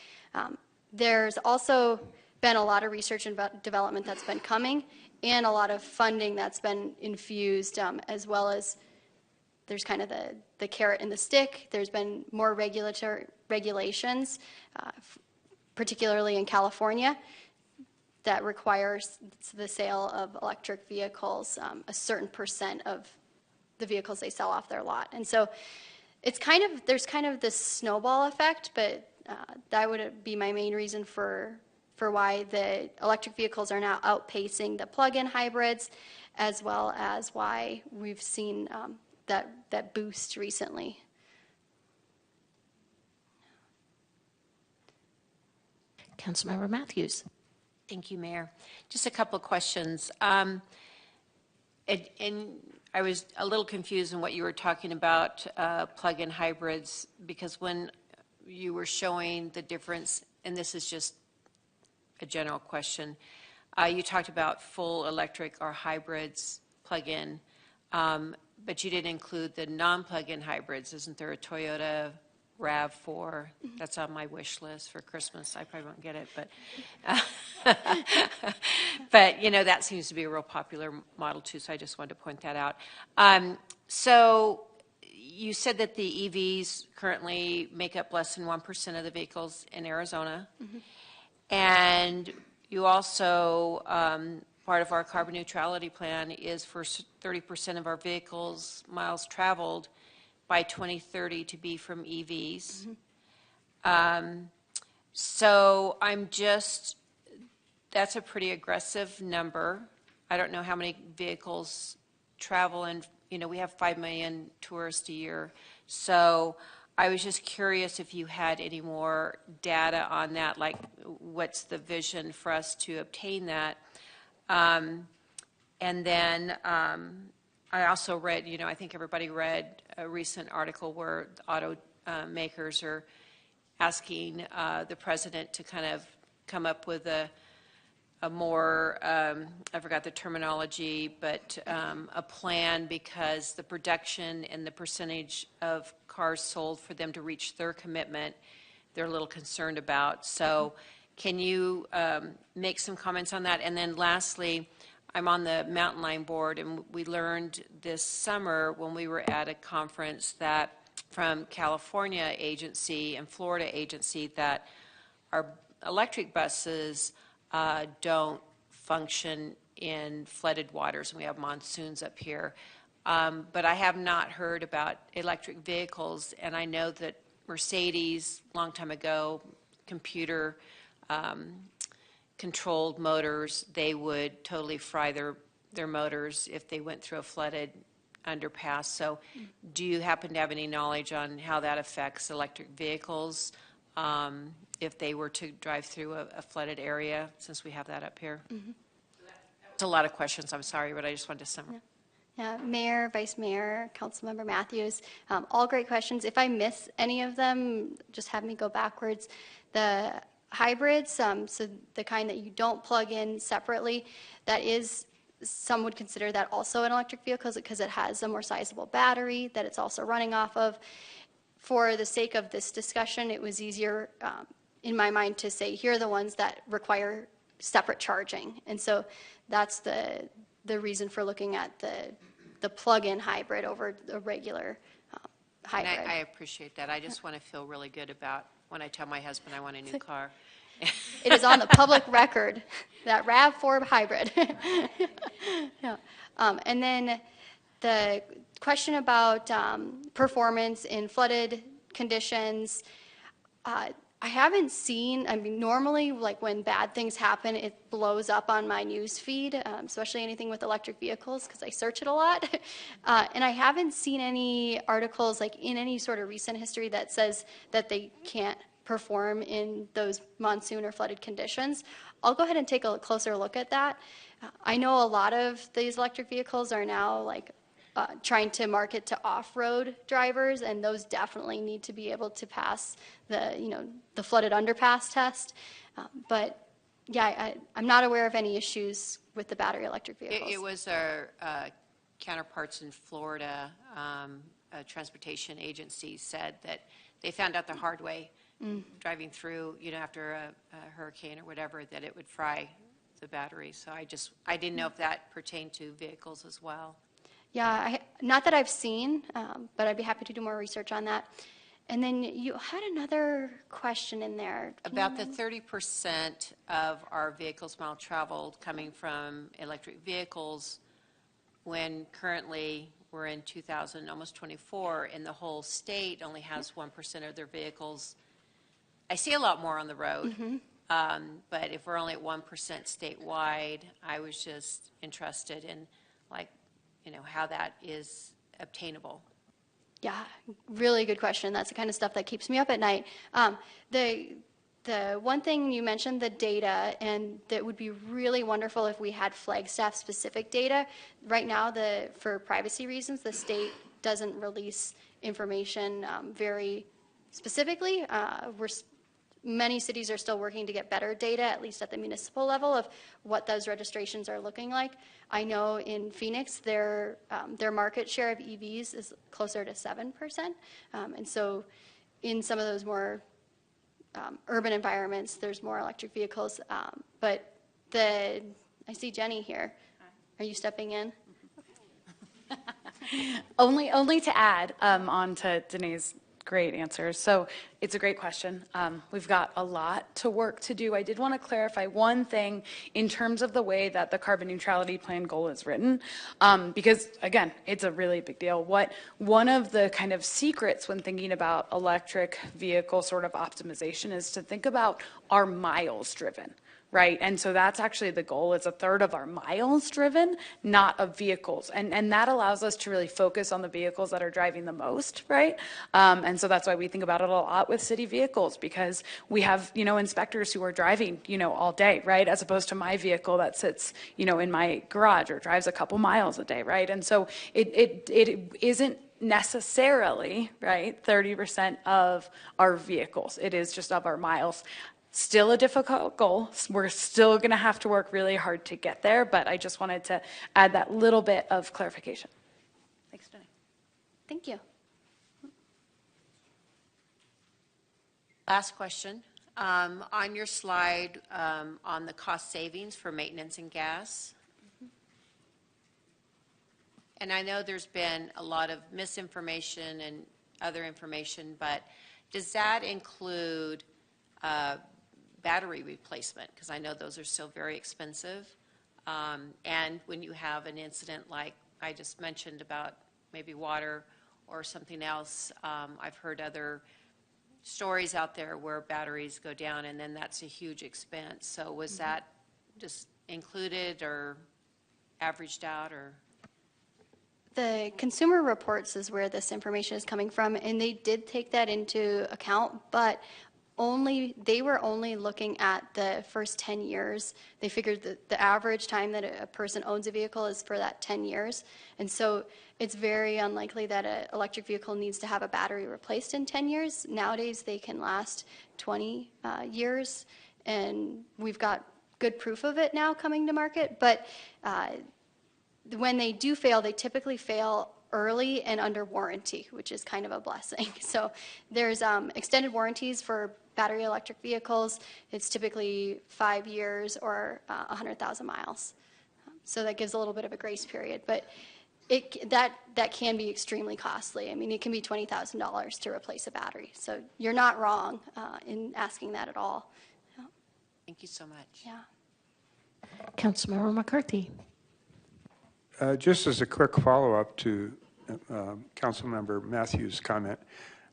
There's also been a lot of research and development that's been coming and a lot of funding that's been infused, as well as there's kind of the carrot and the stick. There's been more regulations, particularly in California, that requires the sale of electric vehicles, a certain % of the vehicles they sell off their lot. And so it's there's kind of this snowball effect, but that would be my main reason for why the electric vehicles are now outpacing the plug-in hybrids, as well as why we've seen that boost recently. Councilmember Matthews. Thank you, Mayor. Just a couple of questions. And I was a little confused in what you were talking about plug-in hybrids, because when you were showing the difference, and this is just a general question, you talked about full electric or hybrids plug-in, but you didn't include the non-plug-in hybrids. Isn't there a Toyota RAV4? That's on my wish list for Christmas. I probably won't get it, but you know, that seems to be a real popular model too, so I just wanted to point that out. So you said that the EVs currently make up less than 1% of the vehicles in Arizona. And you also, part of our carbon neutrality plan is for 30% of our vehicles miles traveled by 2030 to be from EVs. So that's a pretty aggressive number. I don't know how many vehicles travel, and you know, we have 5 million tourists a year. So I was just curious if you had any more data on that, like what's the vision for us to obtain that? And then I also read, you know, I think everybody read a recent article where the automakers are asking the president to kind of come up with a more, I forgot the terminology, but a plan, because the production and the percentage of cars sold for them to reach their commitment, they're a little concerned about. So can you make some comments on that? And then lastly, I'm on the Mountain Line Board, and we learned this summer when we were at a conference that from California agency and Florida agency that our electric buses don't function in flooded waters, and we have monsoons up here. But I have not heard about electric vehicles, and I know that Mercedes, a long time ago, computer controlled motors, they would totally fry their motors if they went through a flooded underpass. So do you happen to have any knowledge on how that affects electric vehicles if they were to drive through a flooded area, since we have that up here? It's a lot of questions, I'm sorry, but I just wanted to summarize. Yeah, Mayor, Vice Mayor, Councilmember Matthews, all great questions. If I miss any of them, just have me go backwards. The hybrids, so the kind that you don't plug in separately, that is, some would consider that also an electric vehicle because it has a more sizable battery that it's also running off of. For the sake of this discussion, it was easier in my mind to say, here are the ones that require separate charging. And so that's the reason for looking at the plug-in hybrid over the regular hybrid. And I appreciate that. I just want to feel really good about when I tell my husband I want a new car. It is on the public record, that RAV4 hybrid. Yeah. And then the question about performance in flooded conditions, I haven't seen, I mean, normally, like when bad things happen, it blows up on my news feed, especially anything with electric vehicles, because I search it a lot. And I haven't seen any articles, like in any sort of recent history, that says that they can't perform in those monsoon or flooded conditions. I'll go ahead and take a closer look at that. I know a lot of these electric vehicles are now like trying to market to off-road drivers, and those definitely need to be able to pass the flooded underpass test. But yeah, I'm not aware of any issues with the battery electric vehicles. It was our counterparts in Florida, a transportation agency said that they found out the hard way driving through, after a hurricane or whatever, that it would fry the battery. So I didn't know if that pertained to vehicles as well. Yeah, not that I've seen, but I'd be happy to do more research on that. And then you had another question in there. About the 30% of our vehicles mile traveled coming from electric vehicles, when currently we're in 2000, almost 24, and the whole state only has 1% of their vehicles. I see a lot more on the road, but if we're only at 1% statewide, I was just interested in like, how that is obtainable? Yeah, really good question. That's the kind of stuff that keeps me up at night. The one thing you mentioned, the data, and that would be really wonderful if we had Flagstaff specific data. Right now, for privacy reasons, the state doesn't release information very specifically. Many cities are still working to get better data, at least at the municipal level, of what those registrations are looking like. I know in Phoenix, their market share of EVs is closer to 7%. And so in some of those more urban environments, there's more electric vehicles. But I see Jenny here. Are you stepping in? Only to add on to Danae's great answers. So it's a great question. We've got a lot to work to do. I did want to clarify one thing in terms of the way that the carbon neutrality plan goal is written, because again, it's a really big deal. One of the kind of secrets when thinking about electric vehicle sort of optimization is to think about our miles driven. Right, and so that's actually the goal. It's a third of our miles driven, not of vehicles, and that allows us to really focus on the vehicles that are driving the most, right? And so that's why we think about it a lot with city vehicles, because we have inspectors who are driving all day, right, as opposed to my vehicle that sits in my garage or drives a couple miles a day, right? And so it isn't necessarily, right, 30% of our vehicles. It is just of our miles. Still a difficult goal. We're still going to have to work really hard to get there, but I just wanted to add that little bit of clarification. Thanks, Jenny. Thank you. Last question. On your slide on the cost savings for maintenance and gas, and I know there's been a lot of misinformation and other information, but does that include battery replacement? Because I know those are still very expensive. And when you have an incident like I just mentioned about maybe water or something else, I've heard other stories out there where batteries go down and then that's a huge expense. So was that just included or averaged out, or? The Consumer Reports is where this information is coming from, and they did take that into account, but they were only looking at the first 10 years. They figured that the average time that a person owns a vehicle is for that 10 years. And so it's very unlikely that an electric vehicle needs to have a battery replaced in 10 years. Nowadays, they can last 20 years, and we've got good proof of it now coming to market. But when they do fail, they typically fail early and under warranty, which is kind of a blessing. So there's extended warranties for battery electric vehicles. It's typically 5 years or 100,000 miles. So that gives a little bit of a grace period. But that can be extremely costly. I mean, it can be $20,000 to replace a battery. So you're not wrong in asking that at all. Thank you so much. Yeah. Councilmember McCarthy. Just as a quick follow-up to Councilmember Matthews' comment,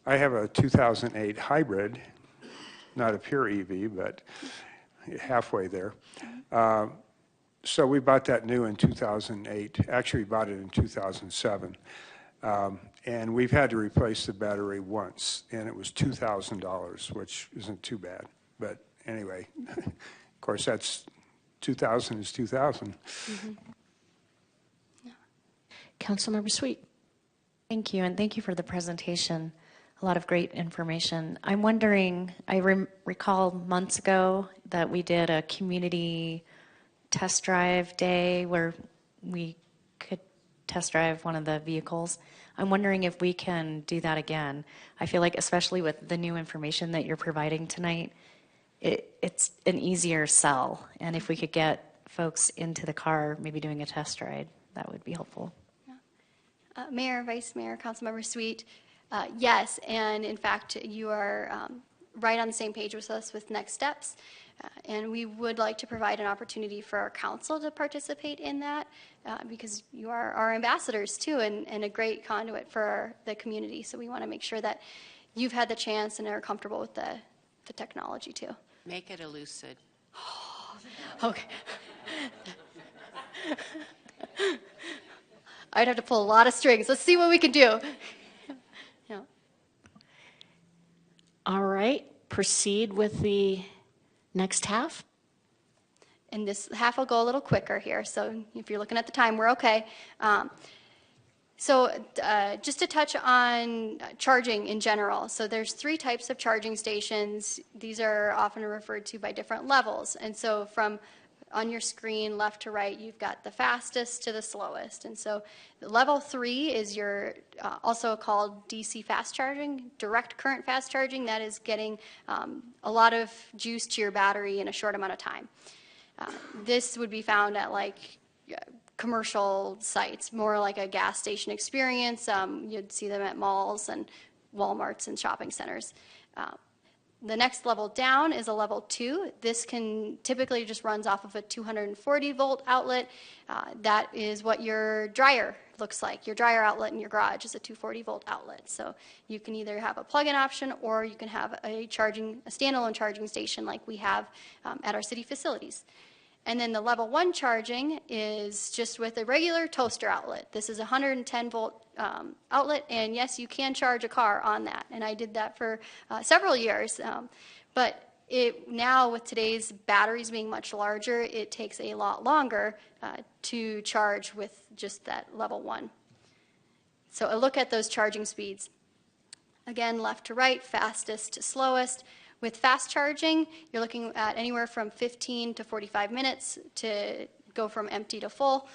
I have a 2008 hybrid, not a pure EV, but halfway there. So we bought that new in 2008. Actually, we bought it in 2007. And we've had to replace the battery once, and it was $2,000, which isn't too bad. But anyway, of course, that's 2,000 is 2,000. Mm-hmm. Councilmember Sweet. Thank you, and thank you for the presentation. A lot of great information. I'm wondering, I recall months ago that we did a community test drive day where we could test drive one of the vehicles. I'm wondering if we can do that again. I feel like, especially with the new information that you're providing tonight, it's an easier sell. And if we could get folks into the car, maybe doing a test ride, that would be helpful. Mayor, Vice Mayor, Councilmember Sweet, yes, and in fact, you are right on the same page with us with next steps, and we would like to provide an opportunity for our council to participate in that because you are our ambassadors too, and a great conduit for the community, so we want to make sure that you've had the chance and are comfortable with the technology too. Make it elusive. Okay. I'd have to pull a lot of strings. Let's see what we can do. Yeah. All right, proceed with the next half. And this half will go a little quicker here, so if you're looking at the time, we're okay. Just to touch on charging in general. So there's 3 types of charging stations. These are often referred to by different levels. And so from on your screen, left to right, you've got the fastest to the slowest. And so level 3 is your also called DC fast charging, direct current fast charging. That is getting a lot of juice to your battery in a short amount of time. This would be found at like commercial sites, more like a gas station experience. You'd see them at malls and Walmarts and shopping centers. The next level down is a level 2. This can typically just runs off of a 240 volt outlet. That is what your dryer looks like. Your dryer outlet in your garage is a 240 volt outlet. So you can either have a plug-in option or you can have a standalone charging station like we have at our city facilities. And then the level 1 charging is just with a regular toaster outlet. This is a 110 volt outlet, and yes, you can charge a car on that. And I did that for several years. But now with today's batteries being much larger, it takes a lot longer to charge with just that level 1. So a look at those charging speeds. Again, left to right, fastest to slowest. With fast charging, you're looking at anywhere from 15 to 45 minutes to go from empty to full.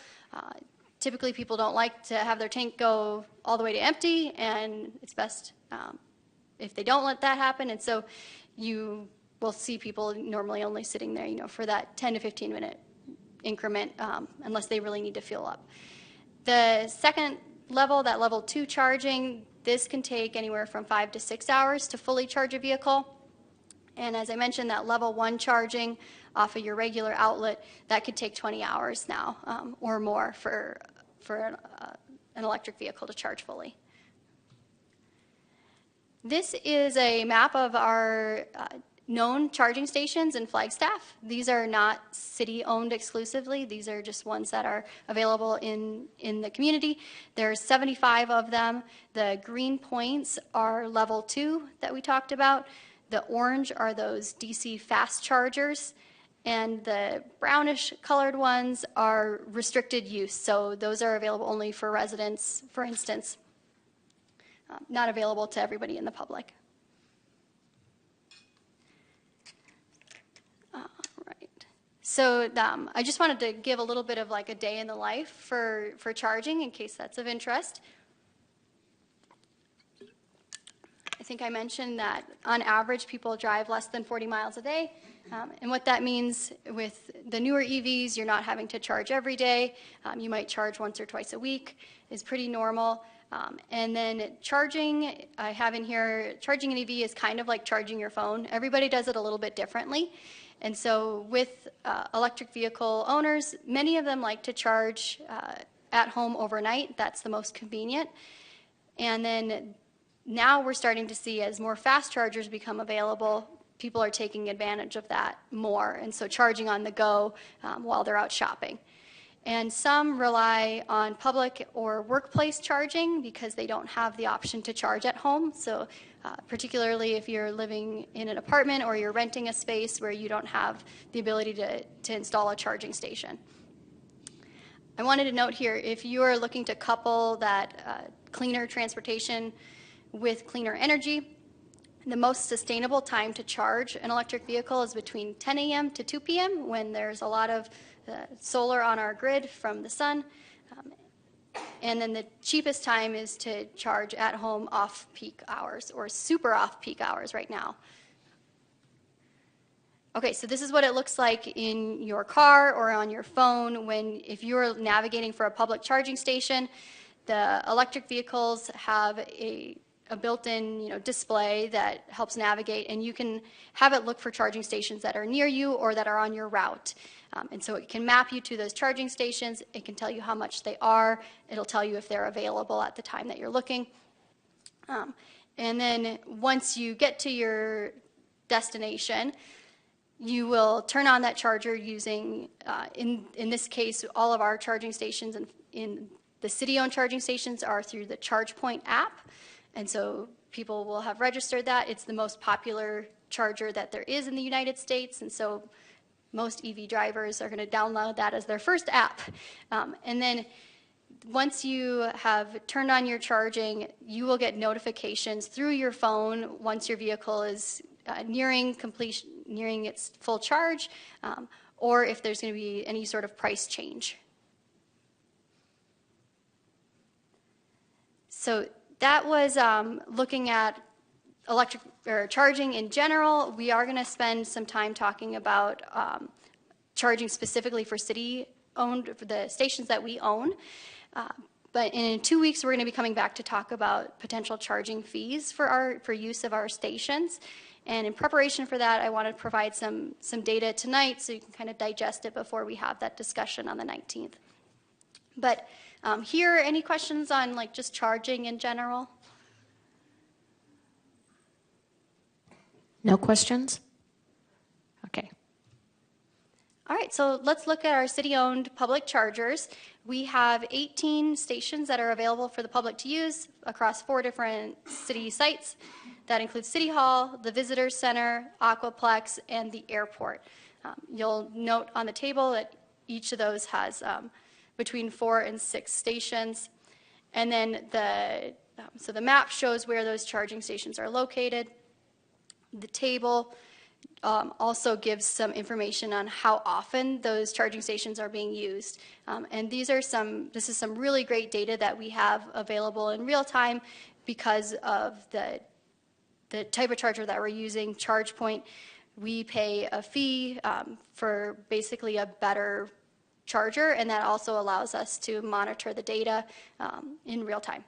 Typically, people don't like to have their tank go all the way to empty, and it's best if they don't let that happen. And so you will see people normally only sitting there, for that 10 to 15 minute increment, unless they really need to fuel up. The second level, that level 2 charging, this can take anywhere from 5 to 6 hours to fully charge a vehicle. And as I mentioned, that level 1 charging off of your regular outlet, that could take 20 hours now or more for an electric vehicle to charge fully. This is a map of our known charging stations in Flagstaff. These are not city-owned exclusively. These are just ones that are available in the community. There's 75 of them. The green points are level 2 that we talked about. The orange are those DC fast chargers, and the brownish colored ones are restricted use. So those are available only for residents, for instance, not available to everybody in the public. Right. So I just wanted to give a little bit of like a day in the life for charging in case that's of interest. I think I mentioned that on average people drive less than 40 miles a day. And what that means with the newer EVs, you're not having to charge every day. You might charge once or twice a week is pretty normal. And then charging, I have in here, charging an EV is kind of like charging your phone. Everybody does it a little bit differently. And so with electric vehicle owners, many of them like to charge at home overnight. That's the most convenient. And then now we're starting to see as more fast chargers become available, people are taking advantage of that more, and so charging on the go while they're out shopping. And some rely on public or workplace charging because they don't have the option to charge at home. So particularly if you're living in an apartment or you're renting a space where you don't have the ability to install a charging station. I wanted to note here, if you are looking to couple that cleaner transportation with cleaner energy, the most sustainable time to charge an electric vehicle is between 10 a.m. to 2 p.m. when there's a lot of solar on our grid from the sun. And then the cheapest time is to charge at home off-peak hours or super off-peak hours right now. Okay, so this is what it looks like in your car or on your phone if you're navigating for a public charging station. The electric vehicles have a built-in display that helps navigate, and you can have it look for charging stations that are near you or that are on your route. And so it can map you to those charging stations. It can tell you how much they are. It'll tell you if they're available at the time that you're looking. And then once you get to your destination, you will turn on that charger using, in this case, all of our charging stations in The city-owned charging stations are through the ChargePoint app, and so people will have registered that. It's the most popular charger that there is in the United States, and so most EV drivers are going to download that as their first app. And then once you have turned on your charging, you will get notifications through your phone once your vehicle is nearing completion, nearing its full charge, or if there's going to be any sort of price change. So that was looking at electric or charging in general. We are going to spend some time talking about charging specifically for city-owned, for the stations that we own. But in 2 weeks, we're going to be coming back to talk about potential charging fees for use of our stations. And in preparation for that, I want to provide some data tonight so you can kind of digest it before we have that discussion on the 19th. But here, any questions on like just charging in general? No questions? Okay. All right, so let's look at our city-owned public chargers. We have 18 stations that are available for the public to use across 4 different city sites. That includes City Hall, the Visitor Center, Aquaplex, and the airport. You'll note on the table that each of those has between 4 and 6 stations. And then so the map shows where those charging stations are located. The table also gives some information on how often those charging stations are being used. And this is some really great data that we have available in real time because of the type of charger that we're using, ChargePoint. We pay a fee for basically a better charger, and that also allows us to monitor the data in real time.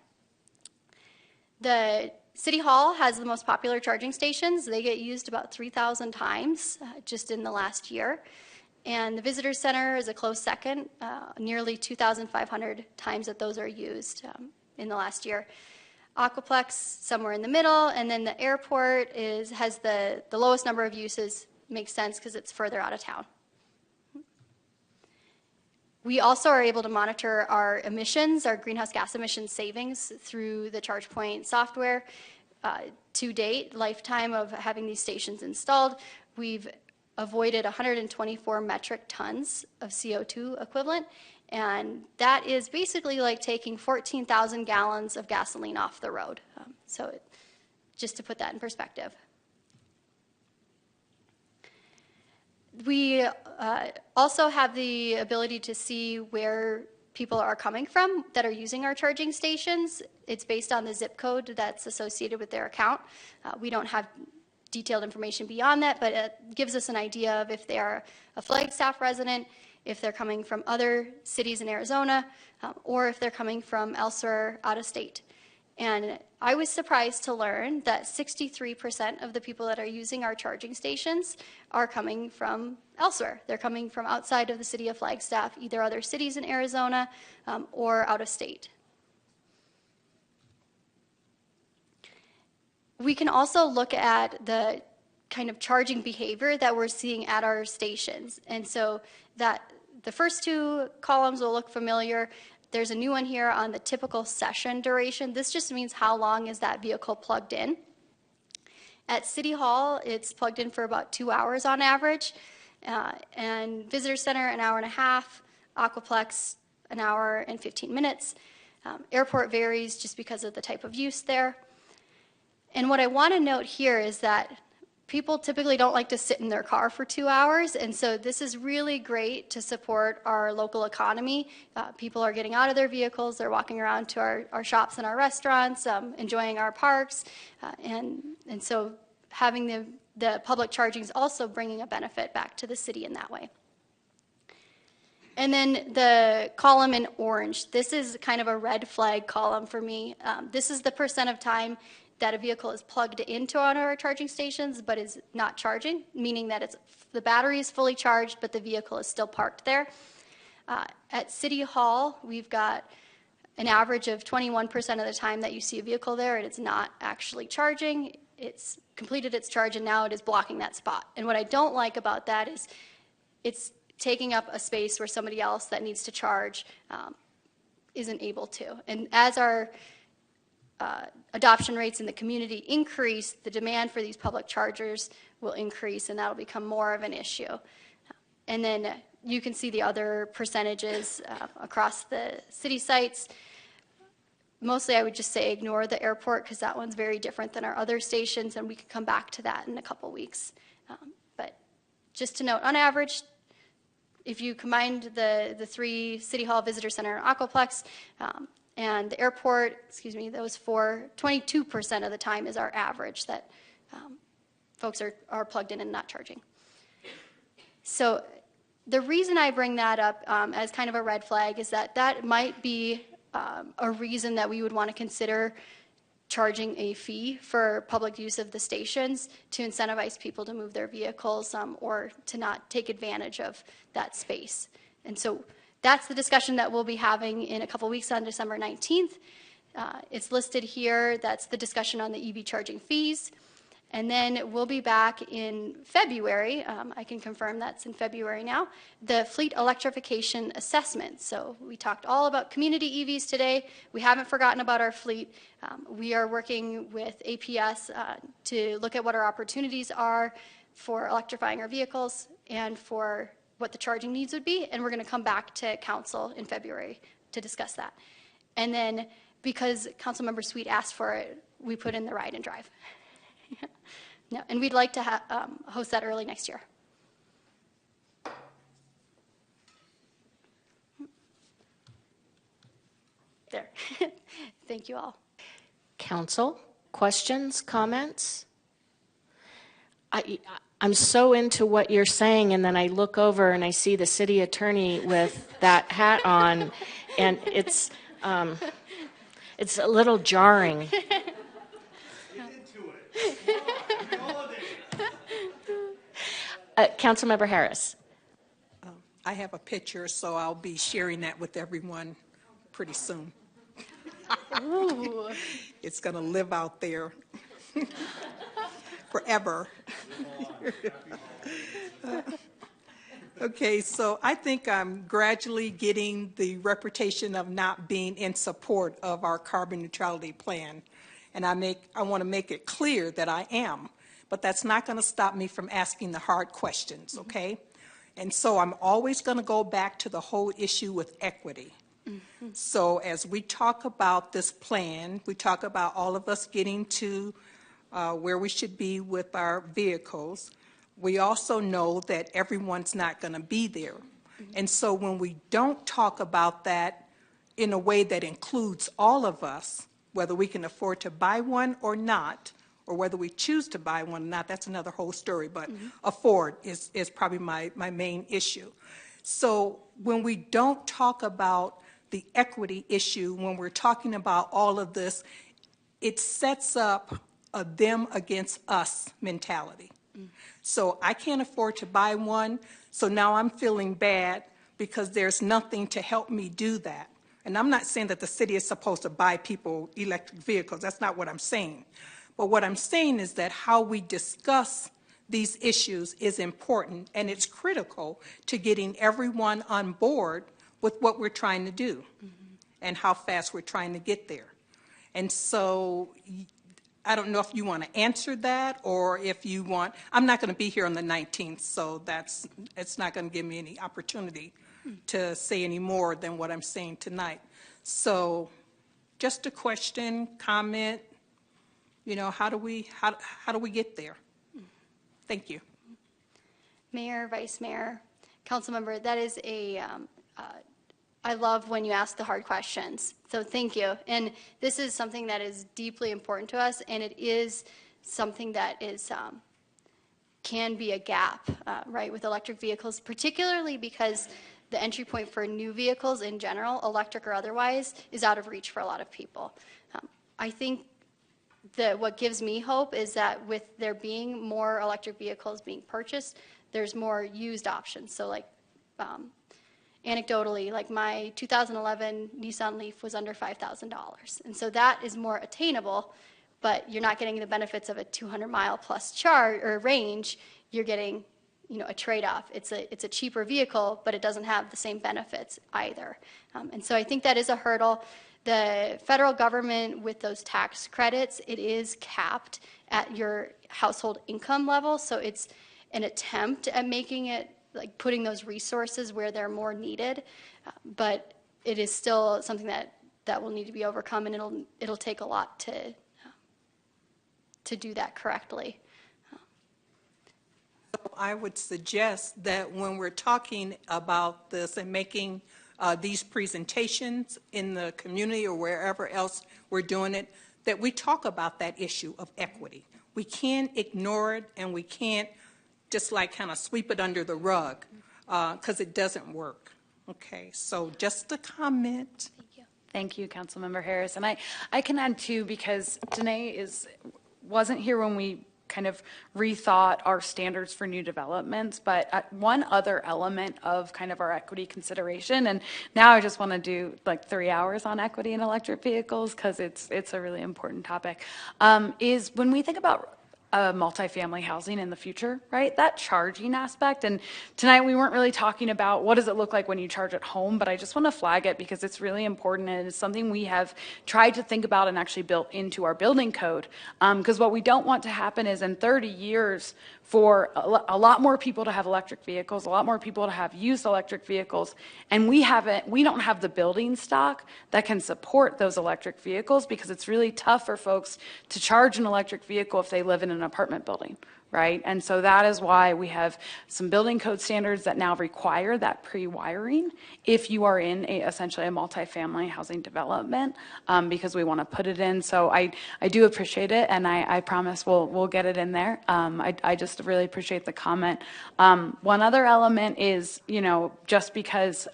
The City Hall has the most popular charging stations. They get used about 3,000 times just in the last year. And the Visitor Center is a close second, nearly 2,500 times that those are used in the last year. Aquaplex, somewhere in the middle, and then the airport has the lowest number of uses. Makes sense because it's further out of town. We also are able to monitor our emissions, our greenhouse gas emission savings through the ChargePoint software. To date, lifetime of having these stations installed, we've avoided 124 metric tons of CO2 equivalent, and that is basically like taking 14,000 gallons of gasoline off the road. Just to put that in perspective. We also have the ability to see where people are coming from that are using our charging stations. It's based on the zip code that's associated with their account. We don't have detailed information beyond that, but it gives us an idea of if they are a Flagstaff resident, if they're coming from other cities in Arizona, or if they're coming from elsewhere out of state. And I was surprised to learn that 63% of the people that are using our charging stations are coming from elsewhere. They're coming from outside of the city of Flagstaff, either other cities in Arizona or out of state. We can also look at the kind of charging behavior that we're seeing at our stations. And so that the first 2 columns will look familiar. There's a new one here on the typical session duration. This just means how long is that vehicle plugged in. At City Hall, it's plugged in for about 2 hours on average, and Visitor Center, an hour and a half, Aquaplex, an hour and 15 minutes. Airport varies just because of the type of use there. And what I want to note here is that people typically don't like to sit in their car for 2 hours, and so this is really great to support our local economy. People are getting out of their vehicles, they're walking around to our shops and our restaurants, enjoying our parks, and so having the public charging is also bringing a benefit back to the city in that way. And then the column in orange, this is kind of a red flag column for me. This is the percent of time that a vehicle is plugged into one of our charging stations but is not charging, meaning that the battery is fully charged but the vehicle is still parked there. At City Hall, we've got an average of 21% of the time that you see a vehicle there and it's not actually charging. It's completed its charge and now it is blocking that spot. And what I don't like about that is it's taking up a space where somebody else that needs to charge isn't able to. And as our adoption rates in the community increase, the demand for these public chargers will increase, and that'll become more of an issue. And then you can see the other percentages across the city sites. Mostly I would just say ignore the airport because that one's very different than our other stations, and we can come back to that in a couple weeks. But just to note, on average, if you combined the 3 City Hall, Visitor Center, and Aquaplex, and the airport, those 22% of the time is our average that folks are plugged in and not charging. So the reason I bring that up as kind of a red flag is that might be a reason that we would want to consider charging a fee for public use of the stations to incentivize people to move their vehicles or to not take advantage of that space. And so that's the discussion that we'll be having in a couple weeks on December 19th. It's listed here. That's the discussion on the EV charging fees. And then we'll be back in February. I can confirm that's in February now. The fleet electrification assessment. So we talked all about community EVs today. We haven't forgotten about our fleet. We are working with APS to look at what our opportunities are for electrifying our vehicles and for what the charging needs would be. And we're going to come back to council in February to discuss that. And then because Councilmember Sweet asked for it, we put in the ride and drive. No, and we'd like to host that early next year. There. Thank you all. Council, questions, comments? I'm so into what you're saying, and then I look over and I see the city attorney with that hat on, and it's a little jarring. Councilmember Harris. I have a picture, so I'll be sharing that with everyone pretty soon. Ooh. It's going to live out there forever. Okay, so I think I'm gradually getting the reputation of not being in support of our carbon neutrality plan. And I want to make it clear that I am. But that's not going to stop me from asking the hard questions, okay? And so I'm always going to go back to the whole issue with equity. Mm-hmm. So as we talk about this plan, we talk about all of us getting to where we should be with our vehicles. We also know that everyone's not going to be there. Mm-hmm. And so when we don't talk about that in a way that includes all of us, whether we can afford to buy one or not, or whether we choose to buy one or not, that's another whole story, but afford is probably my main issue. So when we don't talk about the equity issue, when we're talking about all of this, it sets up a them against us mentality. So I can't afford to buy one, so now I'm feeling bad because there's nothing to help me do that. And I'm not saying that the city is supposed to buy people electric vehicles. That's not what I'm saying. But what I'm saying is that how we discuss these issues is important, and it's critical to getting everyone on board with what we're trying to do and how fast we're trying to get there. And so I don't know if you want to answer that or if you want, I'm not going to be here on the 19th, so it's not going to give me any opportunity to say any more than what I'm saying tonight. So just a question, comment, you know, how do we get there? Thank you. Mayor, Vice Mayor, Council Member, that is I love when you ask the hard questions. So thank you. And this is something that is deeply important to us, and it is something that is can be a gap, right, with electric vehicles, particularly because the entry point for new vehicles in general, electric or otherwise, is out of reach for a lot of people. I think that what gives me hope is that with there being more electric vehicles being purchased, there's more used options. So like anecdotally, like my 2011 Nissan Leaf was under $5,000. And so that is more attainable, but you're not getting the benefits of a 200-mile plus range. You're getting a trade-off. It's a cheaper vehicle, but it doesn't have the same benefits either. And so I think that is a hurdle. The federal government, with those tax credits, it is capped at your household income level. So it's an attempt at making it, like putting those resources where they're more needed. But it is still something that will need to be overcome, and it'll take a lot to do that correctly. I would suggest that when we're talking about this and making these presentations in the community or wherever else we're doing it, that we talk about that issue of equity. We can't ignore it, and we can't just like kind of sweep it under the rug because it doesn't work. Okay, so just a comment. Thank you, Councilmember Harris. And I can add too, because Danae wasn't here when we kind of rethought our standards for new developments, but one other element of kind of our equity consideration, and now I just want to do like 3 hours on equity in electric vehicles because it's a really important topic, is when we think about multifamily housing in the future, right? That charging aspect. And tonight we weren't really talking about what does it look like when you charge at home, but I just want to flag it because it's really important and it's something we have tried to think about and actually built into our building code. Because what we don't want to happen is in 30 years for a lot more people to have electric vehicles, a lot more people to have used electric vehicles, and we don't have the building stock that can support those electric vehicles because it's really tough for folks to charge an electric vehicle if they live in an apartment building, right? And so that is why we have some building code standards that now require that pre-wiring if you are in essentially a multifamily housing development, because we want to put it in. So I do appreciate it, and I promise we'll get it in there. I just really appreciate the comment. One other element is, just because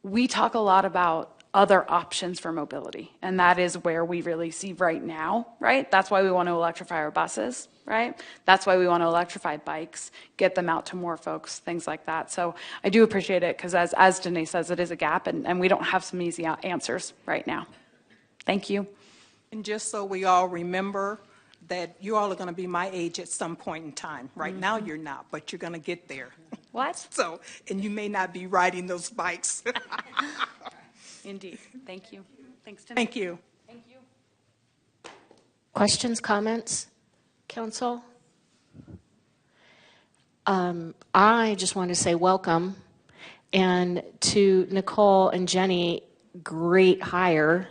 we talk a lot about other options for mobility, and that is where we really see right now, right? That's why we want to electrify our buses, right? That's why we want to electrify bikes, get them out to more folks, things like that. So I do appreciate it because as Danae says, it is a gap, and we don't have some easy answers right now. Thank you. And just so we all remember that you all are going to be my age at some point in time. Right now you're not, but you're going to get there. What? So, and you may not be riding those bikes. Indeed. Thank you. Thanks, Tim. Thank you. Thank you. Questions, comments, council? I just want to say welcome. And to Nicole and Jenny, great hire.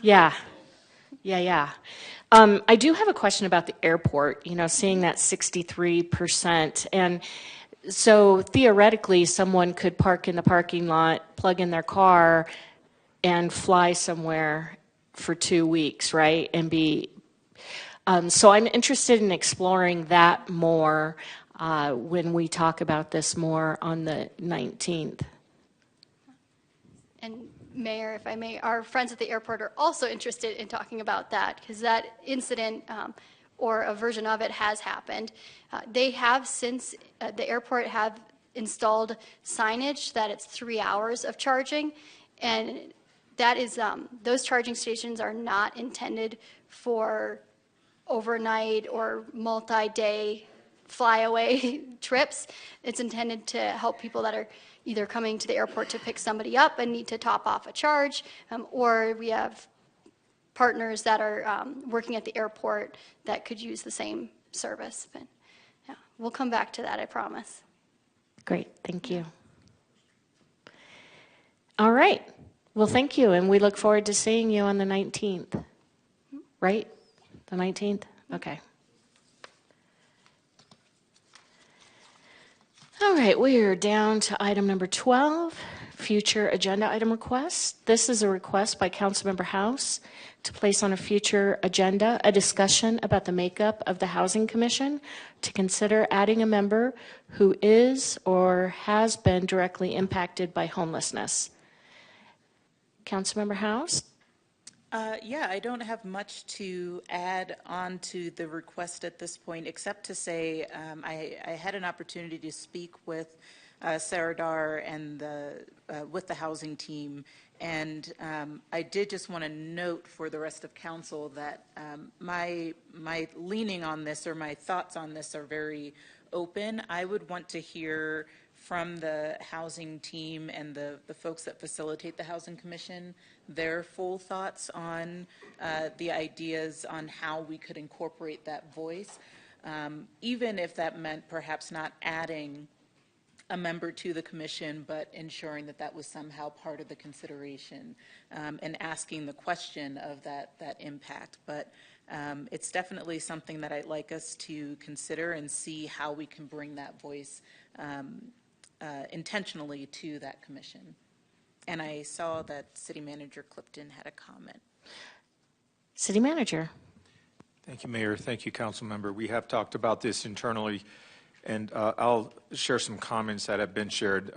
Yeah. I do have a question about the airport, seeing that 63%. And so theoretically, someone could park in the parking lot, plug in their car, and fly somewhere for 2 weeks, right? And be. So I'm interested in exploring that more when we talk about this more on the 19th. And Mayor, if I may, our friends at the airport are also interested in talking about that because that incident or a version of it has happened. They have since the airport have installed signage that it's 3 hours of charging, and that is those charging stations are not intended for overnight or multi-day flyaway trips. It's intended to help people that are either coming to the airport to pick somebody up and need to top off a charge, or we have partners that are working at the airport that could use the same service. But yeah, we'll come back to that, I promise. Great, thank you. All right, well, thank you, and we look forward to seeing you on the 19th, right? The 19th? Okay. All right, we are down to item number 12, future agenda item requests. This is a request by Councilmember House to place on a future agenda a discussion about the makeup of the Housing Commission to consider adding a member who is or has been directly impacted by homelessness. Councilmember House? Yeah, I don't have much to add on to the request at this point, except to say I had an opportunity to speak with Sarah Dar and with the housing team, And I did just want to note for the rest of council that my leaning on this, or my thoughts on this, are very open. I would want to hear from the housing team and the folks that facilitate the Housing Commission their full thoughts on the ideas on how we could incorporate that voice, even if that meant perhaps not adding a member to the commission, but ensuring that that was somehow part of the consideration, and asking the question of that impact. But it's definitely something that I'd like us to consider and see how we can bring that voice intentionally to that commission. And I saw that City Manager Clifton had a comment. City Manager. Thank you, Mayor. Thank you, Council Member. We have talked about this internally, and I'll share some comments that have been shared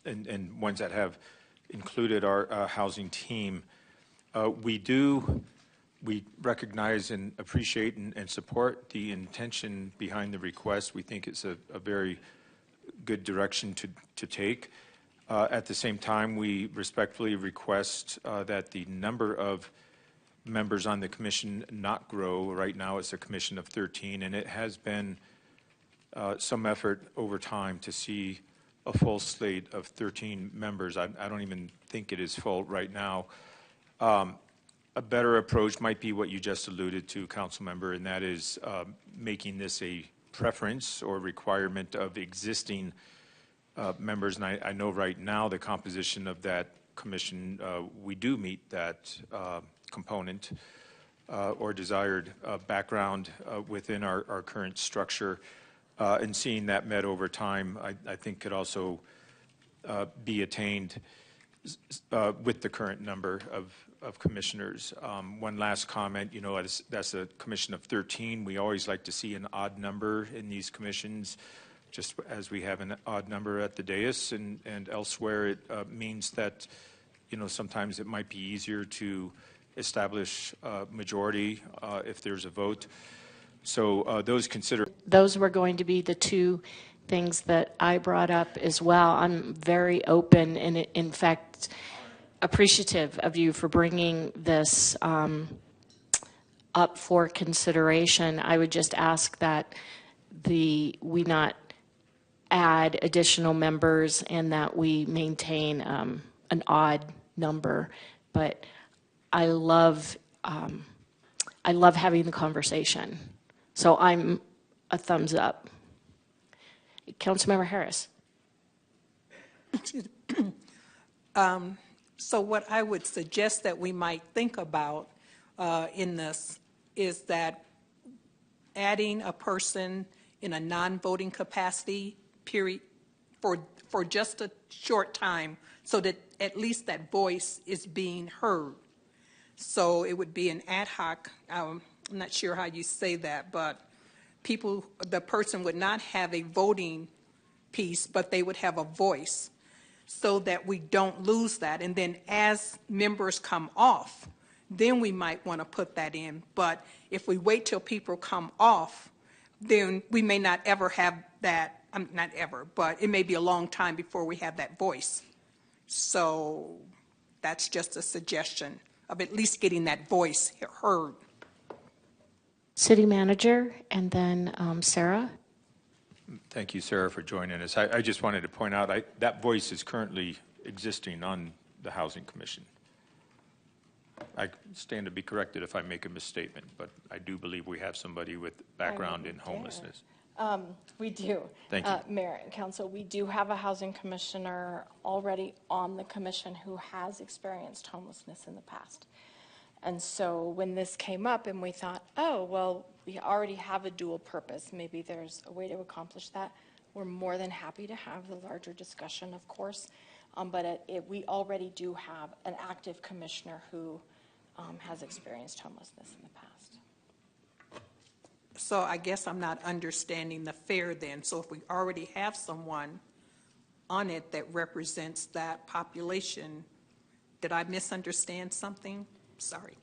and ones that have included our housing team. We recognize and appreciate and support the intention behind the request. We think it's a very good direction to take. At the same time, we respectfully request that the number of members on the commission not grow. Right now it's a commission of 13, and it has been some effort over time to see a full slate of 13 members. I don't even think it is full right now. A better approach might be what you just alluded to, Council Member, and that is making this a preference or requirement of existing members. And I know right now the composition of that commission, we do meet that component or desired background within our current structure. And seeing that met over time, I think could also be attained with the current number of commissioners. One last comment, you know, that's a commission of 13. We always like to see an odd number in these commissions, just as we have an odd number at the dais and elsewhere. It means that, you know, sometimes it might be easier to establish a majority if there's a vote. So those were going to be the two things that I brought up as well. I'm very open and, in fact, appreciative of you for bringing this up for consideration. I would just ask that we not add additional members and that we maintain an odd number. But I love having the conversation. So I'm a thumbs up. Councilmember Harris. So what I would suggest that we might think about in this is that adding a person in a non-voting capacity period for just a short time, so that at least that voice is being heard. So it would be an ad hoc, I'm not sure how you say that, but the person would not have a voting piece, but they would have a voice, so that we don't lose that. And then as members come off, then we might want to put that in. But if we wait till people come off, then we may not ever have that, not ever, but it may be a long time before we have that voice. So that's just a suggestion of at least getting that voice heard. City Manager, and then Sarah. Thank you, Sarah, for joining us. I just wanted to point out that voice is currently existing on the Housing Commission. I stand to be corrected if I make a misstatement, but I do believe we have somebody with background in homelessness. We do. Thank you. Mayor and Council, we do have a housing commissioner already on the commission who has experienced homelessness in the past. And so when this came up and we thought, oh, well, we already have a dual purpose, maybe there's a way to accomplish that, we're more than happy to have the larger discussion, of course. But we already do have an active commissioner who has experienced homelessness in the past. So I guess I'm not understanding the fair then. So if we already have someone on it that represents that population, did I misunderstand something? Sorry.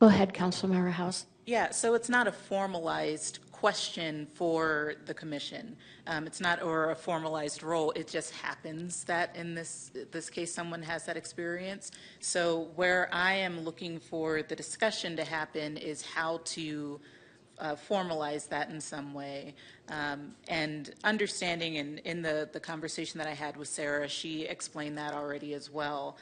Go ahead, Councilmember House. Yeah, so it's not a formalized question for the commission. It's not or a formalized role. It just happens that in this case someone has that experience. So where I am looking for the discussion to happen is how to formalize that in some way. And understanding in the conversation that I had with Sarah, she explained that already as well.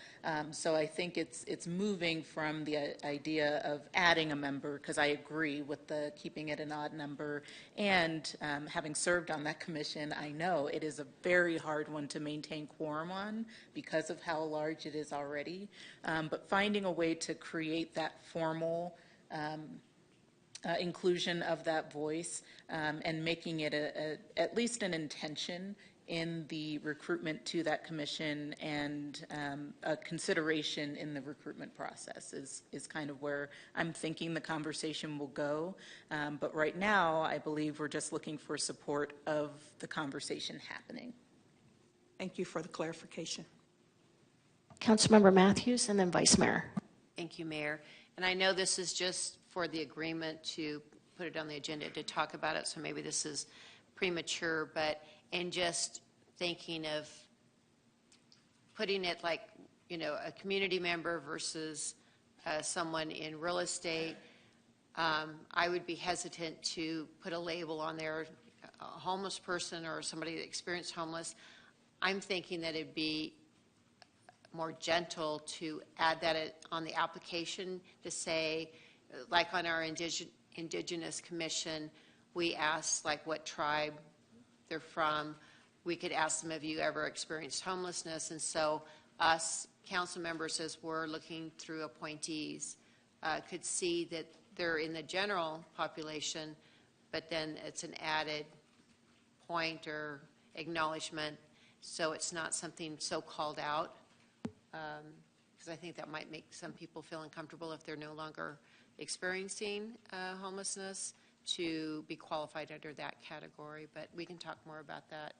So I think it's moving from the idea of adding a member, because I agree with the keeping it an odd number, and having served on that commission, I know it is a very hard one to maintain quorum on because of how large it is already. But finding a way to create that formal inclusion of that voice and making it at least an intention in the recruitment to that commission and a consideration in the recruitment process is kind of where I'm thinking the conversation will go. But right now, I believe we're just looking for support of the conversation happening. Thank you for the clarification. Councilmember Matthews and then Vice Mayor. Thank you, Mayor. And I know this is just for the agreement to put it on the agenda to talk about it, so maybe this is premature, but in just thinking of putting it like, you know, a community member versus someone in real estate, I would be hesitant to put a label on there, a homeless person or somebody that experienced homeless. I'm thinking that it'd be more gentle to add that on the application to say, like on our Indigenous Commission, we asked like what tribe they're from. We could ask them, have you ever experienced homelessness? And so us council members, as we're looking through appointees, could see that they're in the general population, but then it's an added point or acknowledgement, so it's not something so called out, because I think that might make some people feel uncomfortable if they're no longer experiencing homelessness to be qualified under that category. But we can talk more about that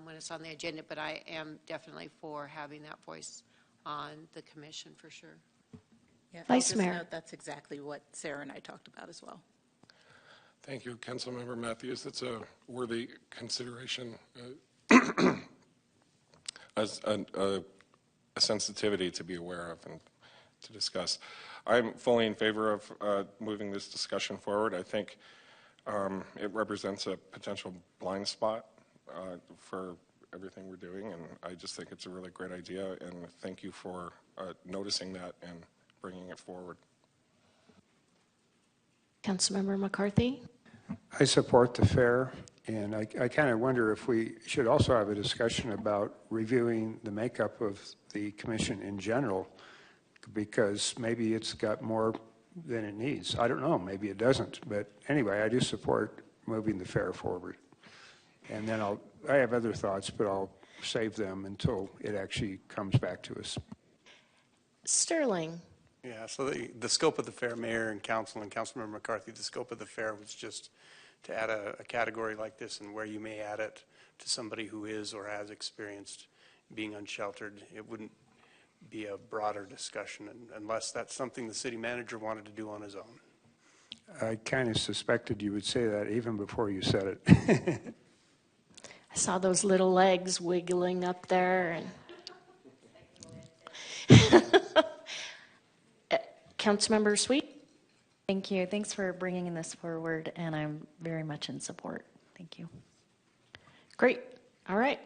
when it's on the agenda, but I am definitely for having that voice on the commission for sure. Yeah, Vice Mayor. Note that's exactly what Sarah and I talked about as well. Thank you, Councilmember Matthews. That's a worthy consideration, as a sensitivity to be aware of and to discuss. I'm fully in favor of moving this discussion forward. I think it represents a potential blind spot for everything we're doing, and I just think it's a really great idea, and thank you for noticing that and bringing it forward. Councilmember McCarthy. I support the fair, and I kind of wonder if we should also have a discussion about reviewing the makeup of the commission in general, because maybe it's got more than it needs. I don't know, maybe it doesn't, but anyway, I do support moving the fair forward. And then I have other thoughts, but I'll save them until it actually comes back to us. Sterling. Yeah, so the scope of the fair, Mayor and Council and Councilmember McCarthy, the scope of the fair was just to add a category like this, and where you may add it to somebody who is or has experienced being unsheltered. It wouldn't be a broader discussion unless that's something the city manager wanted to do on his own. I kind of suspected you would say that even before you said it. I saw those little legs wiggling up there. And Councilmember Sweet. Thank you. Thanks for bringing this forward, and I'm very much in support. Thank you. Great. All right.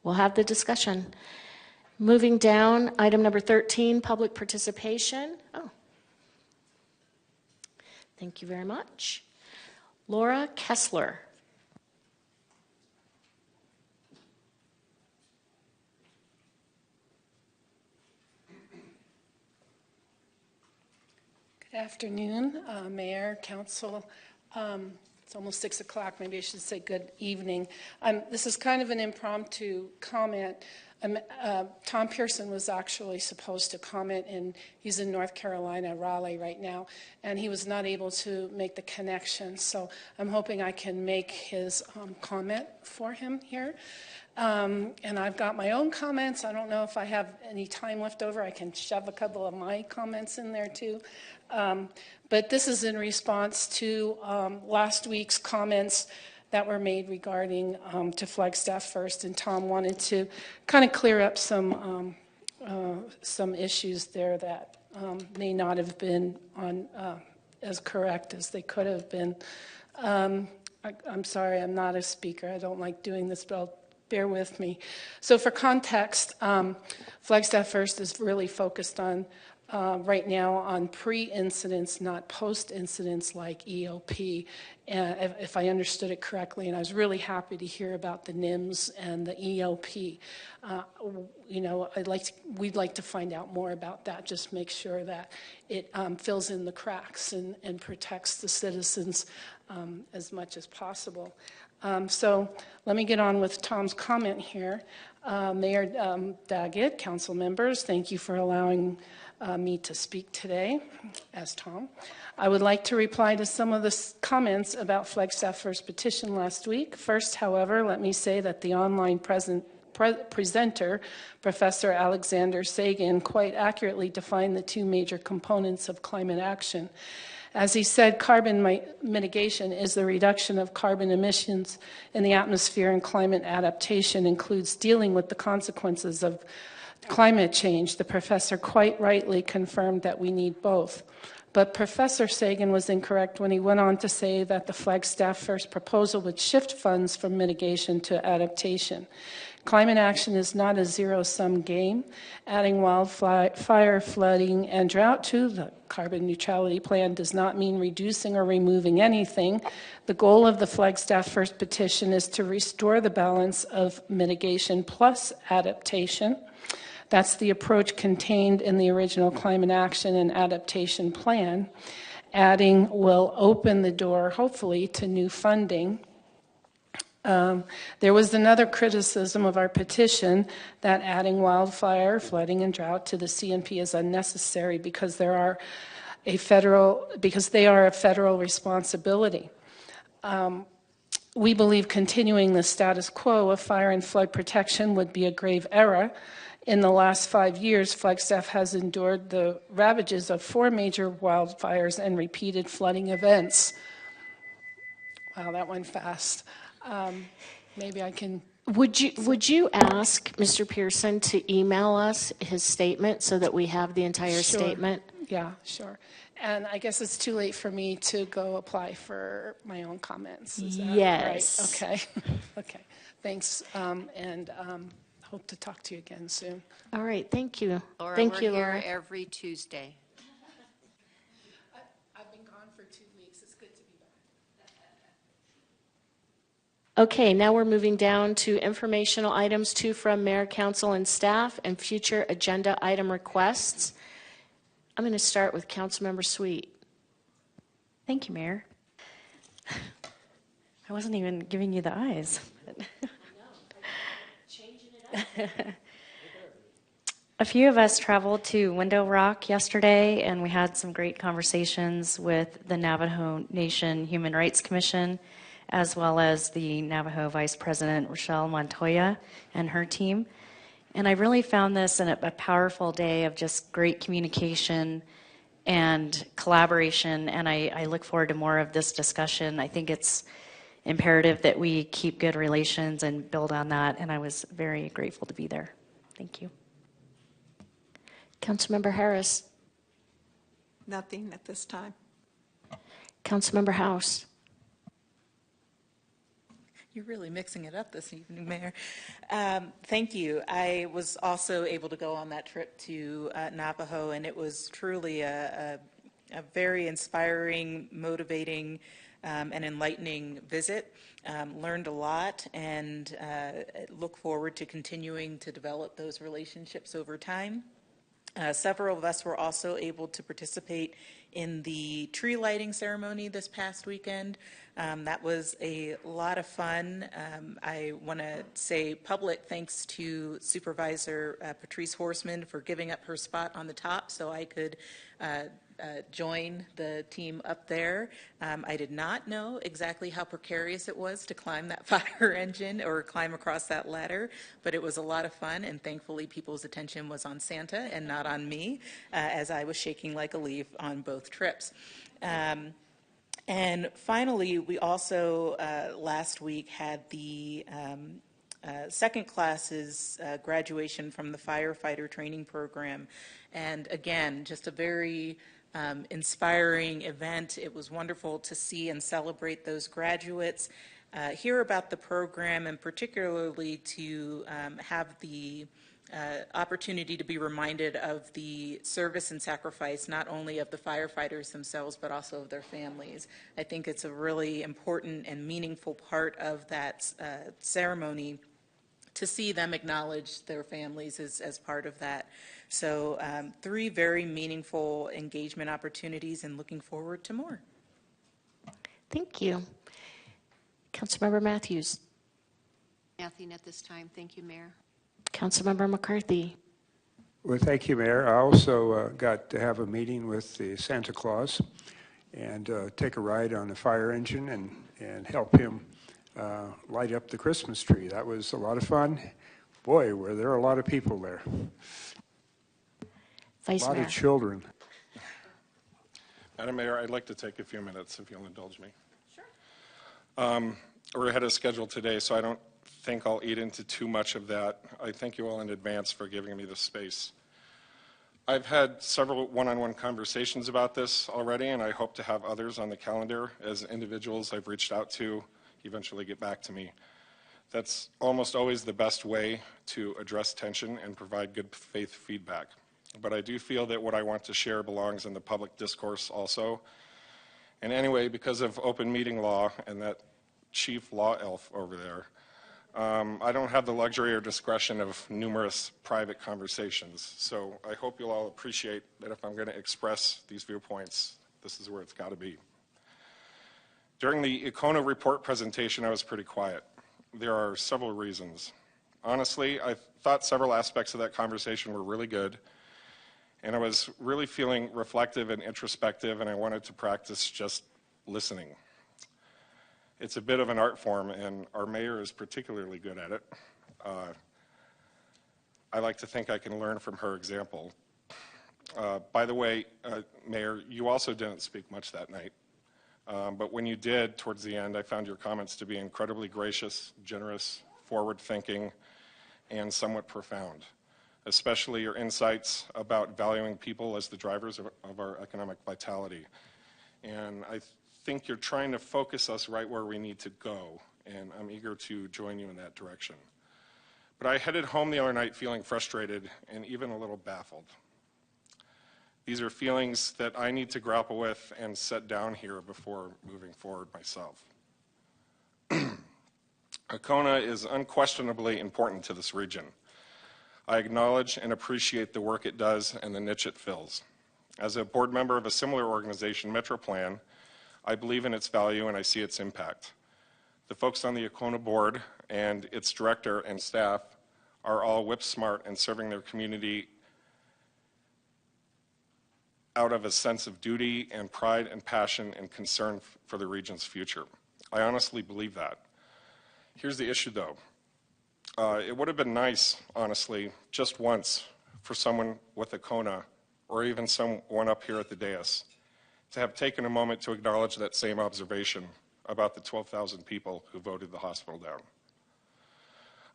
We'll have the discussion. Moving down, item number 13, public participation. Oh. Thank you very much. Laura Kessler. Good afternoon, Mayor, Council. It's almost 6 o'clock. Maybe I should say good evening. This is kind of an impromptu comment. Tom Pearson was actually supposed to comment, and he's in North Carolina, Raleigh right now, and he was not able to make the connection. So I'm hoping I can make his comment for him here. And I've got my own comments. I don't know if I have any time left over. I can shove a couple of my comments in there too. But this is in response to last week's comments that were made regarding to Flagstaff First, and Tom wanted to kind of clear up some issues there that may not have been on as correct as they could have been. I'm sorry, I'm not a speaker. I don't like doing this, but bear with me. So for context, Flagstaff First is really focused on right now on pre-incidents, not post-incidents like EOP, if I understood it correctly. And I was really happy to hear about the NIMS and the EOP. You know, we'd like to find out more about that, just make sure that it fills in the cracks and protects the citizens as much as possible. So let me get on with Tom's comment here. Mayor Daggett, council members, thank you for allowing me to speak today as Tom. I would like to reply to some of the comments about Flagstaff First petition last week. First, however, let me say that the online presenter, Professor Alexander Sagan, quite accurately defined the two major components of climate action. As he said, carbon mitigation is the reduction of carbon emissions in the atmosphere, and climate adaptation includes dealing with the consequences of climate change. The professor quite rightly confirmed that we need both. But Professor Sagan was incorrect when he went on to say that the Flagstaff First proposal would shift funds from mitigation to adaptation. Climate action is not a zero-sum game. Adding wildfire, flooding, and drought to the carbon neutrality plan does not mean reducing or removing anything. The goal of the Flagstaff First petition is to restore the balance of mitigation plus adaptation. That's the approach contained in the original Climate Action and Adaptation Plan. Adding will open the door, hopefully, to new funding. There was another criticism of our petition that adding wildfire, flooding, and drought to the CNP is unnecessary because they are a federal responsibility. We believe continuing the status quo of fire and flood protection would be a grave error. In the last 5 years, Flagstaff has endured the ravages of 4 major wildfires and repeated flooding events. Wow, that went fast. Maybe I can... Would you ask Mr. Pearson to email us his statement so that we have the entire statement? Yeah, sure. And I guess it's too late for me to go apply for my own comments. Is that yes. Right? Okay. Okay. Thanks. And hope to talk to you again soon. All right. Thank you. Laura, Thank you, we're Laura. here every Tuesday. I've been gone for 2 weeks. It's good to be back. Okay, now we're moving down to informational items, 2 from Mayor, Council, and staff, and future agenda item requests. I'm going to start with Councilmember Sweet. Thank you, Mayor. I wasn't even giving you the eyes. A few of us traveled to Window Rock yesterday, and we had some great conversations with the Navajo Nation Human Rights Commission, as well as the Navajo Vice President, Rochelle Montoya, and her team. And I really found this a powerful day of just great communication and collaboration, and I look forward to more of this discussion. I think it's imperative that we keep good relations and build on that, and I was very grateful to be there. Thank you. Councilmember Harris. Nothing at this time. Councilmember House. You're really mixing it up this evening, Mayor. Thank you. I was also able to go on that trip to Navajo, and it was truly a very inspiring, motivating, and enlightening visit. Learned a lot, and look forward to continuing to develop those relationships over time. Several of us were also able to participate in the tree lighting ceremony this past weekend. That was a lot of fun. I want to say public thanks to Supervisor Patrice Horseman for giving up her spot on the top so I could join the team up there. I did not know exactly how precarious it was to climb that fire engine or climb across that ladder, but it was a lot of fun, and thankfully people's attention was on Santa and not on me, as I was shaking like a leaf on both trips. And finally, we also last week had the second class's graduation from the firefighter training program. And again, just a very inspiring event. It was wonderful to see and celebrate those graduates, hear about the program, and particularly to have the opportunity to be reminded of the service and sacrifice not only of the firefighters themselves but also of their families. I think it's a really important and meaningful part of that ceremony to see them acknowledge their families as part of that. So 3 very meaningful engagement opportunities, and looking forward to more. Thank you. Councilmember Matthews. Nothing at this time. Thank you, Mayor. Councilmember McCarthy. Well, thank you, Mayor. I also got to have a meeting with the Santa Claus and take a ride on the fire engine and help him light up the Christmas tree. That was a lot of fun. Boy, were there a lot of people there. Vice a lot Mayor. of children. Madam Mayor, I'd like to take a few minutes if you'll indulge me. Sure. We're ahead of schedule today, so I don't think I'll eat into too much of that. I thank you all in advance for giving me the space. I've had several one-on-one conversations about this already, and I hope to have others on the calendar as individuals I've reached out to eventually get back to me. That's almost always the best way to address tension and provide good faith feedback. But I do feel that what I want to share belongs in the public discourse also. And anyway, because of open meeting law and that chief law elf over there, I don't have the luxury or discretion of numerous private conversations. So I hope you'll all appreciate that if I'm going to express these viewpoints, this is where it's got to be. During the Econa report presentation, I was pretty quiet. There are several reasons. Honestly, I thought several aspects of that conversation were really good, and I was really feeling reflective and introspective, and I wanted to practice just listening. It's a bit of an art form, and our mayor is particularly good at it. I like to think I can learn from her example. By the way, Mayor, you also didn't speak much that night. But when you did, towards the end, I found your comments to be incredibly gracious, generous, forward-thinking, and somewhat profound, especially your insights about valuing people as the drivers of our economic vitality. And I think you're trying to focus us right where we need to go, and I'm eager to join you in that direction. But I headed home the other night feeling frustrated and even a little baffled. These are feelings that I need to grapple with and set down here before moving forward myself. Econa is unquestionably important to this region. I acknowledge and appreciate the work it does and the niche it fills. As a board member of a similar organization, MetroPlan, I believe in its value and I see its impact. The folks on the Econa board and its director and staff are all whip smart and serving their community out of a sense of duty and pride and passion and concern for the region's future. I honestly believe that. Here's the issue though. It would have been nice, honestly, just once for someone with Econa or even someone up here at the dais to have taken a moment to acknowledge that same observation about the 12,000 people who voted the hospital down.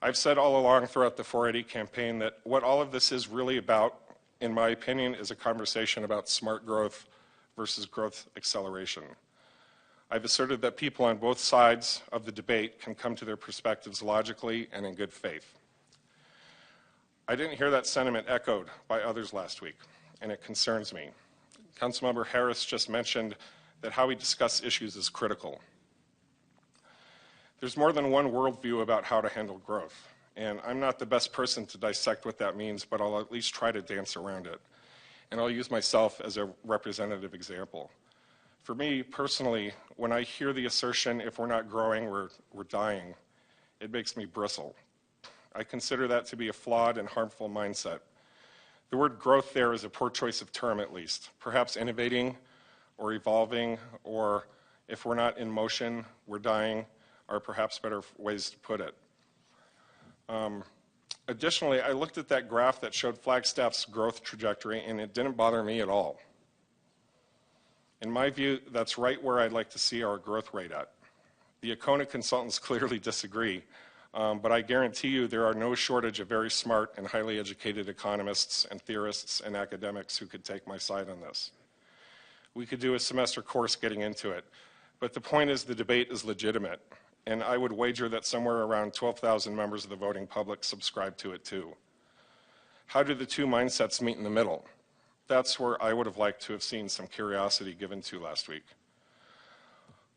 I've said all along throughout the 480 campaign that what all of this is really about, in my opinion, is a conversation about smart growth versus growth acceleration. I've asserted that people on both sides of the debate can come to their perspectives logically and in good faith. I didn't hear that sentiment echoed by others last week, and it concerns me. Councilmember Harris just mentioned that how we discuss issues is critical. There's more than one worldview about how to handle growth, and I'm not the best person to dissect what that means, but I'll at least try to dance around it. And I'll use myself as a representative example. For me personally, when I hear the assertion, if we're not growing, we're dying, it makes me bristle. I consider that to be a flawed and harmful mindset. The word growth there is a poor choice of term, at least. Perhaps innovating or evolving, or if we're not in motion, we're dying, are perhaps better ways to put it. Additionally, I looked at that graph that showed Flagstaff's growth trajectory, and it didn't bother me at all. In my view, that's right where I'd like to see our growth rate at. The Acona consultants clearly disagree, but I guarantee you there are no shortage of very smart and highly educated economists and theorists and academics who could take my side on this. We could do a semester course getting into it, but the point is the debate is legitimate, and I would wager that somewhere around 12,000 members of the voting public subscribe to it too. How do the two mindsets meet in the middle? That's where I would have liked to have seen some curiosity given to last week.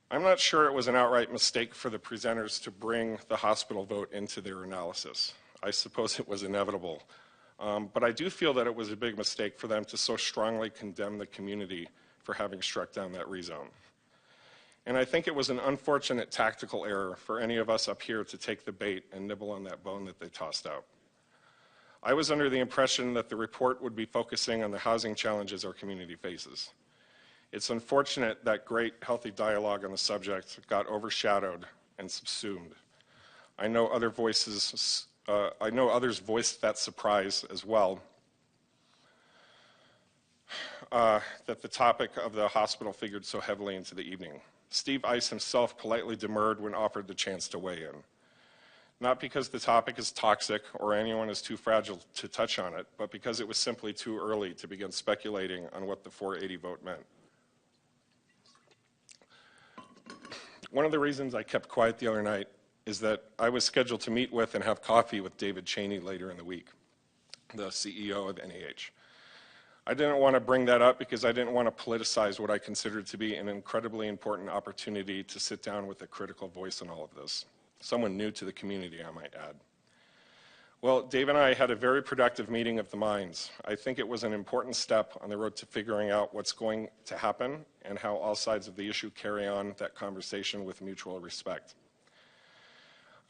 I'm not sure it was an outright mistake for the presenters to bring the hospital vote into their analysis. I suppose it was inevitable. But I do feel that it was a big mistake for them to so strongly condemn the community for having struck down that rezone. And I think it was an unfortunate tactical error for any of us up here to take the bait and nibble on that bone that they tossed out. I was under the impression that the report would be focusing on the housing challenges our community faces. It's unfortunate that great, healthy dialogue on the subject got overshadowed and subsumed. I know others voiced that surprise as well, that the topic of the hospital figured so heavily into the evening. Steve Ice himself politely demurred when offered the chance to weigh in. Not because the topic is toxic or anyone is too fragile to touch on it, but because it was simply too early to begin speculating on what the 480 vote meant. One of the reasons I kept quiet the other night is that I was scheduled to meet with and have coffee with David Cheney later in the week, the CEO of NEH. I didn't want to bring that up because I didn't want to politicize what I considered to be an incredibly important opportunity to sit down with a critical voice in all of this. Someone new to the community, I might add. Well, Dave and I had a very productive meeting of the minds. I think it was an important step on the road to figuring out what's going to happen and how all sides of the issue carry on that conversation with mutual respect.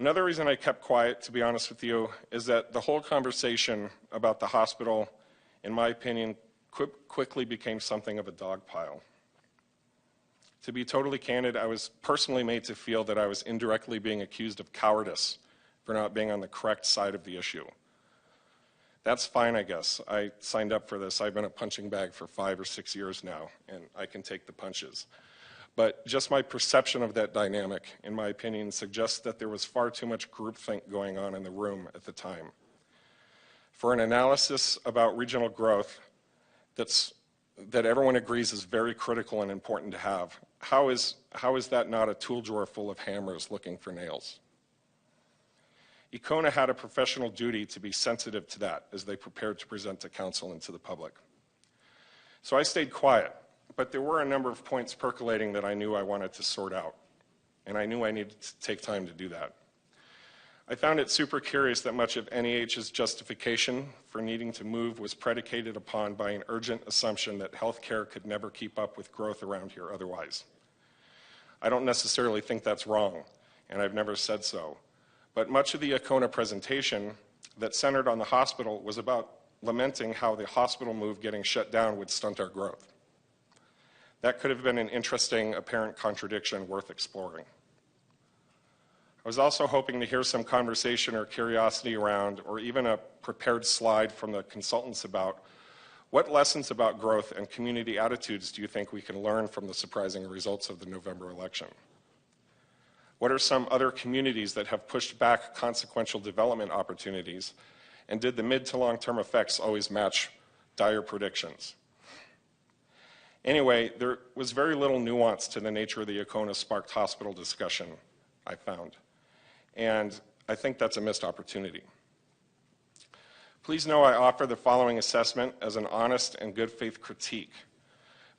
Another reason I kept quiet, to be honest with you, is that the whole conversation about the hospital, in my opinion, quickly became something of a dog pile. To be totally candid, I was personally made to feel that I was indirectly being accused of cowardice for not being on the correct side of the issue. That's fine, I guess. I signed up for this. I've been a punching bag for 5 or 6 years now, and I can take the punches. But just my perception of that dynamic, in my opinion, suggests that there was far too much groupthink going on in the room at the time. For an analysis about regional growth that everyone agrees is very critical and important to have, how is that not a tool drawer full of hammers looking for nails? Acona had a professional duty to be sensitive to that as they prepared to present to council and to the public. So I stayed quiet, but there were a number of points percolating that I knew I wanted to sort out, and I knew I needed to take time to do that. I found it super curious that much of NEH's justification for needing to move was predicated upon by an urgent assumption that healthcare could never keep up with growth around here otherwise. I don't necessarily think that's wrong, and I've never said so. But much of the Acona presentation that centered on the hospital was about lamenting how the hospital move getting shut down would stunt our growth. That could have been an interesting apparent contradiction worth exploring. I was also hoping to hear some conversation or curiosity around, or even a prepared slide from the consultants about, what lessons about growth and community attitudes do you think we can learn from the surprising results of the November election? What are some other communities that have pushed back consequential development opportunities, and did the mid to long-term effects always match dire predictions? Anyway, there was very little nuance to the nature of the Acona Sparked Hospital discussion, I found. And I think that's a missed opportunity. Please know I offer the following assessment as an honest and good faith critique,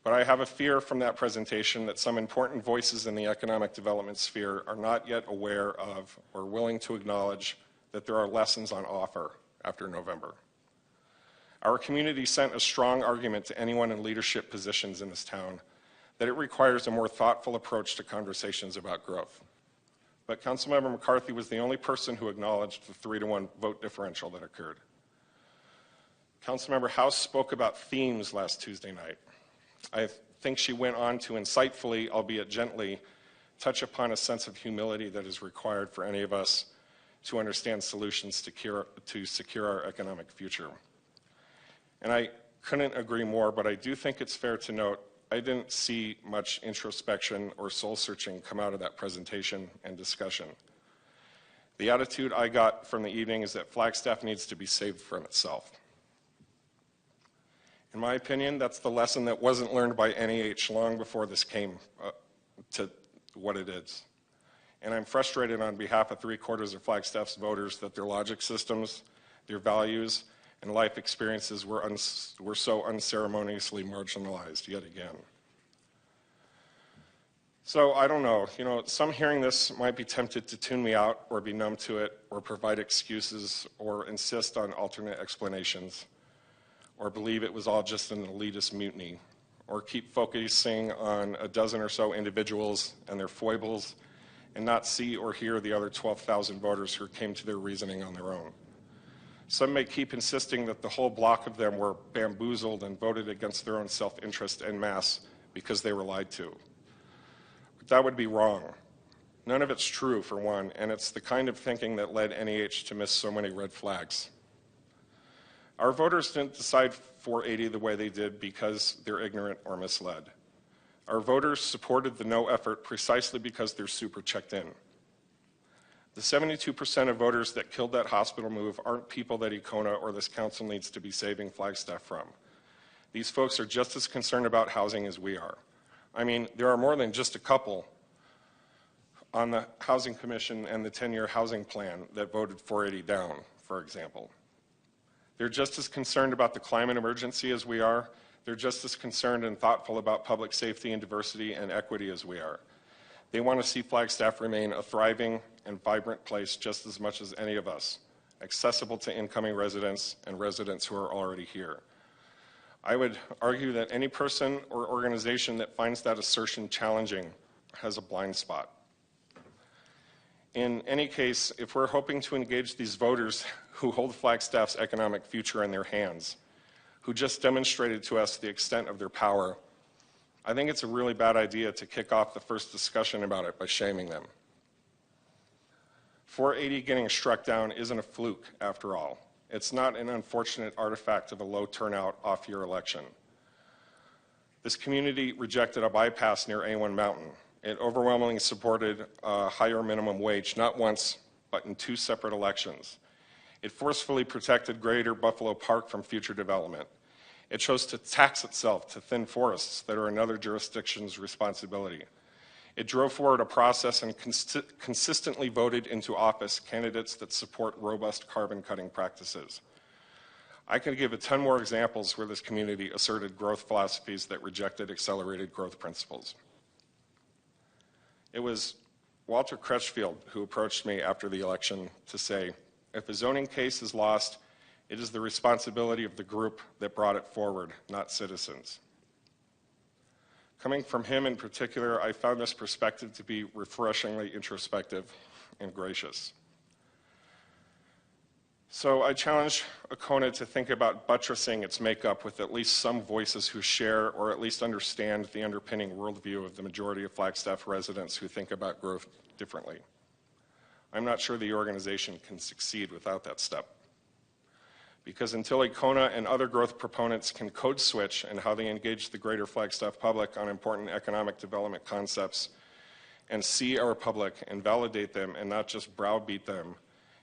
but I have a fear from that presentation that some important voices in the economic development sphere are not yet aware of or willing to acknowledge that there are lessons on offer after November. Our community sent a strong argument to anyone in leadership positions in this town that it requires a more thoughtful approach to conversations about growth. But Councilmember McCarthy was the only person who acknowledged the 3-to-1 vote differential that occurred. Councilmember House spoke about themes last Tuesday night. I think she went on to insightfully, albeit gently, touch upon a sense of humility that is required for any of us to understand solutions to secure our economic future. And I couldn't agree more, but I do think it's fair to note I didn't see much introspection or soul-searching come out of that presentation and discussion. The attitude I got from the evening is that Flagstaff needs to be saved from itself. In my opinion, that's the lesson that wasn't learned by NEH long before this came to what it is. And I'm frustrated on behalf of 3/4 of Flagstaff's voters that their logic systems, their values, and life experiences were so unceremoniously marginalized yet again. So I don't know, some hearing this might be tempted to tune me out or be numb to it or provide excuses or insist on alternate explanations or believe it was all just an elitist mutiny or keep focusing on a dozen or so individuals and their foibles and not see or hear the other 12,000 voters who came to their reasoning on their own. Some may keep insisting that the whole block of them were bamboozled and voted against their own self-interest en masse because they were lied to. But that would be wrong. None of it's true, for one, and it's the kind of thinking that led NEH to miss so many red flags. Our voters didn't decide 480 the way they did because they're ignorant or misled. Our voters supported the no effort precisely because they're super checked in. The 72% of voters that killed that hospital move aren't people that Econa or this council needs to be saving Flagstaff from. These folks are just as concerned about housing as we are. I mean, there are more than just a couple on the Housing Commission and the 10-year housing plan that voted 480 down, for example. They're just as concerned about the climate emergency as we are. They're just as concerned and thoughtful about public safety and diversity and equity as we are. They want to see Flagstaff remain a thriving and vibrant place just as much as any of us, accessible to incoming residents and residents who are already here. I would argue that any person or organization that finds that assertion challenging has a blind spot. In any case, if we're hoping to engage these voters who hold Flagstaff's economic future in their hands, who just demonstrated to us the extent of their power, I think it's a really bad idea to kick off the first discussion about it by shaming them. 480 getting struck down isn't a fluke, after all. It's not an unfortunate artifact of a low turnout off-year election. This community rejected a bypass near A1 Mountain. It overwhelmingly supported a higher minimum wage, not once, but in 2 separate elections. It forcefully protected Greater Buffalo Park from future development. It chose to tax itself to thin forests that are another jurisdiction's responsibility. It drove forward a process and consistently voted into office candidates that support robust carbon-cutting practices. I could give a ton more examples where this community asserted growth philosophies that rejected accelerated growth principles. It was Walter Crutchfield who approached me after the election to say, if a zoning case is lost, it is the responsibility of the group that brought it forward, not citizens. Coming from him in particular, I found this perspective to be refreshingly introspective and gracious. So I challenge Econa to think about buttressing its makeup with at least some voices who share or at least understand the underpinning worldview of the majority of Flagstaff residents who think about growth differently. I'm not sure the organization can succeed without that step. Because until Econa and other growth proponents can code switch in how they engage the greater Flagstaff public on important economic development concepts and see our public and validate them and not just browbeat them,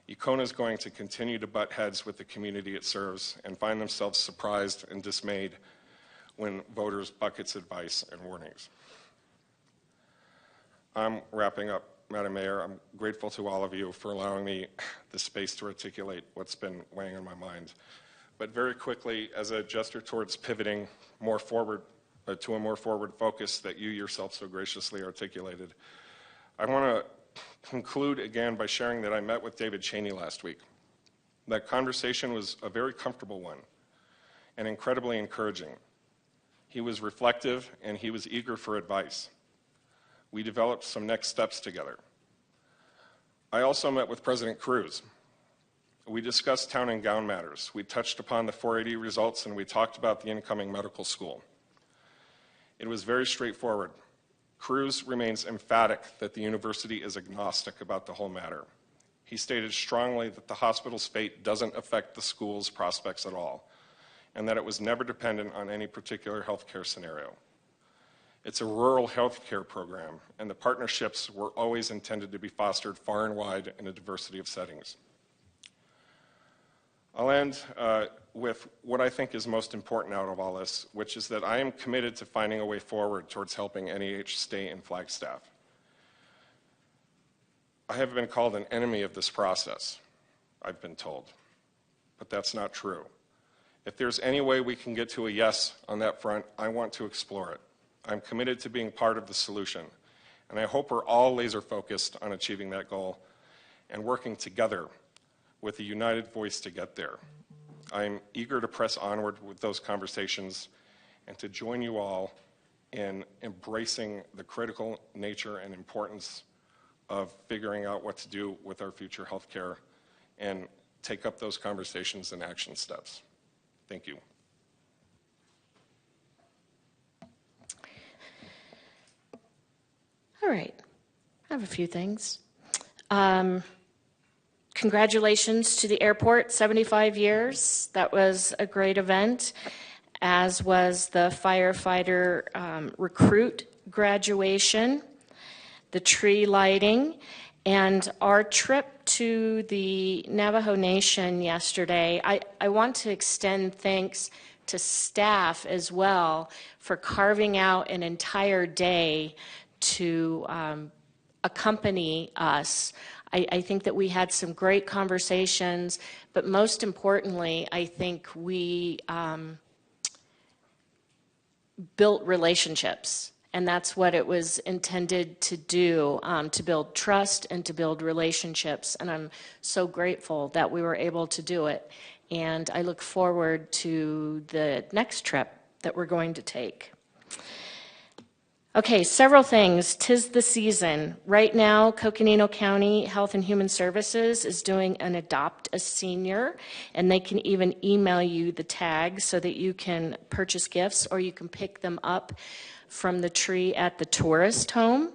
Econa is going to continue to butt heads with the community it serves and find themselves surprised and dismayed when voters buck its advice and warnings. I'm wrapping up, Madam Mayor. I'm grateful to all of you for allowing me the space to articulate what's been weighing on my mind. But very quickly, as a gesture towards pivoting more forward to a more forward focus that you yourself so graciously articulated, I want to conclude again by sharing that I met with David Cheney last week. That conversation was a very comfortable one and incredibly encouraging. He was reflective and he was eager for advice. We developed some next steps together. I also met with President Cruz. We discussed town and gown matters. We touched upon the 480 results and we talked about the incoming medical school. It was very straightforward. Cruz remains emphatic that the university is agnostic about the whole matter. He stated strongly that the hospital's fate doesn't affect the school's prospects at all, and that it was never dependent on any particular healthcare scenario. It's a rural healthcare program, and the partnerships were always intended to be fostered far and wide in a diversity of settings. I'll end with what I think is most important out of all this, which is that I am committed to finding a way forward towards helping NEH stay in Flagstaff. I have been called an enemy of this process, I've been told, but that's not true. If there's any way we can get to a yes on that front, I want to explore it. I'm committed to being part of the solution, and I hope we're all laser focused on achieving that goal and working together with a united voice to get there. I'm eager to press onward with those conversations and to join you all in embracing the critical nature and importance of figuring out what to do with our future health care and take up those conversations and action steps. Thank you. All right, I have a few things. Congratulations to the airport, 75 years. That was a great event, as was the firefighter recruit graduation, the tree lighting, and our trip to the Navajo Nation yesterday. I want to extend thanks to staff as well for carving out an entire day to accompany us. I think that we had some great conversations, but most importantly, I think we built relationships. And that's what it was intended to do, to build trust and to build relationships. And I'm so grateful that we were able to do it. And I look forward to the next trip that we're going to take. Okay, several things. 'Tis the season. Right now, Coconino County Health and Human Services is doing an Adopt a Senior, and they can even email you the tag so that you can purchase gifts or you can pick them up from the tree at the tourist home.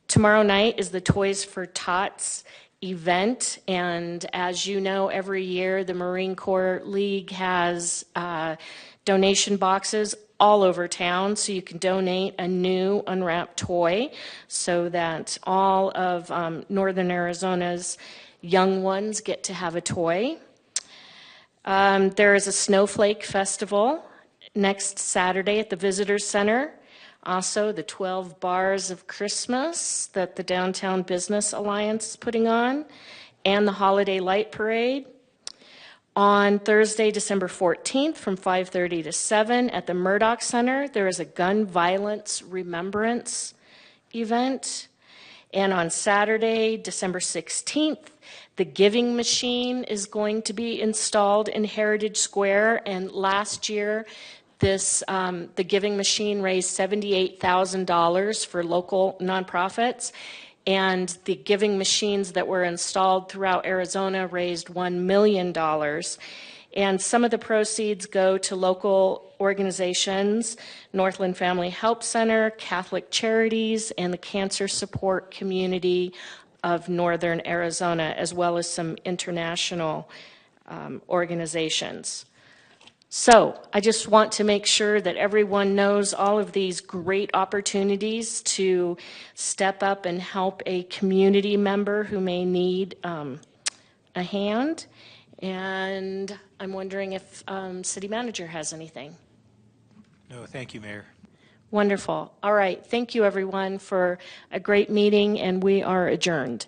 Tomorrow night is the Toys for Tots event, and as you know, every year the Marine Corps League has donation boxes all over town, so you can donate a new unwrapped toy so that all of Northern Arizona's young ones get to have a toy. There is a Snowflake Festival next Saturday at the Visitor Center. Also, the 12 Bars of Christmas that the Downtown Business Alliance is putting on, and the Holiday Light Parade. On Thursday, December 14th, from 5:30 to 7 at the Murdoch Center, there is a gun violence remembrance event. And on Saturday, December 16th, the Giving Machine is going to be installed in Heritage Square. And last year, the Giving Machine raised $78,000 for local nonprofits. And the giving machines that were installed throughout Arizona raised $1 million. And some of the proceeds go to local organizations, Northland Family Help Center, Catholic Charities, and the Cancer Support Community of Northern Arizona, as well as some international organizations. So I just want to make sure that everyone knows all of these great opportunities to step up and help a community member who may need a hand. And I'm wondering if City Manager has anything. No, thank you, Mayor. Wonderful. All right. Thank you, everyone, for a great meeting, and we are adjourned.